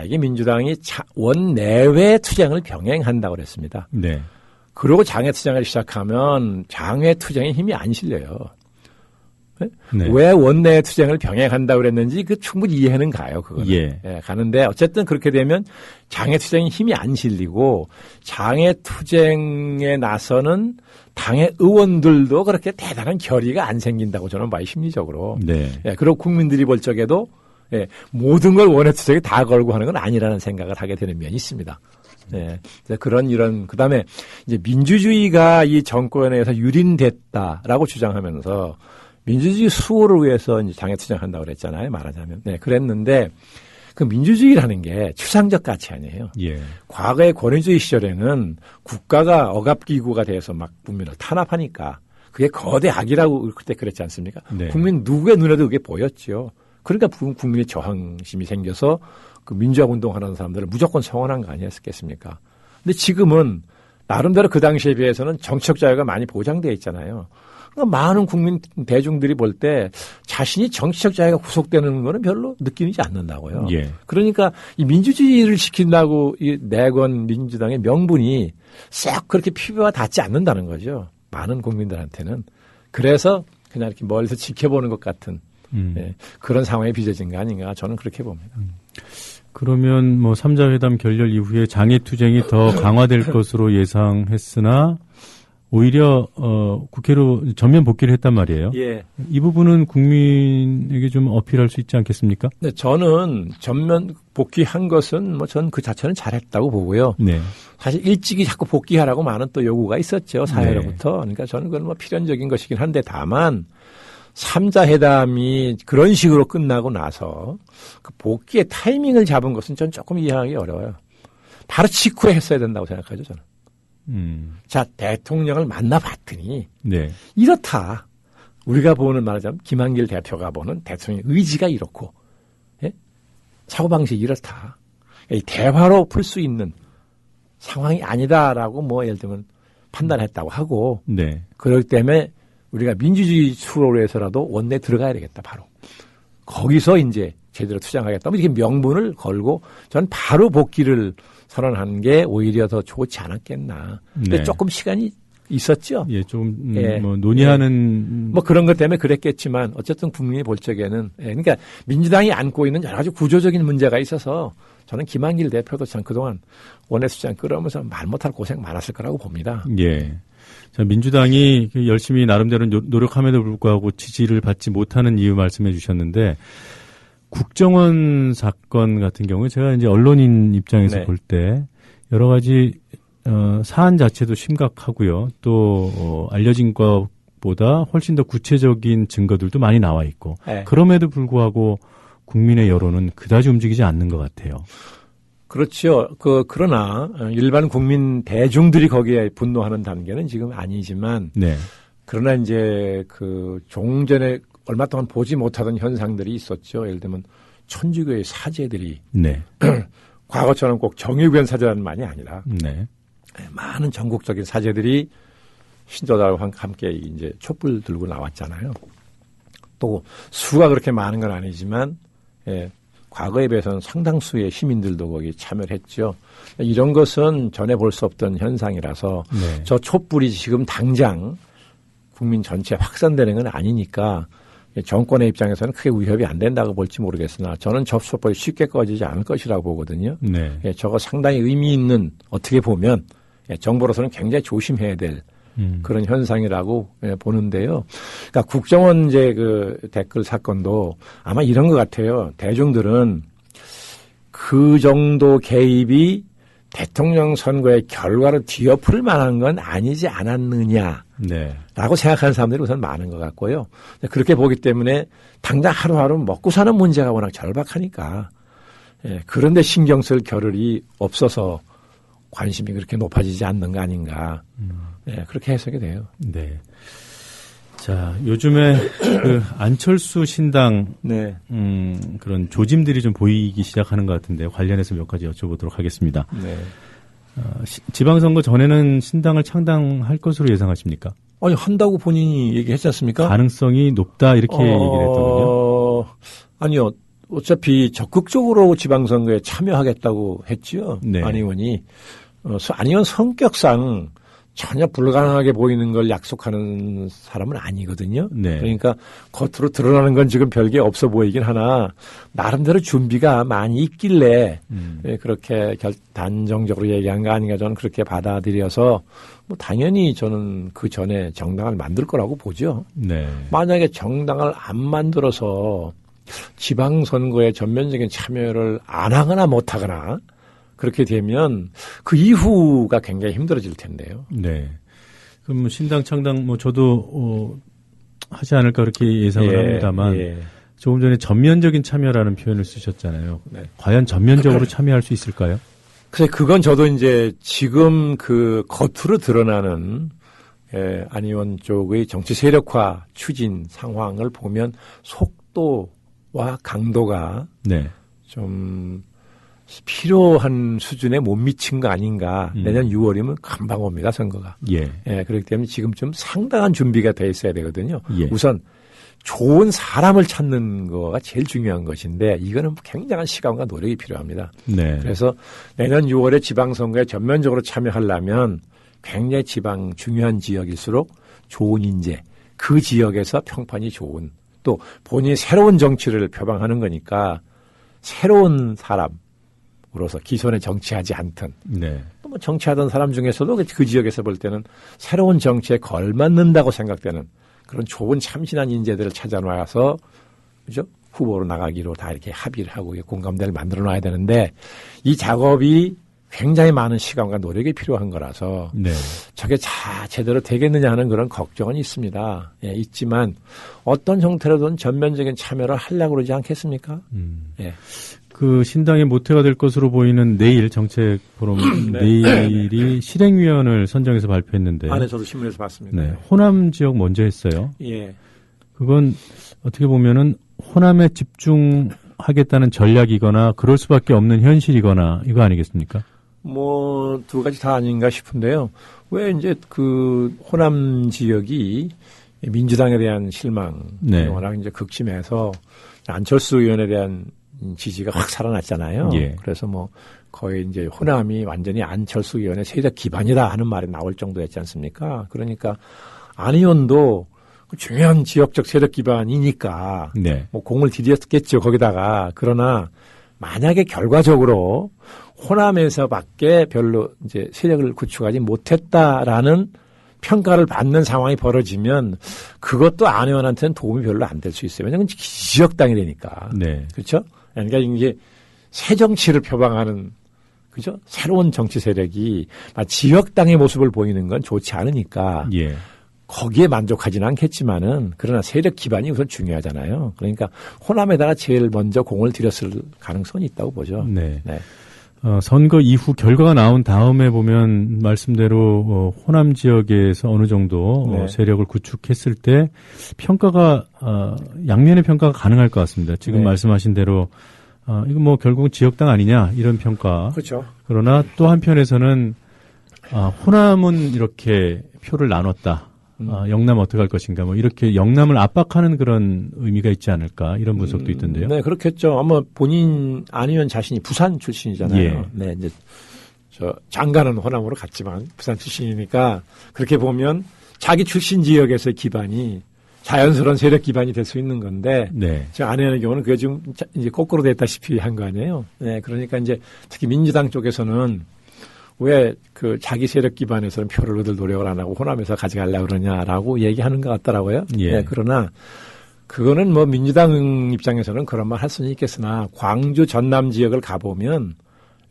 이게 민주당이 원내외 투쟁을 병행한다고 그랬습니다. 네. 그리고 장애투쟁을 시작하면 장애투쟁에 힘이 안 실려요. 네. 왜 원내 투쟁을 병행한다고 그랬는지 충분히 이해는 가요. 그거는. 예. 가는데 어쨌든 그렇게 되면 장애투쟁에 힘이 안 실리고 장애투쟁에 나서는 당의 의원들도 그렇게 대단한 결의가 안 생긴다고 저는 봐요. 심리적으로. 네. 그리고 국민들이 볼 적에도 모든 걸 원내투쟁에 다 걸고 하는 건 아니라는 생각을 하게 되는 면이 있습니다. 그다음에 이제 민주주의가 이 정권에서 유린됐다라고 주장하면서 민주주의 수호를 위해서 이제 장애투쟁한다고 그랬잖아요. 말하자면. 그랬는데 그 민주주의라는 게 추상적 가치 아니에요. 예. 과거의 권위주의 시절에는 국가가 억압기구가 돼서 막 국민을 탄압하니까 그게 거대 악이라고 그때 그랬지 않습니까? 네. 국민 누구의 눈에도 그게 보였죠. 그러니까 국민의 저항심이 생겨서 그 민주화 운동하는 사람들을 무조건 성원한 거 아니었겠습니까? 근데 지금은 나름대로 그 당시에 비해서는 정치적 자유가 많이 보장되어 있잖아요. 그러니까 많은 국민 대중들이 볼 때 자신이 정치적 자유가 구속되는 거는 별로 느끼지 않는다고요. 예. 그러니까 이 민주주의를 지킨다고 이 내건 민주당의 명분이 싹 그렇게 피부와 닿지 않는다는 거죠. 많은 국민들한테는. 그래서 그냥 이렇게 멀리서 지켜보는 것 같은 그런 상황에 빚어진 거 아닌가 저는 그렇게 봅니다. 그러면 3자 회담 결렬 이후에 장애투쟁이 더 강화될 것으로 예상했으나 오히려 국회로 전면 복귀를 했단 말이에요. 예. 이 부분은 국민에게 좀 어필할 수 있지 않겠습니까? 네, 저는 전면 복귀한 것은 전 그 자체는 잘했다고 보고요. 네. 사실 일찍이 자꾸 복귀하라고 많은 또 요구가 있었죠, 사회로부터. 네. 그러니까 저는 그건 필연적인 것이긴 한데 다만 3자 회담이 그런 식으로 끝나고 나서 그 복귀의 타이밍을 잡은 것은 전 조금 이해하기 어려워요. 바로 직후에 했어야 된다고 생각하죠, 저는. 자, 대통령을 만나봤더니 네. 이렇다. 우리가 보는 말하자면 김한길 대표가 보는 대통령의 의지가 이렇고 사고방식이 이렇다. 이 대화로 풀 수 있는 상황이 아니다라고 예를 들면 판단했다고 하고 네. 그렇기 때문에 우리가 민주주의 수로로 해서라도 원내에 들어가야 되겠다. 바로. 거기서 이제 제대로 투쟁하겠다. 이렇게 명분을 걸고 저는 바로 복귀를 선언한 게 오히려 더 좋지 않았겠나. 근데 네. 조금 시간이 있었죠. 예, 좀 예. 뭐 논의하는 뭐 그런 것 때문에 그랬겠지만 어쨌든 국민이 볼 적에는 그러니까 민주당이 안고 있는 여러 가지 구조적인 문제가 있어서 저는 김한길 대표도 참 그동안 원내수장 끌어오면서 말 못할 고생 많았을 거라고 봅니다. 예. 자, 민주당이 열심히 나름대로 노력함에도 불구하고 지지를 받지 못하는 이유 말씀해 주셨는데 국정원 사건 같은 경우에 제가 이제 언론인 입장에서 네. 볼 때 여러 가지 사안 자체도 심각하고요. 또 알려진 것보다 훨씬 더 구체적인 증거들도 많이 나와 있고 네. 그럼에도 불구하고 국민의 여론은 그다지 움직이지 않는 것 같아요. 그렇죠. 그러나 일반 국민 대중들이 거기에 분노하는 단계는 지금 아니지만 네. 그러나 이제 종전에 얼마 동안 보지 못하던 현상들이 있었죠. 예를 들면 천주교의 사제들이 네. 과거처럼 꼭 정의구현 사제단만이 아니라 네. 많은 전국적인 사제들이 신도자와 함께 이제 촛불 들고 나왔잖아요. 또 수가 그렇게 많은 건 아니지만 과거에 비해서는 상당수의 시민들도 거기 참여를 했죠. 이런 것은 전에 볼 수 없던 현상이라서 네. 저 촛불이 지금 당장 국민 전체에 확산되는 건 아니니까 정권의 입장에서는 크게 위협이 안 된다고 볼지 모르겠으나 저는 저 촛불이 쉽게 꺼지지 않을 것이라고 보거든요. 네. 저거 상당히 의미 있는 어떻게 보면 정부로서는 굉장히 조심해야 될 그런 현상이라고 보는데요. 그러니까 국정원 이제 댓글 사건도 아마 이런 것 같아요. 대중들은 그 정도 개입이 대통령 선거의 결과를 뒤엎을 만한 건 아니지 않았느냐라고 네. 생각하는 사람들이 우선 많은 것 같고요. 그렇게 보기 때문에 당장 하루하루 먹고 사는 문제가 워낙 절박하니까 그런데 신경 쓸 겨를이 없어서 관심이 그렇게 높아지지 않는 거 아닌가. 그렇게 해석이 돼요. 네. 자, 요즘에 안철수 신당 네. 그런 조짐들이 좀 보이기 시작하는 것 같은데 관련해서 몇 가지 여쭤보도록 하겠습니다. 네. 지방선거 전에는 신당을 창당할 것으로 예상하십니까? 아니, 한다고 본인이 얘기했지 않습니까? 가능성이 높다 이렇게 얘기를 했더군요. 아니요. 어차피 적극적으로 지방선거에 참여하겠다고 했죠. 네. 안 의원이. 안 의원 성격상 전혀 불가능하게 보이는 걸 약속하는 사람은 아니거든요. 네. 그러니까 겉으로 드러나는 건 지금 별게 없어 보이긴 하나 나름대로 준비가 많이 있길래 그렇게 단정적으로 얘기한 거 아닌가 저는 그렇게 받아들여서 뭐 당연히 저는 그 전에 정당을 만들 거라고 보죠. 네. 만약에 정당을 안 만들어서 지방선거에 전면적인 참여를 안 하거나 못 하거나 그렇게 되면 그 이후가 굉장히 힘들어질 텐데요. 네. 그럼 뭐 신당 창당 뭐 저도 하지 않을까 그렇게 예상을 합니다만 조금 전에 전면적인 참여라는 표현을 쓰셨잖아요. 네. 과연 전면적으로 참여할 수 있을까요? 그래서 그건 저도 이제 지금 겉으로 드러나는 안 의원 쪽의 정치 세력화 추진 상황을 보면 속도와 강도가 네. 좀 필요한 수준에 못 미친 거 아닌가. 내년 6월이면 금방 옵니다, 선거가. 예. 그렇기 때문에 지금 좀 상당한 준비가 돼 있어야 되거든요. 예. 우선 좋은 사람을 찾는 거가 제일 중요한 것인데 이거는 굉장한 시간과 노력이 필요합니다. 네. 그래서 내년 6월에 지방선거에 전면적으로 참여하려면 굉장히 지방 중요한 지역일수록 좋은 인재, 그 지역에서 평판이 좋은 또 본인이 새로운 정치를 표방하는 거니까 새로운 사람으로서 기존에 정치하지 않던 네. 또 뭐 정치하던 사람 중에서도 그 지역에서 볼 때는 새로운 정치에 걸맞는다고 생각되는 그런 좋은 참신한 인재들을 찾아놔서 그죠? 후보로 나가기로 다 이렇게 합의를 하고 공감대를 만들어 놔야 되는데 이 작업이 굉장히 많은 시간과 노력이 필요한 거라서 네. 저게 제대로 되겠느냐 하는 그런 걱정은 있습니다. 예, 있지만 어떤 형태로든 전면적인 참여를 하려고 그러지 않겠습니까? 예. 그 신당의 모태가 될 것으로 보이는 내일 정책 포럼 네. 내일이 실행위원을 선정해서 발표했는데. 네, 저도 신문에서 봤습니다. 네. 호남 지역 먼저 했어요. 예. 그건 어떻게 보면은 호남에 집중하겠다는 전략이거나 그럴 수밖에 없는 현실이거나 이거 아니겠습니까? 뭐 두 가지 다 아닌가 싶은데요. 왜 이제 그 호남 지역이 민주당에 대한 실망, 네. 워낙 이제 극심해서 안철수 의원에 대한 지지가 확 살아났잖아요. 예. 그래서 뭐 거의 이제 호남이 완전히 안철수 의원의 세력 기반이다 하는 말이 나올 정도였지 않습니까? 그러니까 안 의원도 중요한 지역적 세력 기반이니까 네. 뭐 공을 들였겠죠. 거기다가 그러나 만약에 결과적으로 호남에서밖에 별로 이제 세력을 구축하지 못했다라는 평가를 받는 상황이 벌어지면 그것도 안 의원한테는 도움이 별로 안 될 수 있어요. 왜냐하면 지역당이 되니까. 네. 그렇죠? 그러니까 이게 새 정치를 표방하는 그죠? 새로운 정치 세력이 지역당의 모습을 보이는 건 좋지 않으니까 예. 거기에 만족하지는 않겠지만은 그러나 세력 기반이 우선 중요하잖아요. 그러니까 호남에다가 제일 먼저 공을 들였을 가능성이 있다고 보죠. 네. 네. 선거 이후 결과가 나온 다음에 보면 말씀대로 호남 지역에서 어느 정도 네. 세력을 구축했을 때 평가가 양면의 평가가 가능할 것 같습니다. 지금 네. 말씀하신 대로 이거 뭐 결국 지역당 아니냐 이런 평가. 그렇죠. 그러나 또 한편에서는 호남은 이렇게 표를 나눴다. 영남 어떻게 할 것인가 뭐 이렇게 영남을 압박하는 그런 의미가 있지 않을까 이런 분석도 있던데요. 네, 그렇겠죠. 아마 본인 안 의원 자신이 부산 출신이잖아요. 예. 네, 이제 장가는 호남으로 갔지만 부산 출신이니까 그렇게 보면 자기 출신 지역에서의 기반이 자연스러운 세력 기반이 될 수 있는 건데 네. 지금 안 의원의 경우는 그게 지금 이제 거꾸로 됐다시피 한 거 아니에요. 네, 그러니까 이제 특히 민주당 쪽에서는 왜 그 자기 세력 기반에서는 표를 얻을 노력을 안 하고 호남에서 가져가려고 그러냐라고 얘기하는 것 같더라고요. 예. 네, 그러나 그거는 뭐 민주당 입장에서는 그런 말 할 수는 있겠으나 광주 전남 지역을 가보면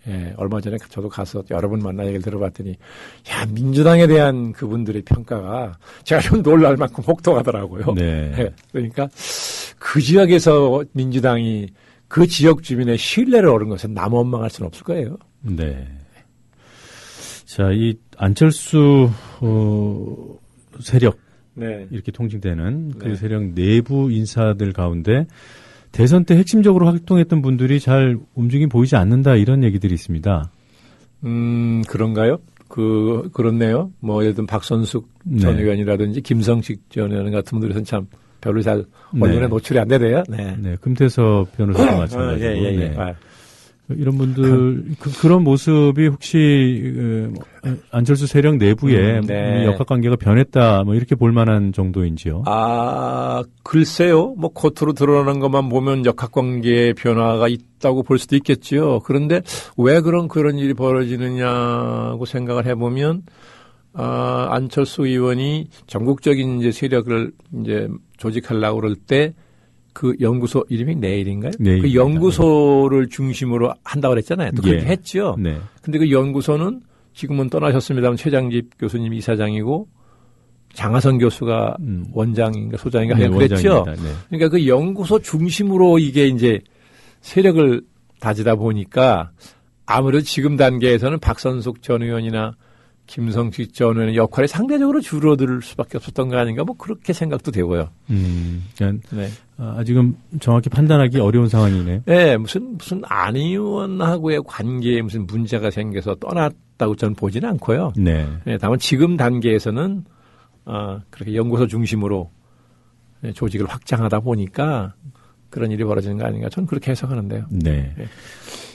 예, 얼마 전에 저도 가서 여러 분 만나 얘기를 들어봤더니 야 민주당에 대한 그분들의 평가가 제가 좀 놀랄 만큼 혹독하더라고요. 네. 예, 그러니까 그 지역에서 민주당이 그 지역 주민의 신뢰를 얻은 것은 남 원망할 수는 없을 거예요. 네. 자, 이 안철수 세력 네. 이렇게 통칭되는 그 네. 세력 내부 인사들 가운데 대선 때 핵심적으로 활동했던 분들이 잘 움직임 보이지 않는다 이런 얘기들이 있습니다. 그런가요? 그렇네요. 뭐 예를 들면 박선숙 전 네. 의원이라든지 김성식 전 의원 같은 분들은 참 별로 잘 언론에 네. 노출이 안 되네요. 네. 네, 금태섭 변호사도 마찬가지고. 예. 네. 이런 분들 그런 모습이 혹시 안철수 세력 내부에 네. 역학관계가 변했다 뭐 이렇게 볼 만한 정도인지요? 글쎄요. 뭐 겉으로 드러나는 것만 보면 역학관계의 변화가 있다고 볼 수도 있겠죠. 그런데 왜 그런 일이 벌어지느냐고 생각을 해보면 안철수 의원이 전국적인 이제 세력을 이제 조직하려고 그럴 때 그 연구소 이름이 내일인가요? 그 연구소를 중심으로 한다고 그랬잖아요. 또 그렇게 했죠. 네. 근데 그 연구소는 지금은 떠나셨습니다만 최장집 교수님이 이사장이고 장하선 교수가 원장인가 소장인가 네, 그랬죠. 원장입니다. 네. 그러니까 그 연구소 중심으로 이게 이제 세력을 다지다 보니까 아무래도 지금 단계에서는 박선숙 전 의원이나 김성식 전 의원의 역할이 상대적으로 줄어들 수밖에 없었던 거 아닌가 뭐 그렇게 생각도 되고요. 그러니까 네. 아직은 정확히 판단하기 어려운 상황이네요. 네, 무슨 안 의원하고의 관계에 무슨 문제가 생겨서 떠났다고 저는 보지는 않고요. 네. 네, 다만 지금 단계에서는 그렇게 연구소 중심으로 조직을 확장하다 보니까 그런 일이 벌어지는 거 아닌가 저는 그렇게 해석하는데요. 네. 네.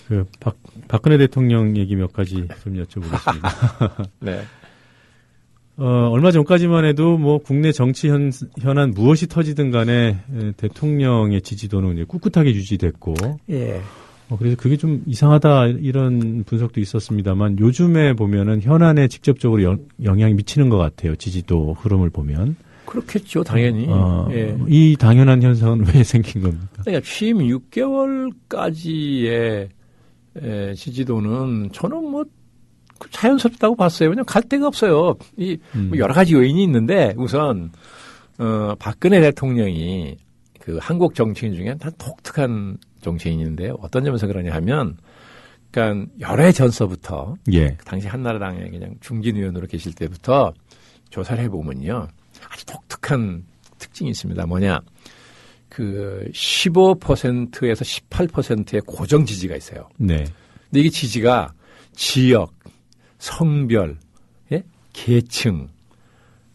그 박근혜 대통령 얘기 몇 가지 좀 여쭤보겠습니다. 네. 얼마 전까지만 해도 뭐 국내 정치 현안 무엇이 터지든 간에 대통령의 지지도는 이제 꿋꿋하게 유지됐고, 예. 그래서 그게 좀 이상하다 이런 분석도 있었습니다만 요즘에 보면은 현안에 직접적으로 영향이 미치는 것 같아요. 지지도 흐름을 보면. 그렇겠죠, 당연히. 예. 이 당연한 현상은 왜 생긴 겁니까? 그러니까 취임 6개월까지의 지지도는 저는 뭐 자연스럽다고 봤어요. 왜냐하면 갈 데가 없어요. 뭐 여러 가지 요인이 있는데 우선 박근혜 대통령이 그 한국 정치인 중에 다 독특한 정치인인데요. 어떤 점에서 그러냐 하면 그러니까 여러 해 전서부터 당시 한나라당의 그냥 중진 의원으로 계실 때부터 조사를 해보면요. 아주 독특한 특징이 있습니다. 뭐냐. 그 15%에서 18%의 고정 지지가 있어요. 네. 근데 이게 지지가 지역, 성별, 계층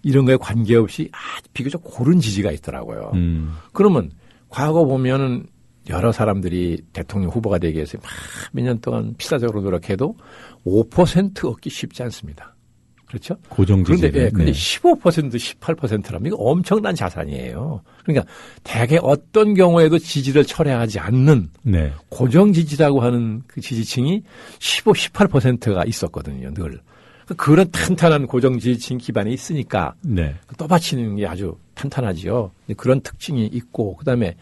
이런 거에 관계없이 아주 비교적 고른 지지가 있더라고요. 그러면 과거 보면은 여러 사람들이 대통령 후보가 되기 위해서 몇 년 동안 필사적으로 노력해도 5% 얻기 쉽지 않습니다. 그렇죠? 고정지지. 그런데 15%, 18%라면 이거 엄청난 자산이에요. 그러니까 대개 어떤 경우에도 지지를 철회하지 않는 고정지지라고 하는 그 지지층이 15, 18%가 있었거든요. 늘. 그런 탄탄한 고정지지층 기반이 있으니까 떠받치는 게 아주 탄탄하지요. 그런 특징이 있고 그다음에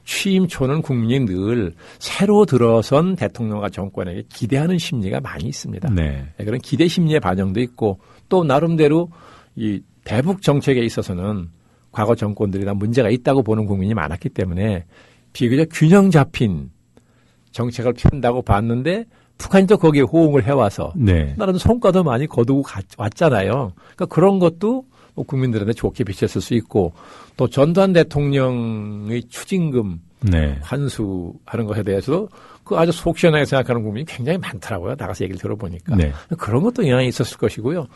취임 초는 국민이 늘 새로 들어선 대통령과 정권에게 기대하는 심리가 많이 있습니다. 그런 기대 심리의 반영도 있고 또 나름대로 이 대북 정책에 있어서는 과거 정권들이나 문제가 있다고 보는 국민이 많았기 때문에 비교적 균형 잡힌 정책을 편다고 봤는데 북한이 또 거기에 호응을 해와서 나라도 성과도 많이 거두고 왔잖아요. 그러니까 그런 것도 국민들한테 좋게 비쳤을 수 있고 또 전두환 대통령의 추징금 환수하는 것에 대해서도 그 아주 속 시원하게 생각하는 국민이 굉장히 많더라고요. 나가서 얘기를 들어보니까. 그런 것도 영향이 있었을 것이고요.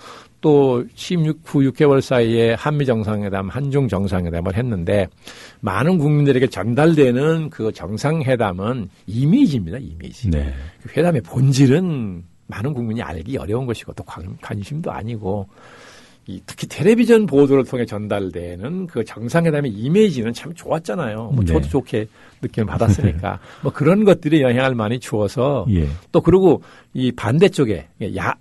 또 6개월 사이에 한미 정상회담, 한중 정상회담을 했는데 많은 국민들에게 전달되는 그 정상회담은 이미지입니다. 이미지. 그 회담의 본질은 많은 국민이 알기 어려운 것이고 또 관심도 아니고 특히 텔레비전 보도를 통해 전달되는 그 정상회담의 이미지는 참 좋았잖아요. 저도 좋게 느낌을 받았으니까. 그런 것들이 영향을 많이 주어서 또 그리고 이 반대쪽에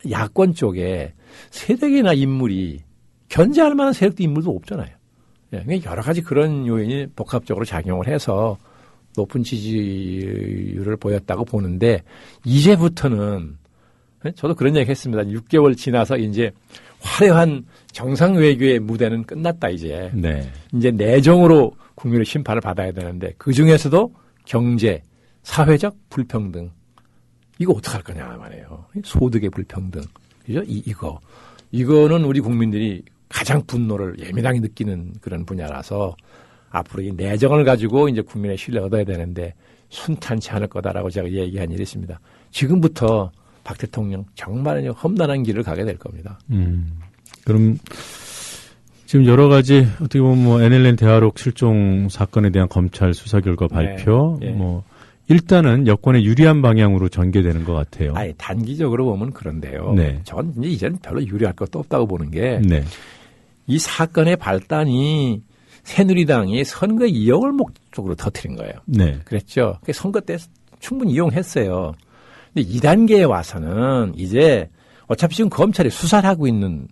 야권 쪽에 세력이나 인물이 견제할 만한 세력도 인물도 없잖아요. 여러 가지 그런 요인이 복합적으로 작용을 해서 높은 지지율을 보였다고 보는데 이제부터는 저도 그런 얘기 했습니다. 6개월 지나서 이제 화려한 정상 외교의 무대는 끝났다 이제. 이제 내정으로 국민의 심판을 받아야 되는데 그 중에서도 경제, 사회적 불평등 이거 어떡할 거냐 말이에요. 소득의 불평등. 그죠? 이거는 우리 국민들이 가장 분노를 예민하게 느끼는 그런 분야라서 앞으로 이 내정을 가지고 이제 국민의 신뢰를 얻어야 되는데 순탄치 않을 거다라고 제가 얘기한 일이 있습니다. 지금부터 박 대통령 정말 험난한 길을 가게 될 겁니다. 그럼 지금 여러 가지 어떻게 보면 NLN 대화록 실종 사건에 대한 검찰 수사 결과 발표, 일단은 여권에 유리한 방향으로 전개되는 것 같아요. 단기적으로 보면 그런데요. 전 이제는 별로 유리할 것도 없다고 보는 게 이 사건의 발단이 새누리당이 선거 이용을 목적으로 터뜨린 거예요. 그랬죠. 선거 때 충분히 이용했어요. 근데 2단계에 와서는 이제 어차피 지금 검찰이 수사를 하고 있는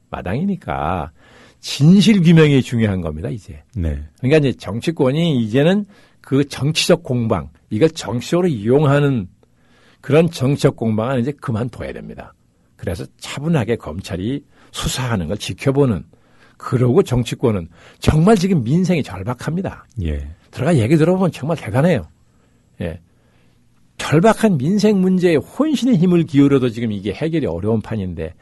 마당이니까 진실 규명이 중요한 겁니다, 이제. 그러니까 이제 정치권이 이제는 그 정치적 공방, 이걸 정치적으로 이용하는 그런 정치적 공방은 이제 그만둬야 됩니다. 그래서 차분하게 검찰이 수사하는 걸 지켜보는, 그러고 정치권은 정말 지금 민생이 절박합니다. 들어가 얘기 들어보면 정말 대단해요. 절박한 민생 문제에 혼신의 힘을 기울여도 지금 이게 해결이 어려운 판인데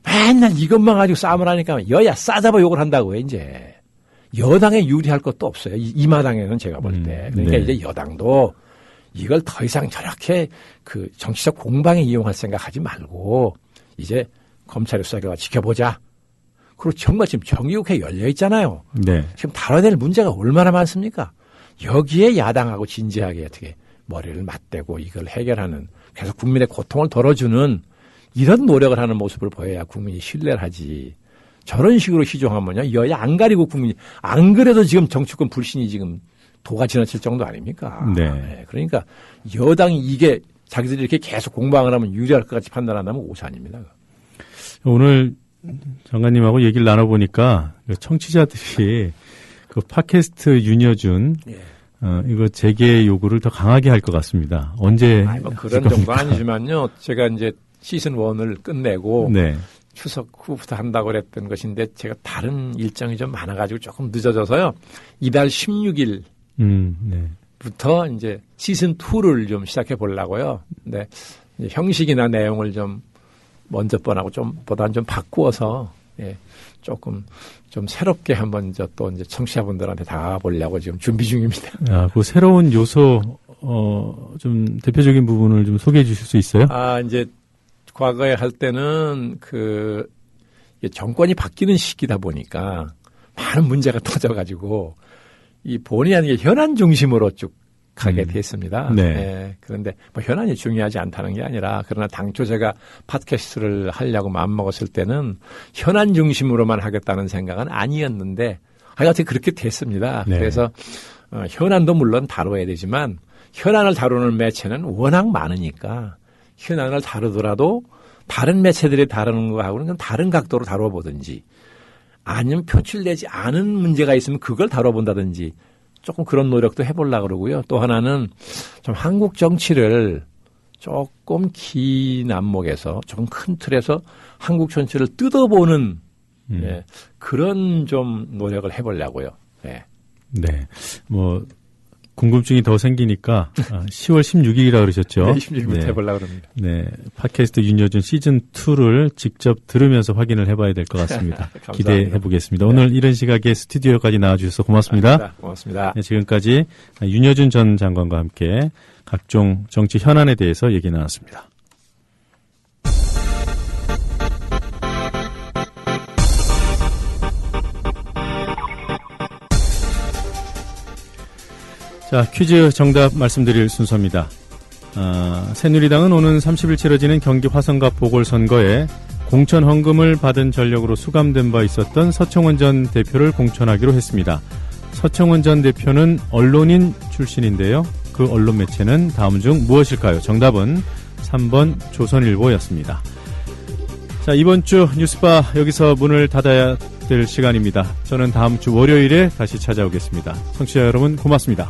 맨날 이것만 가지고 싸움을 하니까 여야 싸잡아 욕을 한다고요, 이제. 여당에 유리할 것도 없어요. 이 마당에는 제가 볼 때. 그러니까 이제 여당도 이걸 더 이상 저렇게 그 정치적 공방에 이용할 생각하지 말고 이제 검찰의 수사 결과 지켜보자. 그리고 정말 지금 정기국회 열려 있잖아요. 지금 다뤄야 될 문제가 얼마나 많습니까? 여기에 야당하고 진지하게 어떻게 머리를 맞대고 이걸 해결하는, 계속 국민의 고통을 덜어주는 이런 노력을 하는 모습을 보여야 국민이 신뢰를 하지. 저런 식으로 시종하면요, 여야 안 가리고 국민이, 안 그래도 지금 정치권 불신이 지금 도가 지나칠 정도 아닙니까? 그러니까 여당이 이게 자기들이 이렇게 계속 공방을 하면 유리할 것 같이 판단한다면 오산입니다. 오늘 장관님하고 얘기를 나눠보니까 청취자들이 그 팟캐스트 윤여준 이거 재개 요구를 더 강하게 할 것 같습니다. 언제? 그런 정도 아니지만요. 제가 이제 시즌 1을 끝내고 추석 후부터 한다고 그랬던 것인데 제가 다른 일정이 좀 많아가지고 조금 늦어져서요. 이달 16일 부터 이제 시즌 2를 좀 시작해 보려고요. 근데 이제 형식이나 내용을 좀 먼저 번하고 보다는 좀 바꾸어서 조금 좀 새롭게 한번 또 이제 청취자분들한테 다가보려고 지금 준비 중입니다. 그 새로운 요소 좀 대표적인 부분을 좀 소개해 주실 수 있어요? 이제 과거에 할 때는 그 정권이 바뀌는 시기다 보니까 많은 문제가 터져가지고 이 본의 아니게 현안 중심으로 쭉 가게 됐습니다. 네. 예, 그런데 뭐 현안이 중요하지 않다는 게 아니라 그러나 당초 제가 팟캐스트를 하려고 마음먹었을 때는 현안 중심으로만 하겠다는 생각은 아니었는데 하여튼 그렇게 됐습니다. 네. 그래서 현안도 물론 다뤄야 되지만 현안을 다루는 매체는 워낙 많으니까 현안을 다루더라도 다른 매체들이 다루는 거하고는 좀 다른 각도로 다뤄보든지 아니면 표출되지 않은 문제가 있으면 그걸 다뤄본다든지 조금 그런 노력도 해보려고 그러고요. 또 하나는 좀 한국 정치를 조금 긴 안목에서 조금 큰 틀에서 한국 정치를 뜯어보는 예, 그런 좀 노력을 해보려고요. 예. 네. 뭐 궁금증이 더 생기니까 10월 16일이라 그러셨죠? 네, 16일부터 해보려고 합니다. 네. 팟캐스트 윤여준 시즌2를 직접 들으면서 확인을 해봐야 될 것 같습니다. 기대해 보겠습니다. 네. 오늘 이런 시각에 스튜디오까지 나와주셔서 고맙습니다. 고맙습니다. 네, 지금까지 윤여준 전 장관과 함께 각종 정치 현안에 대해서 얘기 나눴습니다. 자, 퀴즈 정답 말씀드릴 순서입니다. 새누리당은 오는 30일 치러지는 경기 화성갑 보궐선거에 공천 헌금을 받은 전력으로 수감된 바 있었던 서청원 전 대표를 공천하기로 했습니다. 서청원 전 대표는 언론인 출신인데요. 그 언론 매체는 다음 중 무엇일까요? 정답은 3번 조선일보였습니다. 자, 이번 주 뉴스바 여기서 문을 닫아야 될 시간입니다. 저는 다음 주 월요일에 다시 찾아오겠습니다. 청취자 여러분 고맙습니다.